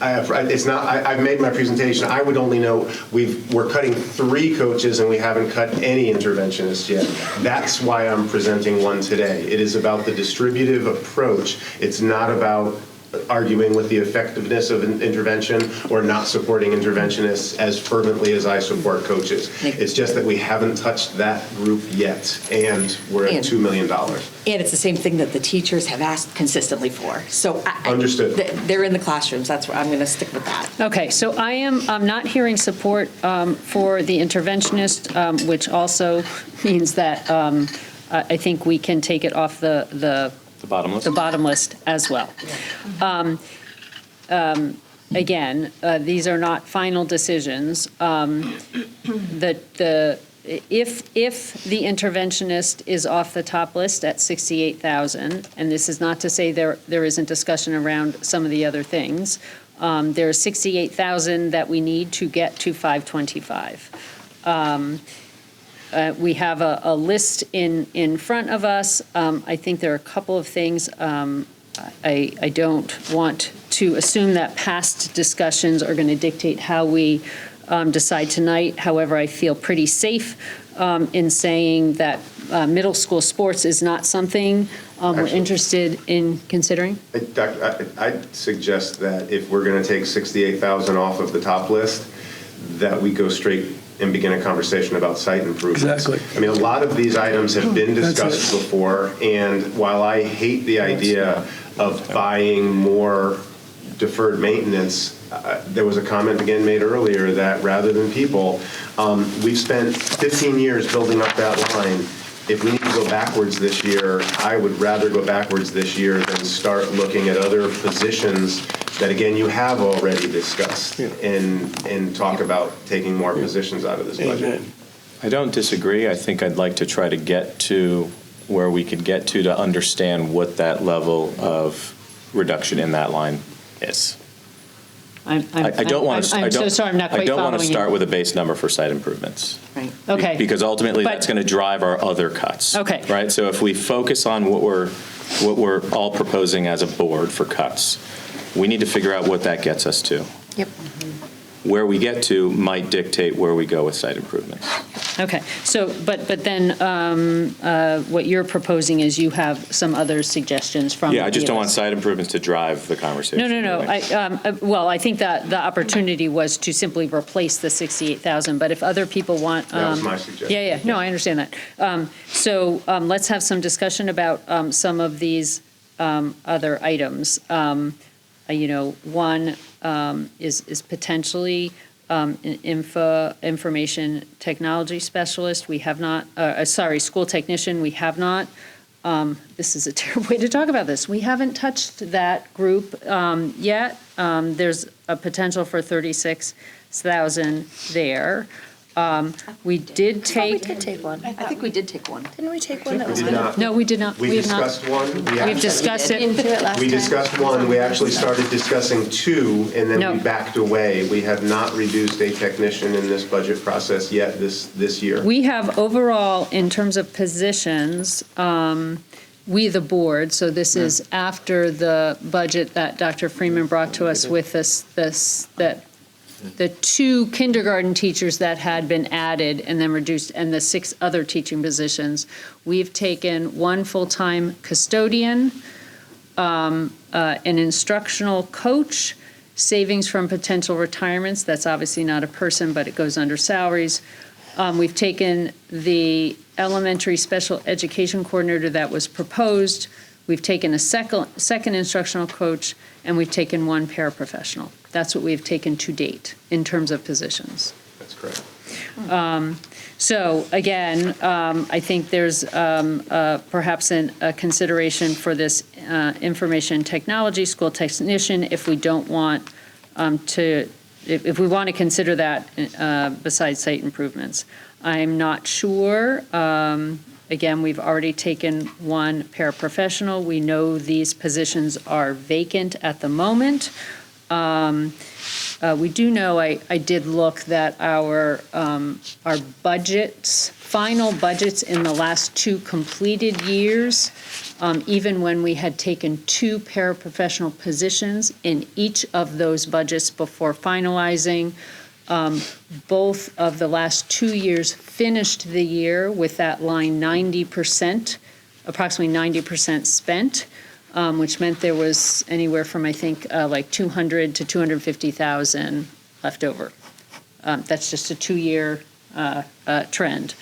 I've made my presentation. I would only know we're cutting 3 coaches and we haven't cut any interventionists yet. That's why I'm presenting one today. It is about the distributive approach. It's not about arguing with the effectiveness of an intervention or not supporting interventionists as fervently as I support coaches. It's just that we haven't touched that group yet, and we're at $2 million. And it's the same thing that the teachers have asked consistently for. So Understood. They're in the classrooms. That's where I'm going to stick with that. Okay, so I'm not hearing support for the interventionist, which also means that I think we can take it off the bottom list? The bottom list as well. Again, these are not final decisions. If the interventionist is off the top list at 68,000, and this is not to say there isn't discussion around some of the other things, there's 68,000 that we need to get to 525. We have a list in front of us. I think there are a couple of things. I don't want to assume that past discussions are going to dictate how we decide tonight. However, I feel pretty safe in saying that middle school sports is not something we're interested in considering. I'd suggest that if we're going to take 68,000 off of the top list, that we go straight and begin a conversation about site improvements. Exactly. I mean, a lot of these items have been discussed before, and while I hate the idea of buying more deferred maintenance, there was a comment again made earlier that rather than people, we've spent 15 years building up that line. If we need to go backwards this year, I would rather go backwards this year than start looking at other positions that, again, you have already discussed and talk about taking more positions out of this budget. I don't disagree. I think I'd like to try to get to where we could get to understand what that level of reduction in that line is. I'm so sorry, I'm not quite I don't want to following start you. with a base number for site improvements. Right. Okay. Because ultimately But- that's going to drive our other cuts. Okay. Right? So if we focus on what we're all proposing as a board for cuts, we need to figure out what that gets us to. Yep. Where we get to might dictate where we go with site improvements. Okay, so, but then what you're proposing is you have some other suggestions from. Yeah, I just don't want ELS. site improvements to drive the conversation. No. Well, I think that the opportunity was to simply replace the 68,000, but if other people want. That was my suggestion. Yeah, no, I understand that. So let's have some discussion about some of these other items. One is potentially an information technology specialist. We have not, school technician, we have not. This is a terrible way to talk about this. We haven't touched that group yet. There's a potential for 36,000 there. We did take. We did take one. I think we did take one. Didn't we take one that We was? did not. No, we did not. We have not. discussed one. We've discussed it. Didn't do it last We time. discussed one, we actually started discussing 2, and then No. we backed away. We have not reduced a technician in this budget process yet this year. We have overall, in terms of positions, we, the board, so this is after the budget that Dr. Freeman brought to us with that the 2 kindergarten teachers that had been added and then reduced, and the 6 other teaching positions, we've taken 1 full-time custodian, an instructional coach, savings from potential retirements. That's obviously not a person, but it goes under salaries. We've taken the elementary special education coordinator that was proposed. We've taken a second instructional coach, and we've taken 1 paraprofessional. That's what we've taken to date in terms of positions. That's correct. So again, I think there's perhaps a consideration for this information technology school technician if we don't want if we want to consider that besides site improvements. I'm not sure. Again, we've already taken 1 paraprofessional. We know these positions are vacant at the moment. We do know, I did look that our budgets, final budgets in the last 2 completed years, even when we had taken 2 paraprofessional positions in each of those budgets before finalizing, both of the last 2 years finished the year with that line 90%, approximately 90% spent. Which meant there was anywhere from, I think, like 200 to 250,000 left over. That's just a 2-year trend.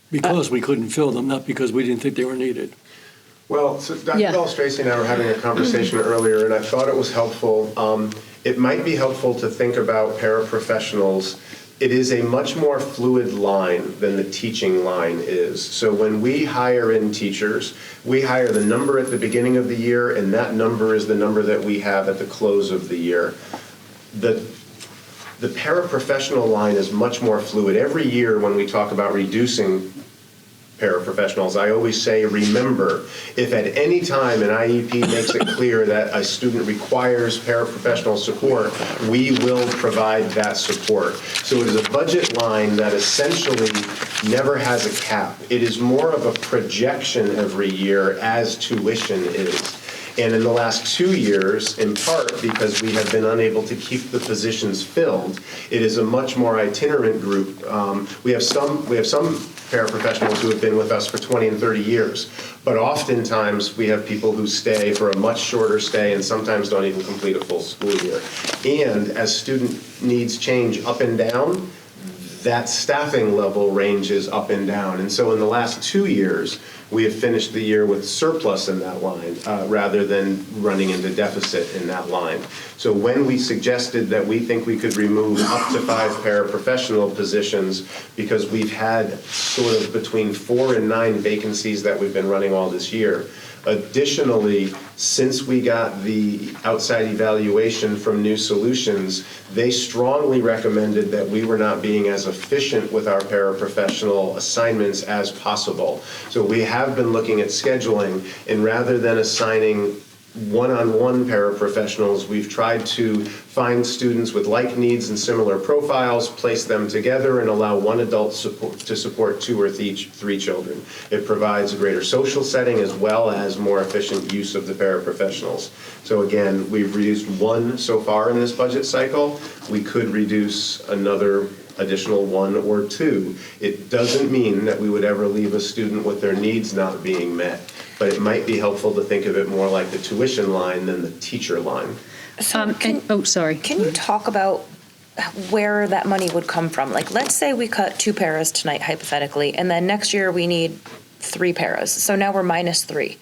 Because we couldn't fill them, not because we didn't think they were needed. Well, so Dr. Bell Tracy and I were having a conversation earlier, and I thought it was helpful. It might be helpful to think about paraprofessionals. It is a much more fluid line than the teaching line is. So when we hire in teachers, we hire the number at the beginning of the year, and that number is the number that we have at the close of the year. The paraprofessional line is much more fluid. Every year when we talk about reducing paraprofessionals, I always say, remember, if at any time an IEP makes it clear that a student requires paraprofessional support, we will provide that support. So it is a budget line that essentially never has a cap. It is more of a projection every year as tuition is. And in the last 2 years, in part because we have been unable to keep the positions filled, it is a much more itinerant group. We have some paraprofessionals who have been with us for 20 and 30 years, but oftentimes we have people who stay for a much shorter stay and sometimes don't even complete a full school year. And as student needs change up and down, that staffing level ranges up and down. And so in the last 2 years, we have finished the year with surplus in that line rather than running into deficit in that line. So when we suggested that we think we could remove up to 5 paraprofessional positions because we've had sort of between 4 and 9 vacancies that we've been running all this year. Additionally, since we got the outside evaluation from New Solutions, they strongly recommended that we were not being as efficient with our paraprofessional assignments as possible. So we have been looking at scheduling, and rather than assigning one-on-one paraprofessionals, we've tried to find students with like needs and similar profiles, place them together, and allow one adult to support 2 or 3 children. It provides a greater social setting as well as more efficient use of the paraprofessionals. So again, we've reduced 1 so far in this budget cycle. We could reduce another additional 1 or 2. It doesn't mean that we would ever leave a student with their needs not being met, but it might be helpful to think of it more like the tuition line than the teacher line. So can you talk about where that money would come from? Like, let's say we cut 2 paras tonight, hypothetically, and then next year we need 3 paras. So now we're minus 3.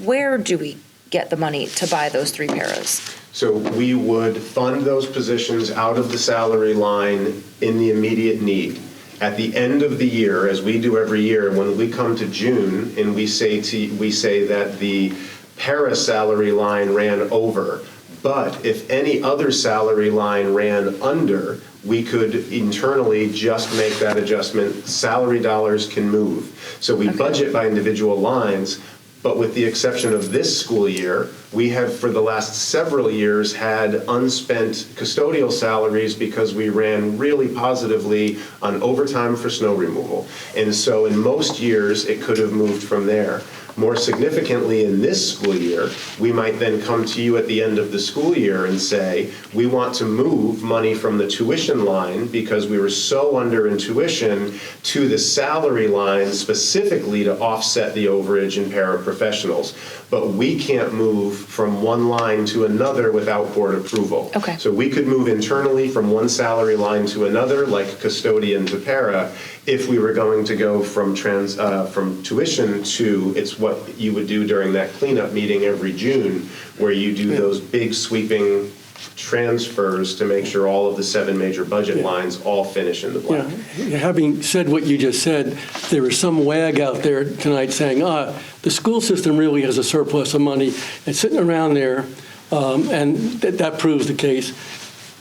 Where do we get the money to buy those 3 paras? So we would fund those positions out of the salary line in the immediate need. At the end of the year, as we do every year, when we come to June and we say that the para salary line ran over, but if any other salary line ran under, we could internally just make that adjustment. Salary dollars can move. So we budget by individual lines, But with the exception of this school year, we have for the last several years had unspent custodial salaries because we ran really positively on overtime for snow removal. And so in most years, it could have moved from there. More significantly, in this school year, we might then come to you at the end of the school year and say, we want to move money from the tuition line because we were so under in tuition to the salary line specifically to offset the overage in paraprofessionals. But we can't move from one line to another without board approval. Okay. So we could move internally from one salary line to another, like custodian to para, if we were going to go from tuition to, it's what you would do during that cleanup meeting every June, where you do those big sweeping transfers to make sure all of the 7 major budget lines all finish in the black. Yeah. Having said what you just said, there was some wag out there tonight saying, the school system really has a surplus of money. It's sitting around there, and that proves the case.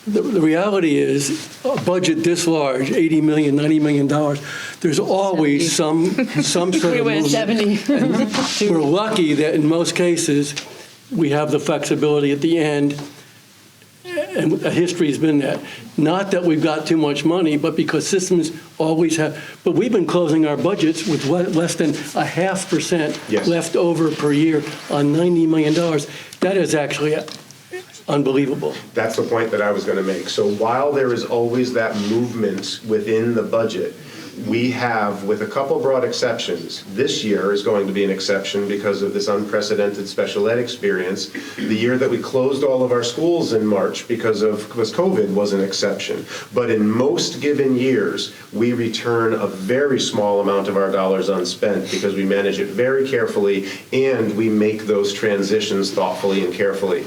The reality is, a budget this large, $80 million, $90 million, there's always some sort of movement. 70. We're lucky that in most cases, we have the flexibility at the end, and history has been that. Not that we've got too much money, but because systems always have. But we've been closing our budgets with less than 0.5% left over per year on $90 million. That is actually unbelievable. That's the point that I was going to make. So while there is always that movement within the budget, we have, with a couple broad exceptions, this year is going to be an exception because of this unprecedented special ed experience. The year that we closed all of our schools in March because COVID was an exception. But in most given years, we return a very small amount of our dollars unspent because we manage it very carefully and we make those transitions thoughtfully and carefully.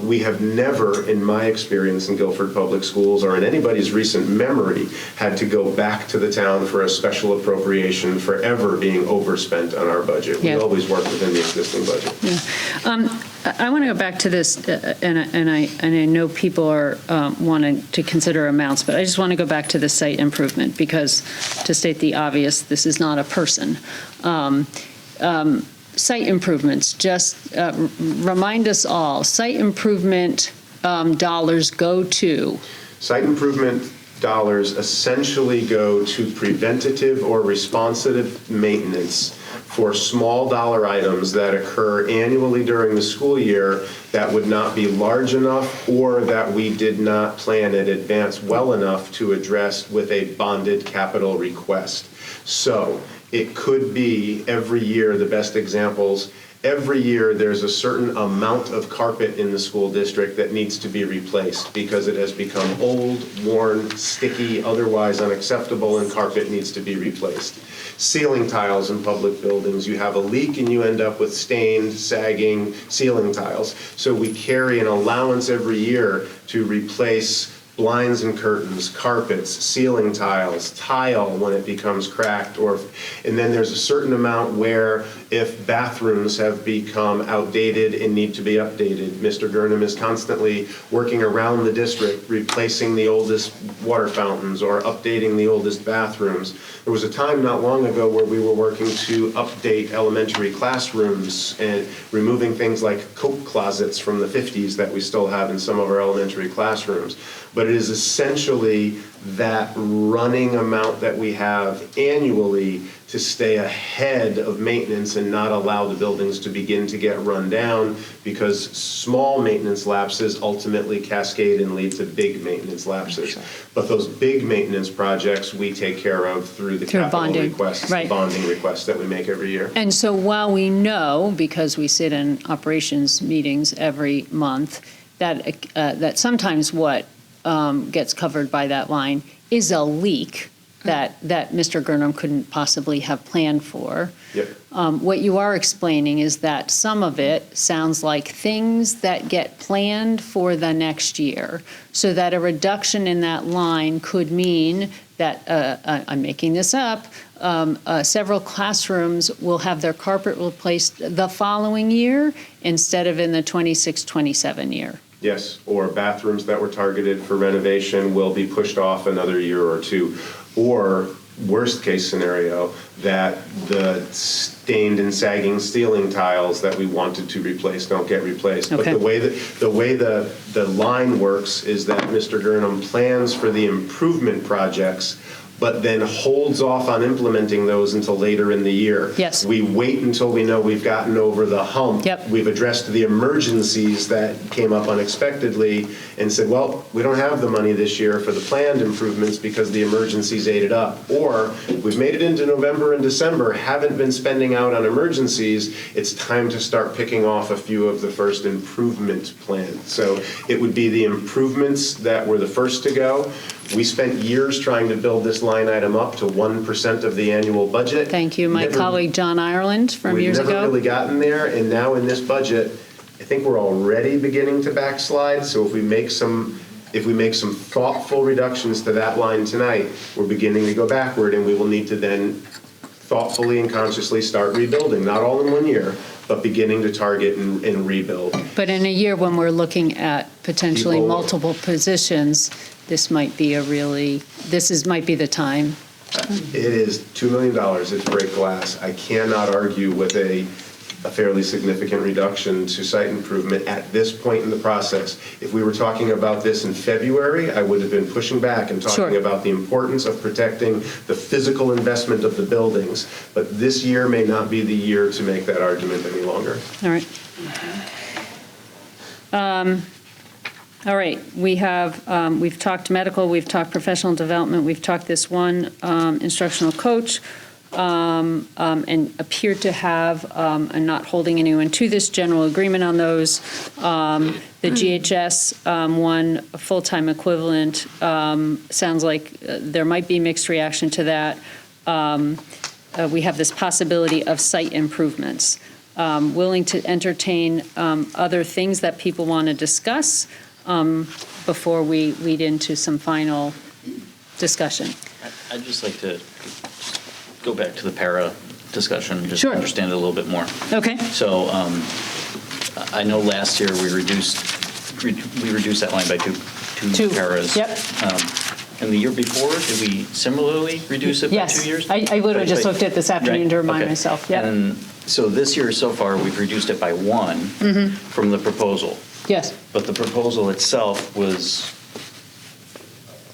We have never, in my experience in Guilford Public Schools or in anybody's recent memory, had to go back to the town for a special appropriation for ever being overspent on our budget. We always work within the existing budget. Yeah. I want to go back to this, and I know people are wanting to consider amounts, but I just want to go back to the site improvement because, to state the obvious, this is not a person. Site improvements, just remind us all, site improvement dollars go to? Site improvement dollars essentially go to preventative or responsive maintenance for small dollar items that occur annually during the school year that would not be large enough or that we did not plan in advance well enough to address with a bonded capital request. So it could be every year, the best examples, every year there's a certain amount of carpet in the school district that needs to be replaced because it has become old, worn, sticky, otherwise unacceptable, and carpet needs to be replaced. Ceiling tiles in public buildings, you have a leak and you end up with stained, sagging ceiling tiles. So we carry an allowance every year to replace blinds and curtains, carpets, ceiling tiles, tile when it becomes cracked, and then there's a certain amount where if bathrooms have become outdated and need to be updated, Mr. Gurnham is constantly working around the district, replacing the oldest water fountains or updating the oldest bathrooms. There was a time not long ago where we were working to update elementary classrooms and removing things like coat closets from the 50s that we still have in some of our elementary classrooms. But it is essentially that running amount that we have annually to stay ahead of maintenance and not allow the buildings to begin to get run down, because small maintenance lapses ultimately cascade and lead to big maintenance lapses. But those big maintenance projects we take care of through the capital bonding. requests, Right. the bonding requests that we make every year. And so while we know, because we sit in operations meetings every month, that sometimes what gets covered by that line is a leak that Mr. Gurnham couldn't possibly have planned for. Yep. What you are explaining is that some of it sounds like things that get planned for the next year, so that a reduction in that line could mean that, I'm making this up, several classrooms will have their carpet replaced the following year instead of in the 26-27 year. Yes, or bathrooms that were targeted for renovation will be pushed off another year or two. Or worst case scenario, that the stained and sagging ceiling tiles that we wanted to replace don't get replaced. Okay. But the way the line works is that Mr. Gurnham plans for the improvement projects, but then holds off on implementing those until later in the year. Yes. We wait until we know we've gotten over the hump. Yep. We've addressed the emergencies that came up unexpectedly and said, well, we don't have the money this year for the planned improvements because the emergencies ate it up. Or we've made it into November and December, haven't been spending out on emergencies. It's time to start picking off a few of the first improvement plans. So it would be the improvements that were the first to go. We spent years trying to build this line item up to 1% of the annual budget. Thank you. My colleague John Ireland from years We've ago. never really gotten there, and now in this budget, I think we're already beginning to backslide. So if we make some thoughtful reductions to that line tonight, we're beginning to go backward, and we will need to then thoughtfully and consciously start rebuilding, not all in 1 year, but beginning to target and rebuild. But in a year when we're looking at potentially People- multiple positions, this might be might be the time. It is $2 million. It's break glass. I cannot argue with a fairly significant reduction to site improvement at this point in the process. If we were talking about this in February, I would have been pushing back and talking Sure. about the importance of protecting the physical investment of the buildings. But this year may not be the year to make that argument any longer. All right. All right, we've talked medical, we've talked professional development, we've talked this one instructional coach, and appeared to have, and not holding anyone to this, general agreement on those. The GHS one, a full-time equivalent, sounds like there might be mixed reaction to that. We have this possibility of site improvements. Willing to entertain other things that people want to discuss before we lead into some final discussion. I'd just like to go back to the para discussion, just Sure. to understand it a little bit more. Okay. So I know last year we reduced that line by two paras. Yep. And the year before, did we similarly reduce it by 2 years? Yes. I literally just looked at this afternoon Right, to remind okay. myself. Yep. And so this year so far, we've reduced it by 1 from the proposal. Yes. But the proposal itself was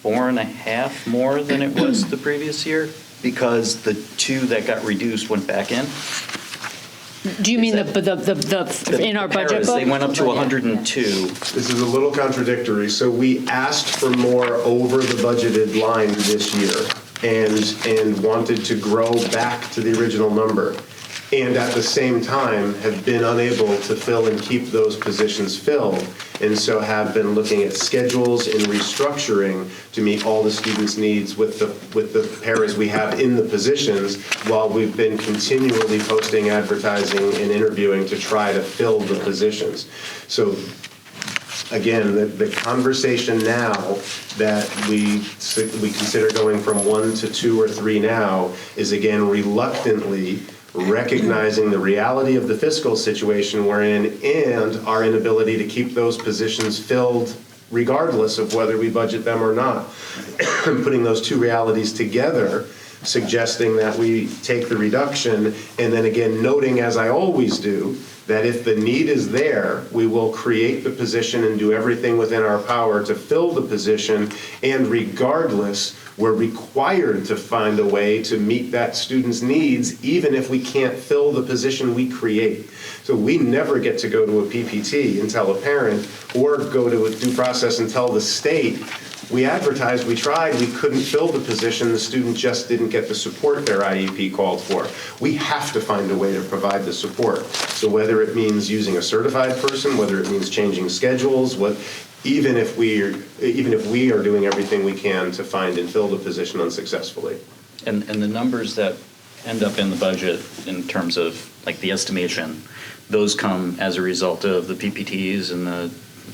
4.5 more than it was the previous year because the 2 that got reduced went back in. Do you mean in our budget paras, book? They went up to 102. This is a little contradictory. So we asked for more over the budgeted line this year and wanted to grow back to the original number. And at the same time have been unable to fill and keep those positions filled. And so have been looking at schedules and restructuring to meet all the students' needs with the paras we have in the positions while we've been continually posting advertising and interviewing to try to fill the positions. So again, the conversation now that we consider going from 1 to 2 or 3 now is again reluctantly recognizing the reality of the fiscal situation we're in and our inability to keep those positions filled regardless of whether we budget them or not. Putting those two realities together, suggesting that we take the reduction, and then again noting, as I always do, that if the need is there, we will create the position and do everything within our power to fill the position, and regardless, we're required to find a way to meet that student's needs, even if we can't fill the position we create. So we never get to go to a PPT and tell a parent, or go to a due process and tell the state, we advertised, we tried, we couldn't fill the position, the student just didn't get the support their IEP called for. We have to find a way to provide the support. So whether it means using a certified person, whether it means changing schedules, even if we are doing everything we can to find and fill the position unsuccessful. And the numbers that end up in the budget in terms of like the estimation, those come as a result of the PPTs and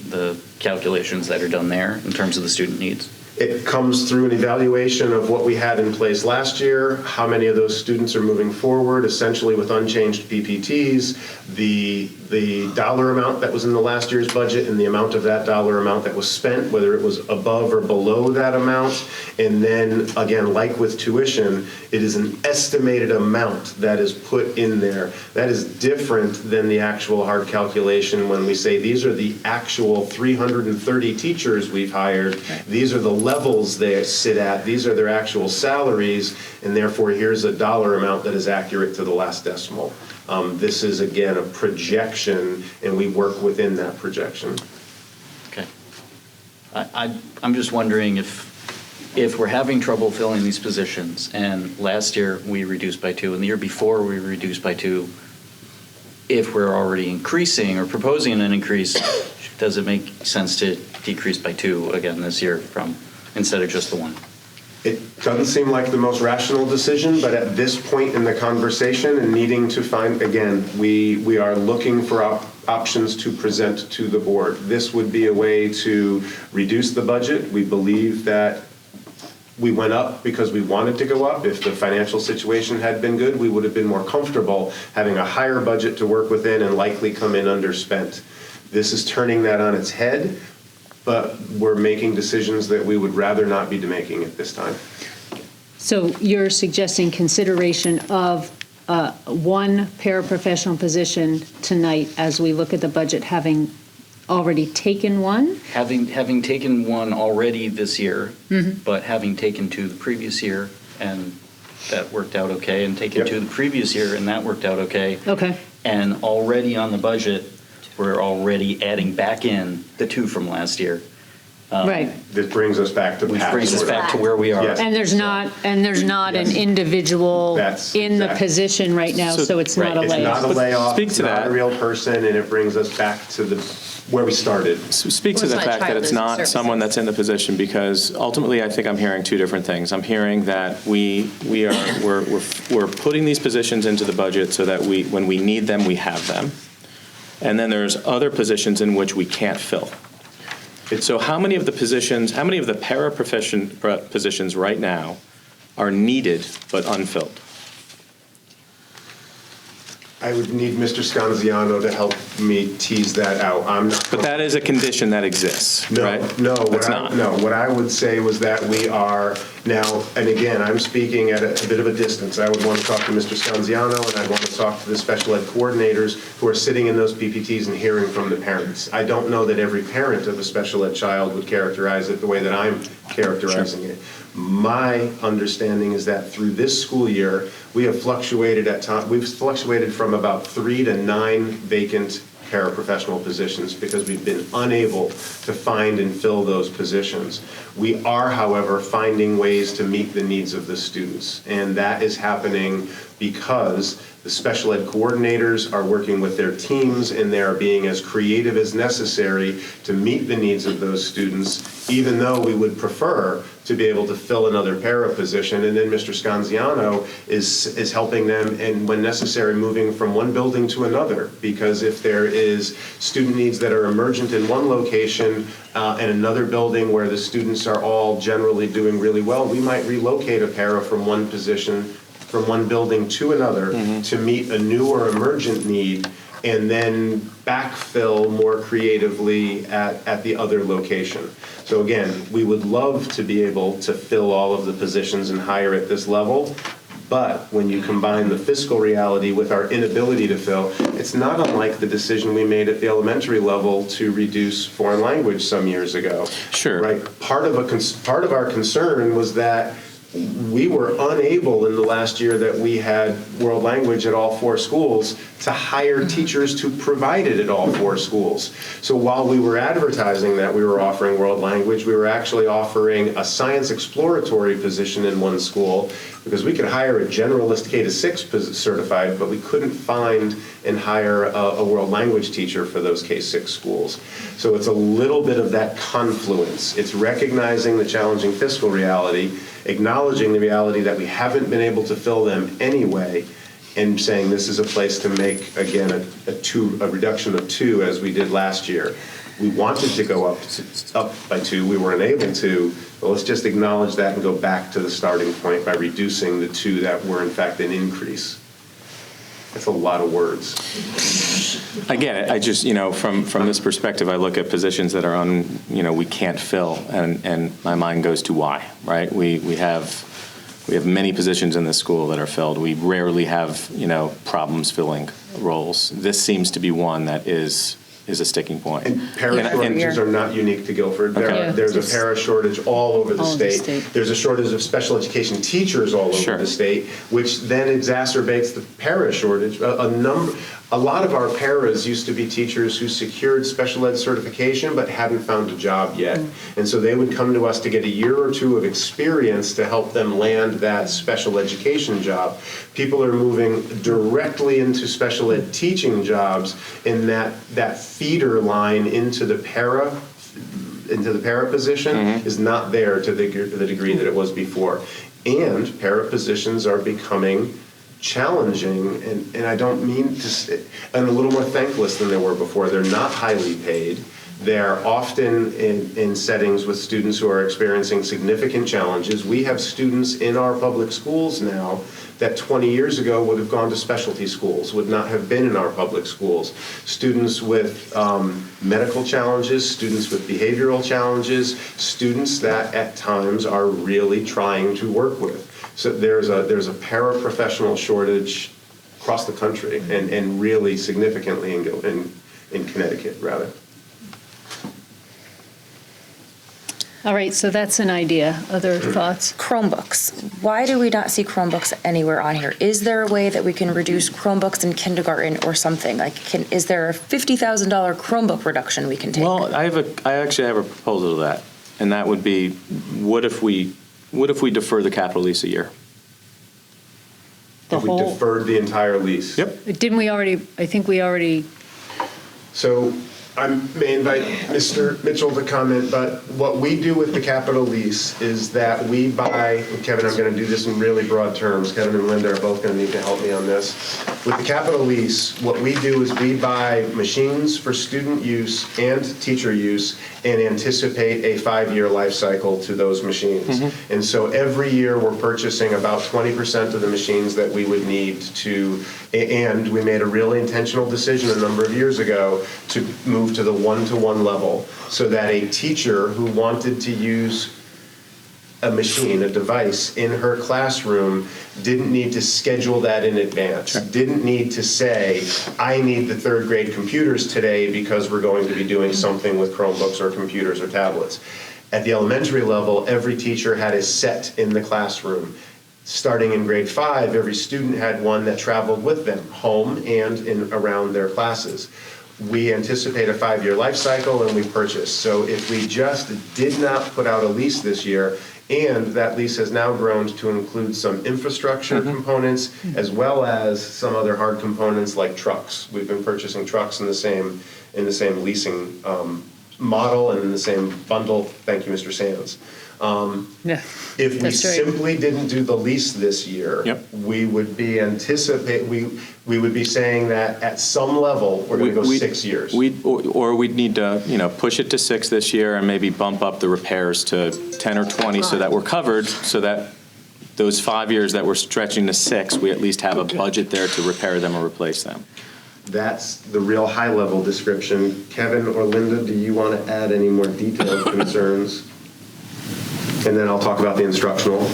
the calculations that are done there in terms of the student needs? It comes through an evaluation of what we had in place last year, how many of those students are moving forward, essentially with unchanged PPTs, the the dollar amount that was in the last year's budget and the amount of that dollar amount that was spent, whether it was above or below that amount. And then, again, like with tuition, it is an estimated amount that is put in there. That is different than the actual hard calculation when we say these are the actual 330 teachers we've hired. Right. These are the levels they sit at. These are their actual salaries. And therefore, here's a dollar amount that is accurate to the last decimal. This is, again, a projection, and we work within that projection. Okay. I'm just wondering if we're having trouble filling these positions, and last year we reduced by 2, and the year before we reduced by 2, if we're already increasing or proposing an increase, does it make sense to decrease by 2 again this year instead of just the 1? It doesn't seem like the most rational decision, but at this point in the conversation and needing to find, again, we are looking for options to present to the board. This would be a way to reduce the budget. We believe that we went up because we wanted to go up. If the financial situation had been good, we would have been more comfortable having a higher budget to work within and likely come in underspent. This is turning that on its head, but we're making decisions that we would rather not be making at this time. So you're suggesting consideration of one paraprofessional position tonight as we look at the budget, having already taken one? Having taken 1 already this year, Mm-hmm. but having taken 2 the previous year, and that worked out okay, and taken 2 the previous year, and that worked out okay. Okay. And already on the budget, we're already adding back in the 2 from last year. Right. This brings us back to Which brings us back to where we are. Yes. And there's not an individual in the position right now, so it's not a It's layoff. not a layoff. Speak to It's not that. a real person, and it brings us back to where we started. Speak to the fact that it's not someone that's in the position, because ultimately I think I'm hearing 2 different things. I'm hearing that we're putting these positions into the budget so that when we need them, we have them. And then there's other positions in which we can't fill. So how many of the paraprofession positions right now are needed but unfilled? I would need Mr. Scanziano to help me tease that out. I'm not. But that is a condition that exists, right? No, It's not. No, what I would say was that we are now, and again, I'm speaking at a bit of a distance. I would want to talk to Mr. Scanziano, and I'd want to talk to the special ed coordinators who are sitting in those PPTs and hearing from the parents. I don't know that every parent of a special ed child would characterize it the way that I'm characterizing it. My understanding is that through this school year, we have fluctuated we've fluctuated from about 3 to 9 vacant paraprofessional positions because we've been unable to find and fill those positions. We are, however, finding ways to meet the needs of the students, and that is happening because the special ed coordinators are working with their teams, and they are being as creative as necessary to meet the needs of those students, even though we would prefer to be able to fill another para position. And then Mr. Scanziano is helping them, and when necessary, moving from one building to another, because if there is student needs that are emergent in one location and another building where the students are all generally doing really well, we might relocate a para from one position, from one building to another to meet a new or emergent need, and then backfill more creatively at the other location. So again, we would love to be able to fill all of the positions and hire at this level, but when you combine the fiscal reality with our inability to fill, it's not unlike the decision we made at the elementary level to reduce foreign language some years ago. Sure. Right? Part of our concern was that we were unable in the last year that we had world language at all 4 schools to hire teachers to provide it at all 4 schools. So while we were advertising that we were offering world language, we were actually offering a science exploratory position in one school, because we could hire a generalist K-6 certified, but we couldn't find and hire a world language teacher for those K-6 schools. So it's a little bit of that confluence. It's recognizing the challenging fiscal reality, acknowledging the reality that we haven't been able to fill them anyway, and saying this is a place to make, again, a reduction of 2 as we did last year. We wanted to go up by 2, we weren't able to, but let's just acknowledge that and go back to the starting point by reducing the 2 that were in fact an increase. That's a lot of words. Again, I just, from this perspective, I look at positions that are we can't fill, and my mind goes to why, right? We have many positions in this school that are filled. We rarely have, problems filling roles. This seems to be one that is a sticking point. And para shortages are not unique to Guilford. There's a para shortage all over the state. There's a shortage of special education teachers all over the state, which then exacerbates the para shortage. A lot of our paras used to be teachers who secured special ed certification but hadn't found a job yet. And so they would come to us to get a year or two of experience to help them land that special education job. People are moving directly into special ed teaching jobs, and that feeder line into the para position is not there to the degree that it was before. And para positions are becoming challenging, and I don't mean to say, and a little more thankless than they were before. They're not highly paid. They're often in settings with students who are experiencing significant challenges. We have students in our public schools now that 20 years ago would have gone to specialty schools, would not have been in our public schools. Students with medical challenges, students with behavioral challenges, students that at times are really trying to work with. So there's a paraprofessional shortage across the country, and really significantly in Connecticut, rather. All right, so that's an idea. Other thoughts? Chromebooks. Why do we not see Chromebooks anywhere on here? Is there a way that we can reduce Chromebooks in kindergarten or something? Is there a $50,000 Chromebook reduction we can take? Well, I actually have a proposal to that, and that would be, what if we defer the capital lease a year? If we deferred the entire lease. Yep. Didn't we already, I think we already. So I may invite Mr. Mitchell to comment, but what we do with the capital lease is that we buy, Kevin, I'm going to do this in really broad terms. Kevin and Linda are both going to need to help me on this. With the capital lease, what we do is we buy machines for student use and teacher use and anticipate a 5-year life cycle to those machines. And so every year we're purchasing about 20% of the machines that we would need to, and we made a really intentional decision a number of years ago to move to the one-to-one level, so that a teacher who wanted to use a machine, a device in her classroom didn't need to schedule that in advance, didn't need to say, I need the 3rd grade computers today because we're going to be doing something with Chromebooks or computers or tablets. At the elementary level, every teacher had a set in the classroom. Starting in grade 5, every student had one that traveled with them, home and in around their classes. We anticipate a 5-year life cycle, and we purchase. So if we just did not put out a lease this year, and that lease has now grown to include some infrastructure components, as well as some other hard components like trucks. We've been purchasing trucks in the same leasing model and in the same bundle. Thank you, Mr. Sands. If we simply didn't do the lease this year, we would be we would be saying that at some level we're going to go 6 years. Or we'd need to push it to 6 this year and maybe bump up the repairs to 10 or 20 so that we're covered, so that those 5 years that we're stretching to 6, we at least have a budget there to repair them or replace them. That's the real high-level description. Kevin or Linda, do you want to add any more detailed concerns? And then I'll talk about the instructional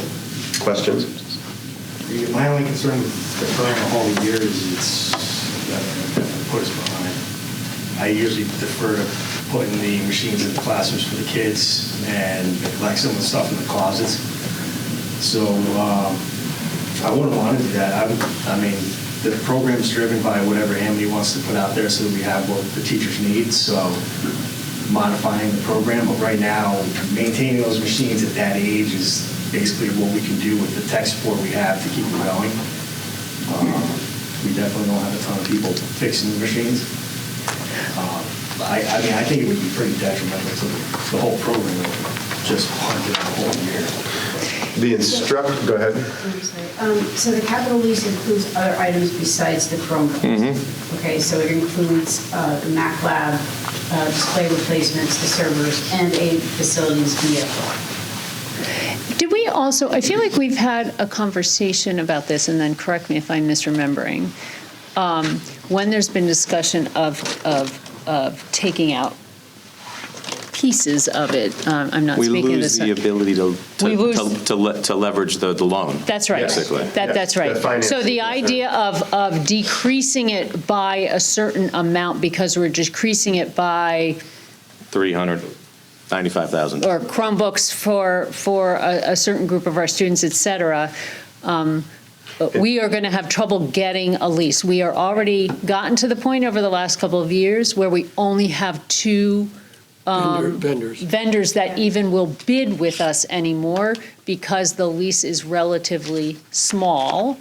questions. My only concern with deferring a whole year is it's put us behind. I usually defer to putting the machines in the classrooms for the kids and like some of the stuff in the closets. So I wouldn't want to do that. I mean, the program's driven by whatever Amity wants to put out there, so that we have what the teachers need. So modifying the program, but right now, maintaining those machines at that age is basically what we can do with the tech support we have to keep them going. We definitely don't have a ton of people fixing the machines. I mean, I think it would be pretty detrimental to the whole program, just punted the whole year. Go ahead. So the capital lease includes other items besides the Chromebooks. Okay, so it includes the Mac Lab, display replacements, the servers, and a facilities vehicle. Did we also, I feel like we've had a conversation about this, and then correct me if I'm misremembering. when there's been discussion of taking out pieces of it, I'm not We speaking to lose the ability We lose- to leverage the loan. That's right. Basically. That's right. So the idea of decreasing it by a certain amount because we're decreasing it by, $395,000. or Chromebooks for a certain group of our students, et cetera, we are going to have trouble getting a lease. We are already gotten to the point over the last couple of years where we only have two vendors that even will bid with us anymore because the lease is relatively small.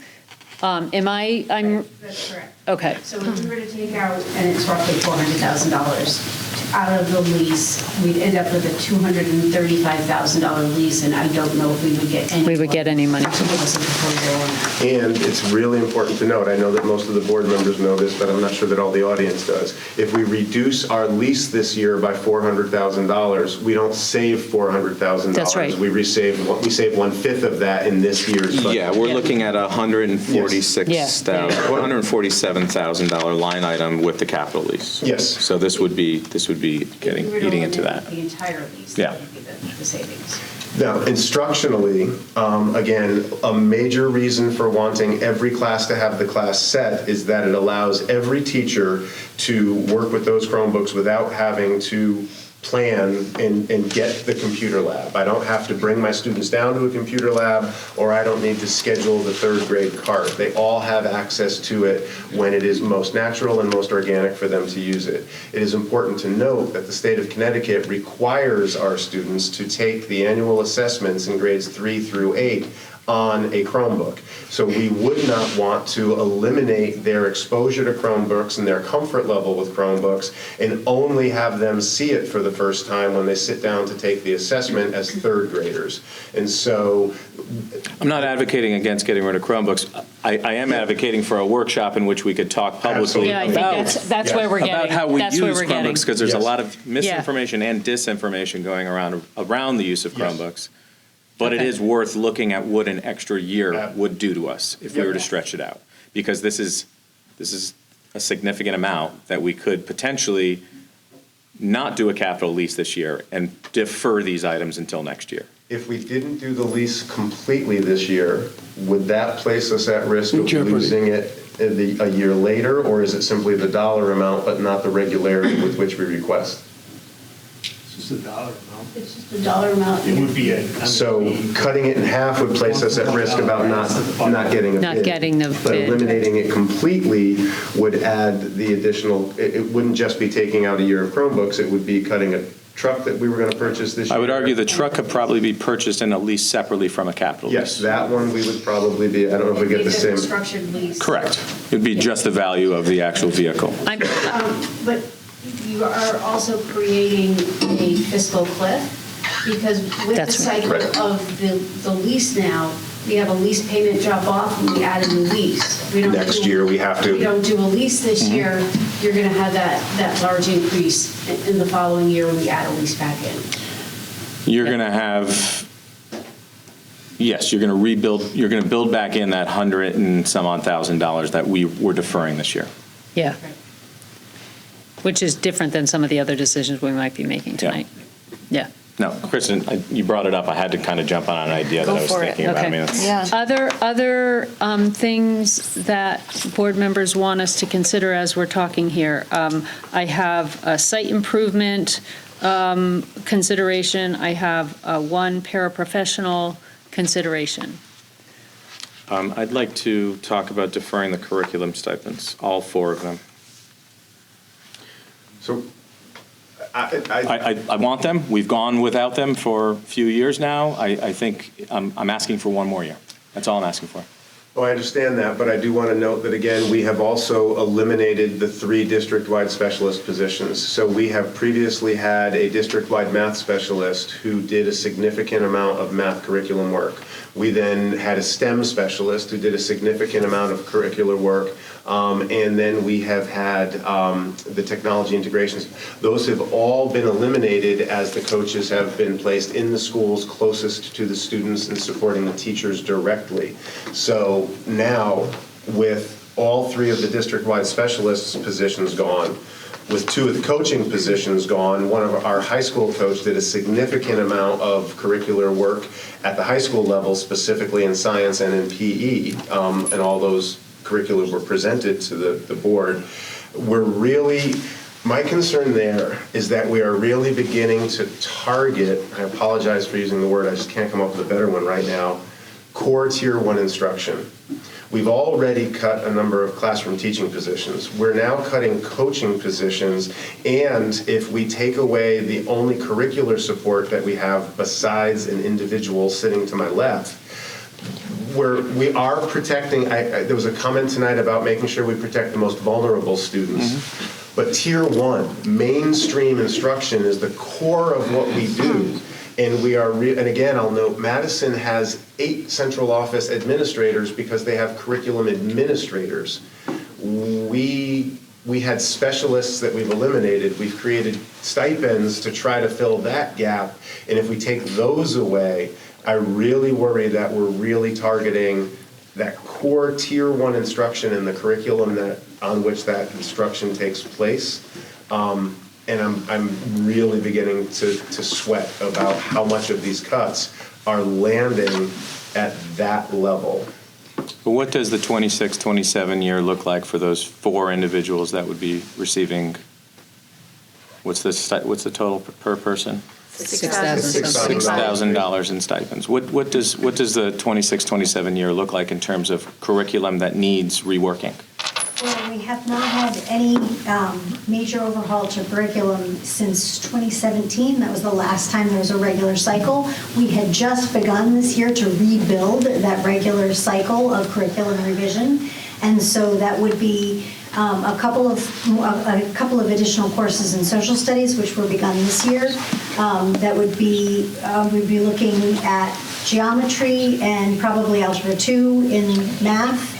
I'm That's correct. okay. So if we were to take out, and it's roughly $400,000 out of the lease, we'd end up with a $235,000 lease, and I don't know if we would get any. We would get any money. To give us a proposal on that. And it's really important to note, I know that most of the board members know this, but I'm not sure that all the audience does. If we reduce our lease this year by $400,000, we don't save $400,000. That's right. We save 1/5 of that in this year's budget. Yeah, we're looking at a $147,000 line item with the capital lease. Yes. So this would be getting, If we were to eating into eliminate that. The entire lease, Yeah. that would be the savings. Now, instructionally, again, a major reason for wanting every class to have the class set is that it allows every teacher to work with those Chromebooks without having to plan and get the computer lab. I don't have to bring my students down to a computer lab, or I don't need to schedule the third grade cart. They all have access to it when it is most natural and most organic for them to use it. It is important to note that the state of Connecticut requires our students to take the annual assessments in grades 3 through 8 on a Chromebook. So we would not want to eliminate their exposure to Chromebooks and their comfort level with Chromebooks and only have them see it for the first time when they sit down to take the assessment as third graders. And so I'm not advocating against getting rid of Chromebooks. I am advocating for a workshop in which we could talk publicly Yeah, I think about that's where we're getting. about how we That's where use we're getting. Chromebooks, because there's a Yes. lot of misinformation and disinformation going around the use of Chromebooks. But it Okay. is worth looking at what an extra year would do to us if we were to Yep. stretch it out. Because this is a significant amount that we could potentially not do a capital lease this year and defer these items until next year. if we didn't do the lease completely this year, would that place us at risk of Jeopardy. losing it a year later? Or is it simply the dollar amount but not the regularity with which we request? It's just a dollar amount. It's just a dollar amount. It would be a. So cutting it in half would place us at risk about not getting a bid. Not getting the But bid. eliminating it completely would add the additional, it wouldn't just be taking out a year of Chromebooks, it would be cutting a truck that we were going to purchase this year. I would argue the truck could probably be purchased and at least separately from a capital lease. Yes, that one we would probably be, I don't know if we get the Maybe a same. construction lease. Correct. It'd be just the value of the actual vehicle. But you are also creating a fiscal cliff, because with the That's right. cycle of the lease now, we have a lease payment drop off and we add a new lease. We don't Next do- year, we have to. We don't do a lease this year, you're going to have that large increase in the following year when we add a lease back in. You're going to have, yes, you're going to rebuild, you're going to build back in that $100 and some odd thousand that we were deferring this year. Yeah. Which is different than some of the other decisions we might be making tonight. Yeah. No, Kristen, you brought it up. I had to kind of jump on an idea that I was thinking about. I mean, it's- Other things that board members want us to consider as we're talking here. I have a site improvement consideration. I have one paraprofessional consideration. I'd like to talk about deferring the curriculum stipends, all 4 of them. So I want them. We've gone without them for a few years now. I think I'm asking for one more year. That's all I'm asking for. Oh, I understand that, but I do want to note that, again, we have also eliminated the 3 district-wide specialist positions. So we have previously had a district-wide math specialist who did a significant amount of math curriculum work. We then had a STEM specialist who did a significant amount of curricular work. And then we have had the technology integrations. Those have all been eliminated as the coaches have been placed in the schools closest to the students and supporting the teachers directly. So now, with all 3 of the district-wide specialists positions gone, with 2 of the coaching positions gone. One of our high school coach did a significant amount of curricular work at the high school level, specifically in science and in PE, and all those curriculums were presented to the board. My concern there is that we are really beginning to target, I apologize for using the word, I just can't come up with a better one right now, core Tier 1 instruction. We've already cut a number of classroom teaching positions. We're now cutting coaching positions, and if we take away the only curricular support that we have besides an individual sitting to my left, we are protecting, there was a comment tonight about making sure we protect the most vulnerable students. But Tier 1, mainstream instruction is the core of what we do. And and again, I'll note, Madison has 8 central office administrators because they have curriculum administrators. We had specialists that we've eliminated. We've created stipends to try to fill that gap. And if we take those away, I really worry that we're really targeting that core Tier 1 instruction and the curriculum on which that instruction takes place. And I'm really beginning to sweat about how much of these cuts are landing at that level. But what does the 26-27 year look like for those 4 individuals that would be receiving, what's the total per person? $6,000 in stipends. What does the 26-27 year look like in terms of curriculum that needs reworking? Well, we have not had any major overhaul to curriculum since 2017. That was the last time there was a regular cycle. We had just begun this year to rebuild that regular cycle of curriculum revision. And so that would be a couple of additional courses in social studies, which were begun this year. That would be, we'd be looking at geometry and probably Algebra 2 in math.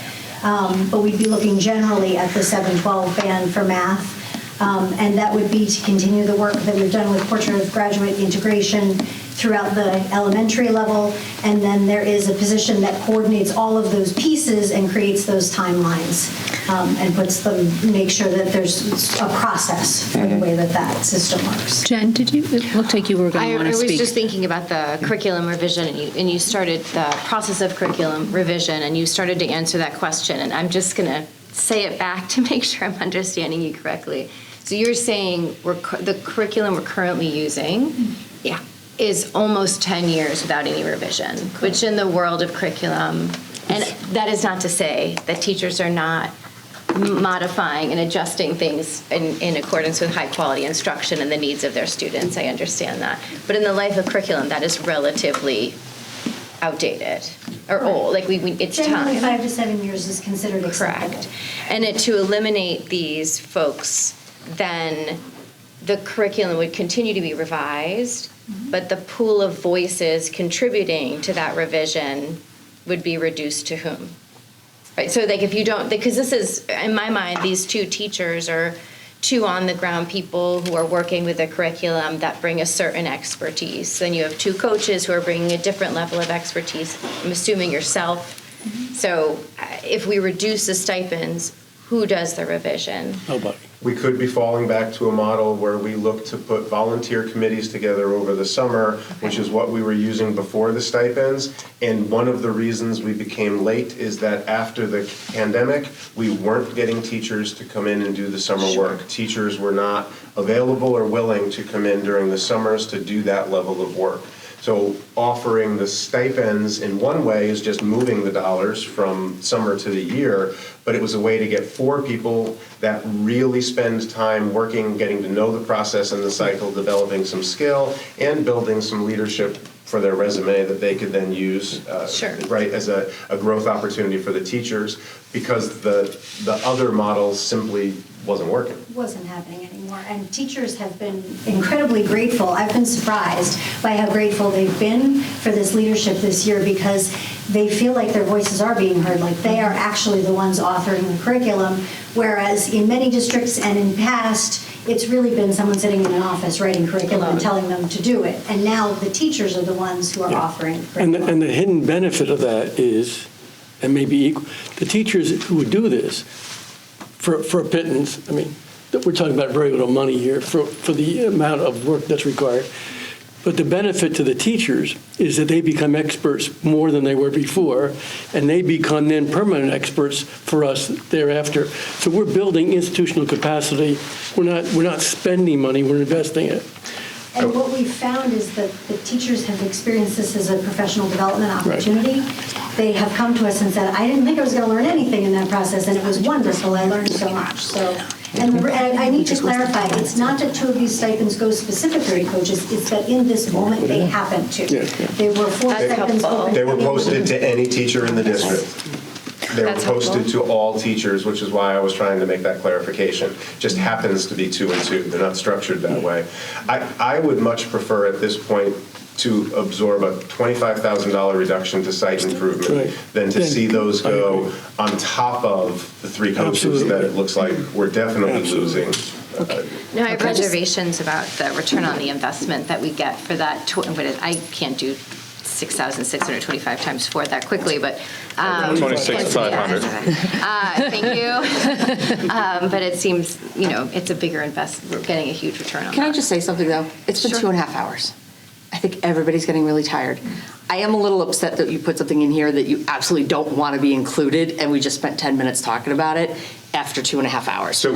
But we'd be looking generally at the 7-12 band for math. And that would be to continue the work that we've done with Portrait of Graduate Integration throughout the elementary level. And then there is a position that coordinates all of those pieces and creates those timelines and makes sure that there's a process for the way that system works. Jen, it looked like you were going to want to speak. I was just thinking about the curriculum revision, and you started the process of curriculum revision, and you started to answer that question, and I'm just going to say it back to make sure I'm understanding you correctly. So you're saying the curriculum we're currently using is almost 10 years without any revision, which in the world of curriculum, and that is not to say that teachers are not modifying and adjusting things in accordance with high quality instruction and the needs of their students. I understand that. But in the life of curriculum, that is relatively outdated or old. Like it's Generally, time. 5 to 7 years is considered acceptable. Correct. And to eliminate these folks, then the curriculum would continue to be revised, but the pool of voices contributing to that revision would be reduced to whom? Right, so like if you don't, because this is, in my mind, these 2 teachers are 2 on-the-ground people who are working with a curriculum that bring a certain expertise. Then you have 2 coaches who are bringing a different level of expertise, I'm assuming yourself. So if we reduce the stipends, who does the revision? Nobody. We could be falling back to a model where we look to put volunteer committees together over the summer, which is what we were using before the stipends. And one of the reasons we became late is that after the pandemic, we weren't getting teachers to come in and do the summer work. Teachers were not available or willing to come in during the summers to do that level of work. So offering the stipends in one way is just moving the dollars from summer to the year, but it was a way to get 4 people that really spend time working, getting to know the process and the cycle, developing some skill, and building some leadership for their resume that they could then use right as a growth opportunity for the teachers, because the other models simply wasn't working. Wasn't happening anymore. And teachers have been incredibly grateful. I've been surprised by how grateful they've been for this leadership this year, because they feel like their voices are being heard, like they are actually the ones authoring the curriculum, whereas in many districts and in past, it's really been someone sitting in an office writing curriculum and telling them to do it. And now the teachers are the ones who are authoring curriculum. And the hidden benefit of that is and maybe equal. The teachers who would do this for a pittance, I mean, we're talking about very little money here for the amount of work that's required. But the benefit to the teachers is that they become experts more than they were before, and they become then permanent experts for us thereafter. So we're building institutional capacity. We're not spending money, we're investing it. And what we've found is that the teachers have experienced this as a professional development opportunity. Right. They have come to us and said, I didn't think I was going to learn anything in that process, and it was wonderful. I learned so much. So, and I need to clarify, it's not that 2 of these stipends go specifically to coaches, it's that in this moment they happen to. They were 4 stipends. They were posted to any teacher in the district. They were posted to all teachers, which is why I was trying to make that clarification. Just happens to be 2 and 2. They're not structured that way. I would much prefer at this point to absorb a $25,000 reduction to site improvement than to see those go on top of the 3 coaches that it looks like we're definitely losing. No, I have reservations about the return on the investment that we get for that. I can't do 6,625 times 4 that quickly, but 26,500. Thank you. But it seems, it's a bigger investment. We're getting a huge return on Can that. I just say something, though? It's been 2.5 hours. I think everybody's getting really tired. I am a little upset that you put something in here that you absolutely don't want to be included, and we just spent 10 minutes talking about it after 2.5 hours. So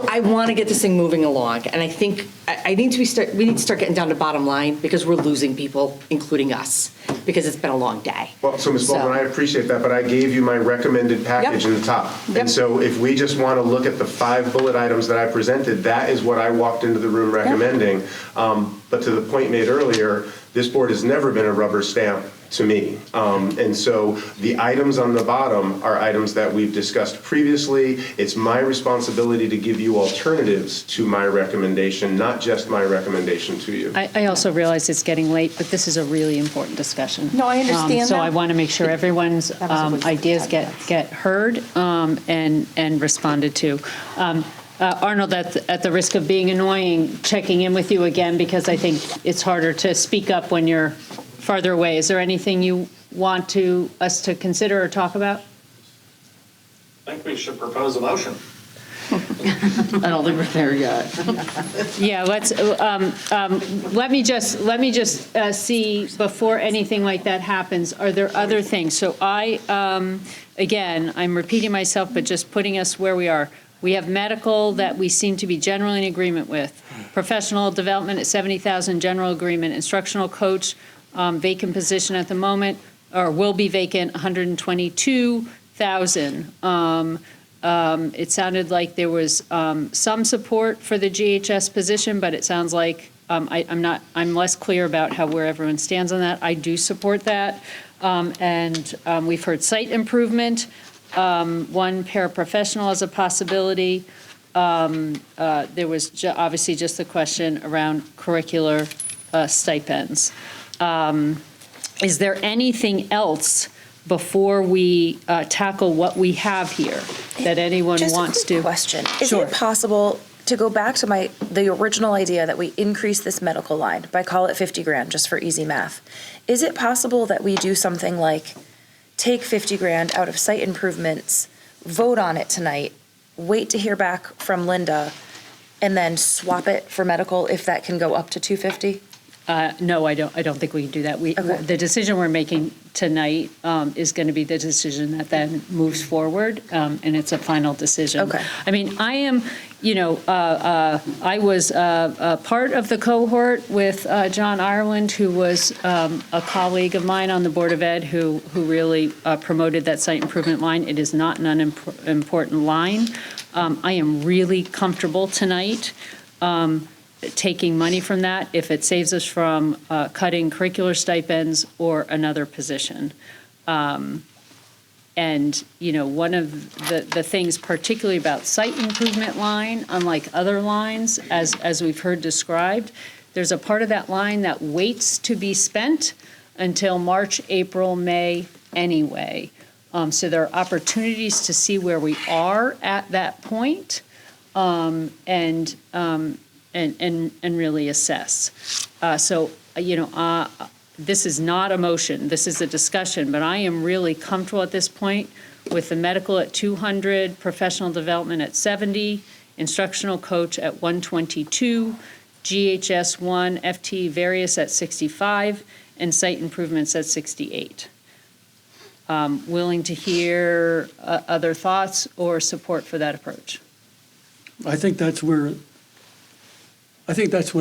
I want to get this thing moving along, and I think we need to start getting down to bottom line, because we're losing people, including us, because it's been a long day. Well, so Ms. Baldwin, I appreciate that, but I gave you my recommended package in the top. And so if we just want to look at the 5 bullet items that I presented, that is what I walked into the room recommending. But to the point made earlier, this board has never been a rubber stamp to me. And so the items on the bottom are items that we've discussed previously. It's my responsibility to give you alternatives to my recommendation, not just my recommendation to you. I also realize it's getting late, but this is a really important discussion. No, I understand So that. I want to make sure everyone's ideas get heard and responded to. Arnold, at the risk of being annoying, checking in with you again, because I think it's harder to speak up when you're farther away. Is there anything you want us to consider or talk about? I think we should propose a motion. I don't think we're there yet. Yeah, let's. Let me just see before anything like that happens. Are there other things? So again, I'm repeating myself, but just putting us where we are. We have medical that we seem to be generally in agreement with. Professional development at 70,000, general agreement. Instructional coach, vacant position at the moment, or will be vacant, 122,000. It sounded like there was some support for the GHS position, but it sounds like I'm less clear about where everyone stands on that. I do support that. And we've heard site improvement. 1 paraprofessional as a possibility. There was obviously just the question around curricular stipends. Is there anything else before we tackle what we have here that anyone wants to? Just a quick question. Is it possible to go back to the original idea that we increase this medical line by call it 50 grand just for easy math? Is it possible that we do something like take 50 grand out of site improvements, vote on it tonight, wait to hear back from Linda, and then swap it for medical if that can go up to 250? No, I don't think we can do that. The decision we're making tonight is going to be the decision that then moves forward, and it's a final decision. Okay. I mean, I am, I was part of the cohort with John Ireland, who was a colleague of mine on the Board of Ed, who really promoted that site improvement line. It is not an unimportant line. I am really comfortable tonight taking money from that if it saves us from cutting curricular stipends or another position. And, one of the things particularly about site improvement line, unlike other lines, as we've heard described, there's a part of that line that waits to be spent until March, April, May anyway. So there are opportunities to see where we are at that point, and really assess. this is not a motion, this is a discussion, but I am really comfortable at this point with the medical at 200, professional development at 70, instructional coach at 122, GHS 1, FT various at 65, and site improvements at 68. Willing to hear other thoughts or support for that approach? I think that's what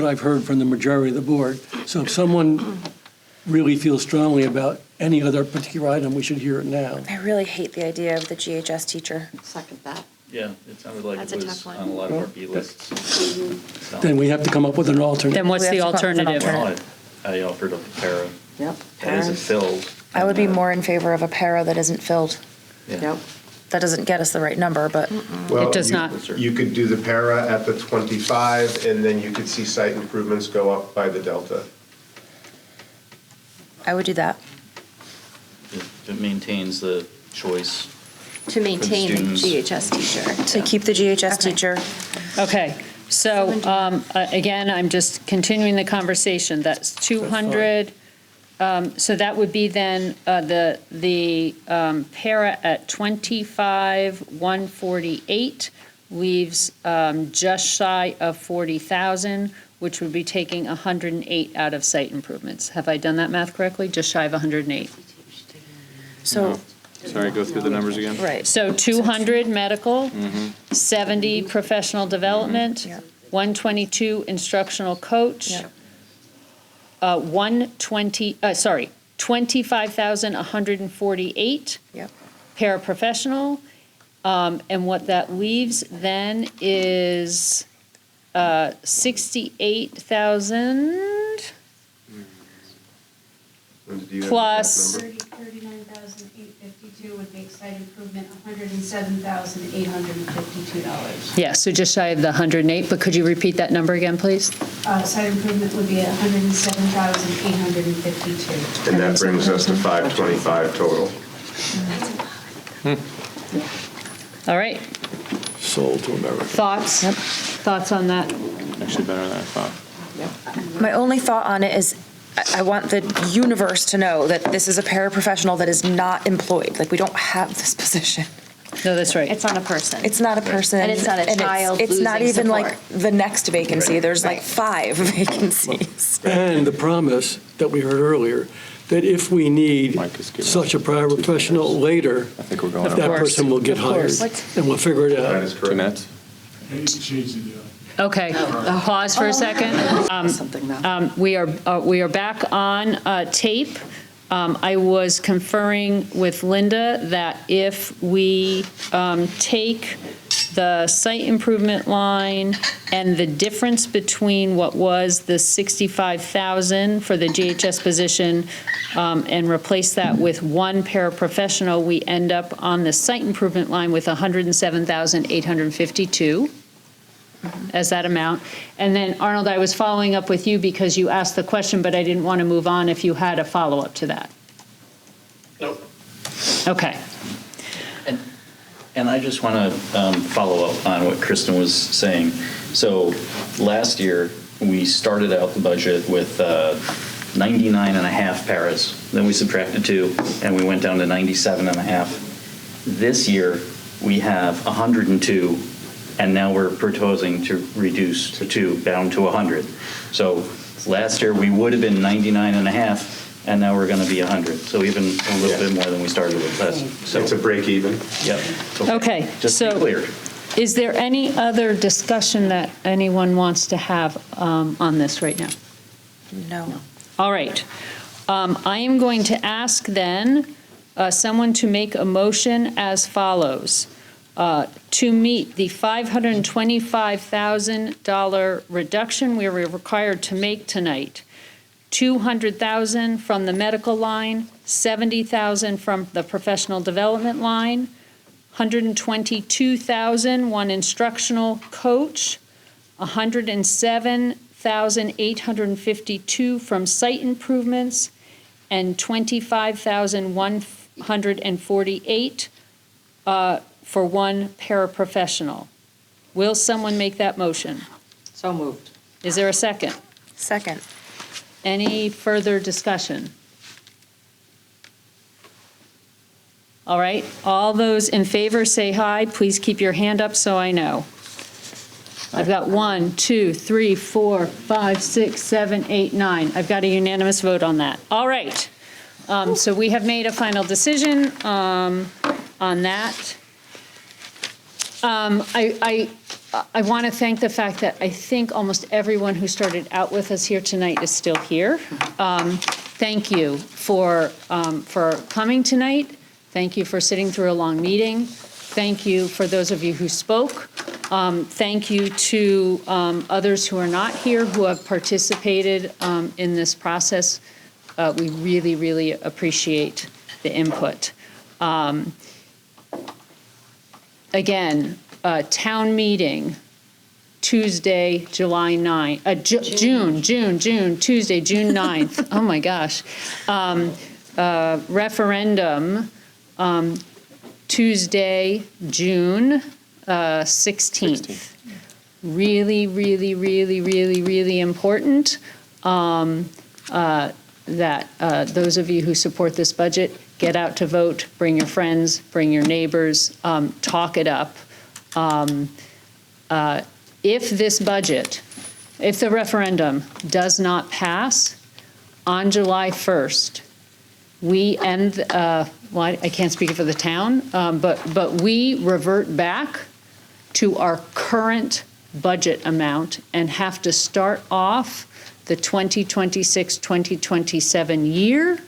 I've heard from the majority of the board. So if someone really feels strongly about any other particular item, we should hear it now. I really hate the idea of the GHS teacher. Second that. Yeah, it sounded like That's it a was tough one. on a lot of our B lists. So- Then we have to come up with an alternate. Then what's We the have to come up with an alternative? Well, I offered up a para. Yep. That isn't filled. I would be more in favor of a para that isn't filled. Yep. That doesn't get us the right number, but. Well, It does you- not. You could do the para at the 25, and then you could see site improvements go up by the delta. I would do that. It maintains the choice. To maintain the students. GHS teacher. To keep the GHS teacher. Okay, so again, I'm just continuing the conversation. That's 200. So that would be then the para at 25, 148 leaves just shy of 40,000, which would be taking 108 out of site improvements. Have I done that math correctly? Just shy of 108. So, Sorry, go through the numbers again. right. So 200 medical, 70 professional development, 122 instructional coach, 25,148 Yep. paraprofessional. And what that leaves then is 68,000 plus. 39,852 would make site improvement $107,852. Yeah, so just shy of the 108, but could you repeat that number again, please? Site improvement would be $107,852. And that brings us to 525 total. All right, Sold to America. thoughts? Thoughts on that? Actually better than I thought. My only thought on it is I want the universe to know that this is a paraprofessional that is not employed. Like, we don't have this position. No, that's right. It's not a person. It's not a person. And it's not a child It's not losing even like support. the next vacancy. There's like 5 vacancies. And the promise that we heard earlier, that if we need such a paraprofessional later, I think we're going that up. person will get Of hired. course. And we'll figure it That out. is 2 correct. minutes? Okay, pause for a second. Something now. We are back on tape. I was conferring with Linda that if we take the site improvement line and the difference between what was the 65,000 for the GHS position and replace that with one paraprofessional, we end up on the site improvement line with 107,852 as that amount. And then, Arnold, I was following up with you because you asked the question, but I didn't want to move on if you had a follow-up to that. Nope. Okay. And I just want to follow up on what Kristen was saying. So last year, we started out the budget with 99 and a half paras. Then we subtracted 2, and we went down to 97 and a half. This year, we have 102, and now we're proposing to reduce to 2, down to 100. So last year, we would have been 99 and a half, and now we're going to be 100. So even a little bit more than we started with last. So It's a break even. Yep. Okay, Just to be so clear. is there any other discussion that anyone wants to have on this right now? No. All right. I am going to ask then someone to make a motion as follows. To meet the $525,000 reduction we were required to make tonight, $200,000 from the medical line, $70,000 from the professional development line, $122,000 one instructional coach, $107,852 from site improvements, and $25,148 for one paraprofessional. Will someone make that motion? So moved. Is there a second? Second. Any further discussion? All right, all those in favor say aye. Please keep your hand up so I know. I've got 1, 2, 3, 4, 5, 6, 7, 8, 9. I've got a unanimous vote on that. All right. So we have made a final decision on that. I want to thank the fact that I think almost everyone who started out with us here tonight is still here. Thank you for coming tonight. Thank you for sitting through a long meeting. Thank you for those of you who spoke. Thank you to others who are not here who have participated in this process. We really, really appreciate the input. Again, town meeting, Tuesday, July 9th, Tuesday, June 9th. Oh my gosh. Referendum, Tuesday, June 16th. Really, really, really, really, really important that those of you who support this budget get out to vote, bring your friends, bring your neighbors, talk it up. If this budget, if the referendum does not pass on July 1st, we end, well, I can't speak for the town, but we revert back to our current budget amount and have to start off the 2026-2027 year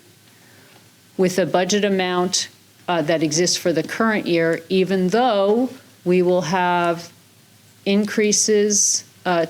with a budget amount that exists for the current year, even though we will have increases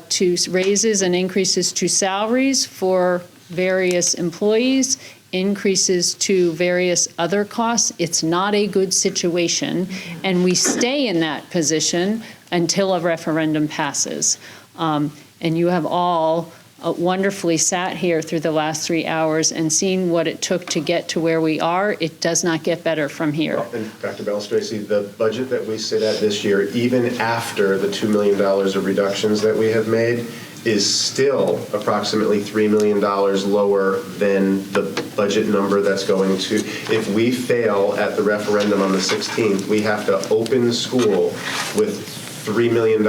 to raises and increases to salaries for various employees, increases to various other costs. It's not a good situation, and we stay in that position until a referendum passes. And you have all wonderfully sat here through the last 3 hours and seen what it took to get to where we are. It does not get better from here. And Dr. Bellis-Tracy, the budget that we sit at this year, even after the $2 million of reductions that we have made, is still approximately $3 million lower than the budget number that's going to, if we fail at the referendum on the 16th, we have to open school with $3 million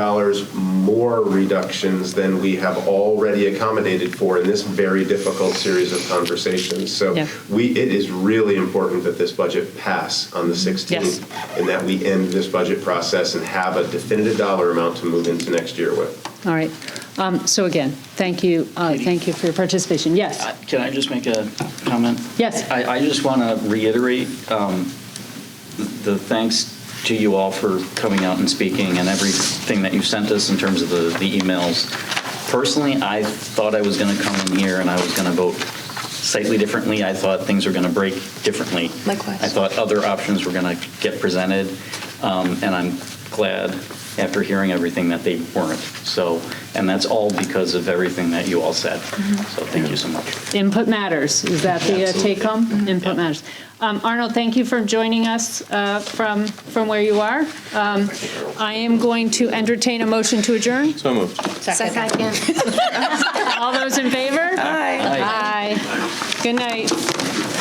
more reductions than we have already accommodated for in this very difficult series of conversations. So it is really important that this budget pass on the 16th and that we end this budget process and have a definitive dollar amount to move into next year with. All right. So again, thank you. Thank you for your participation. Yes. Can I just make a comment? Yes. I just want to reiterate the thanks to you all for coming out and speaking and everything that you sent us in terms of the emails. Personally, I thought I was going to come in here and I was going to vote slightly differently. I thought things were going to break differently. Likewise. I thought other options were going to get presented, and I'm glad after hearing everything that they weren't. So, and that's all because of everything that you all said. So thank you so much. Input matters. Is that the take home? Input matters. Arnold, thank you for joining us from where you are. I am going to entertain a motion to adjourn. So moved. Second. All those in favor? Aye. Aye. Good night.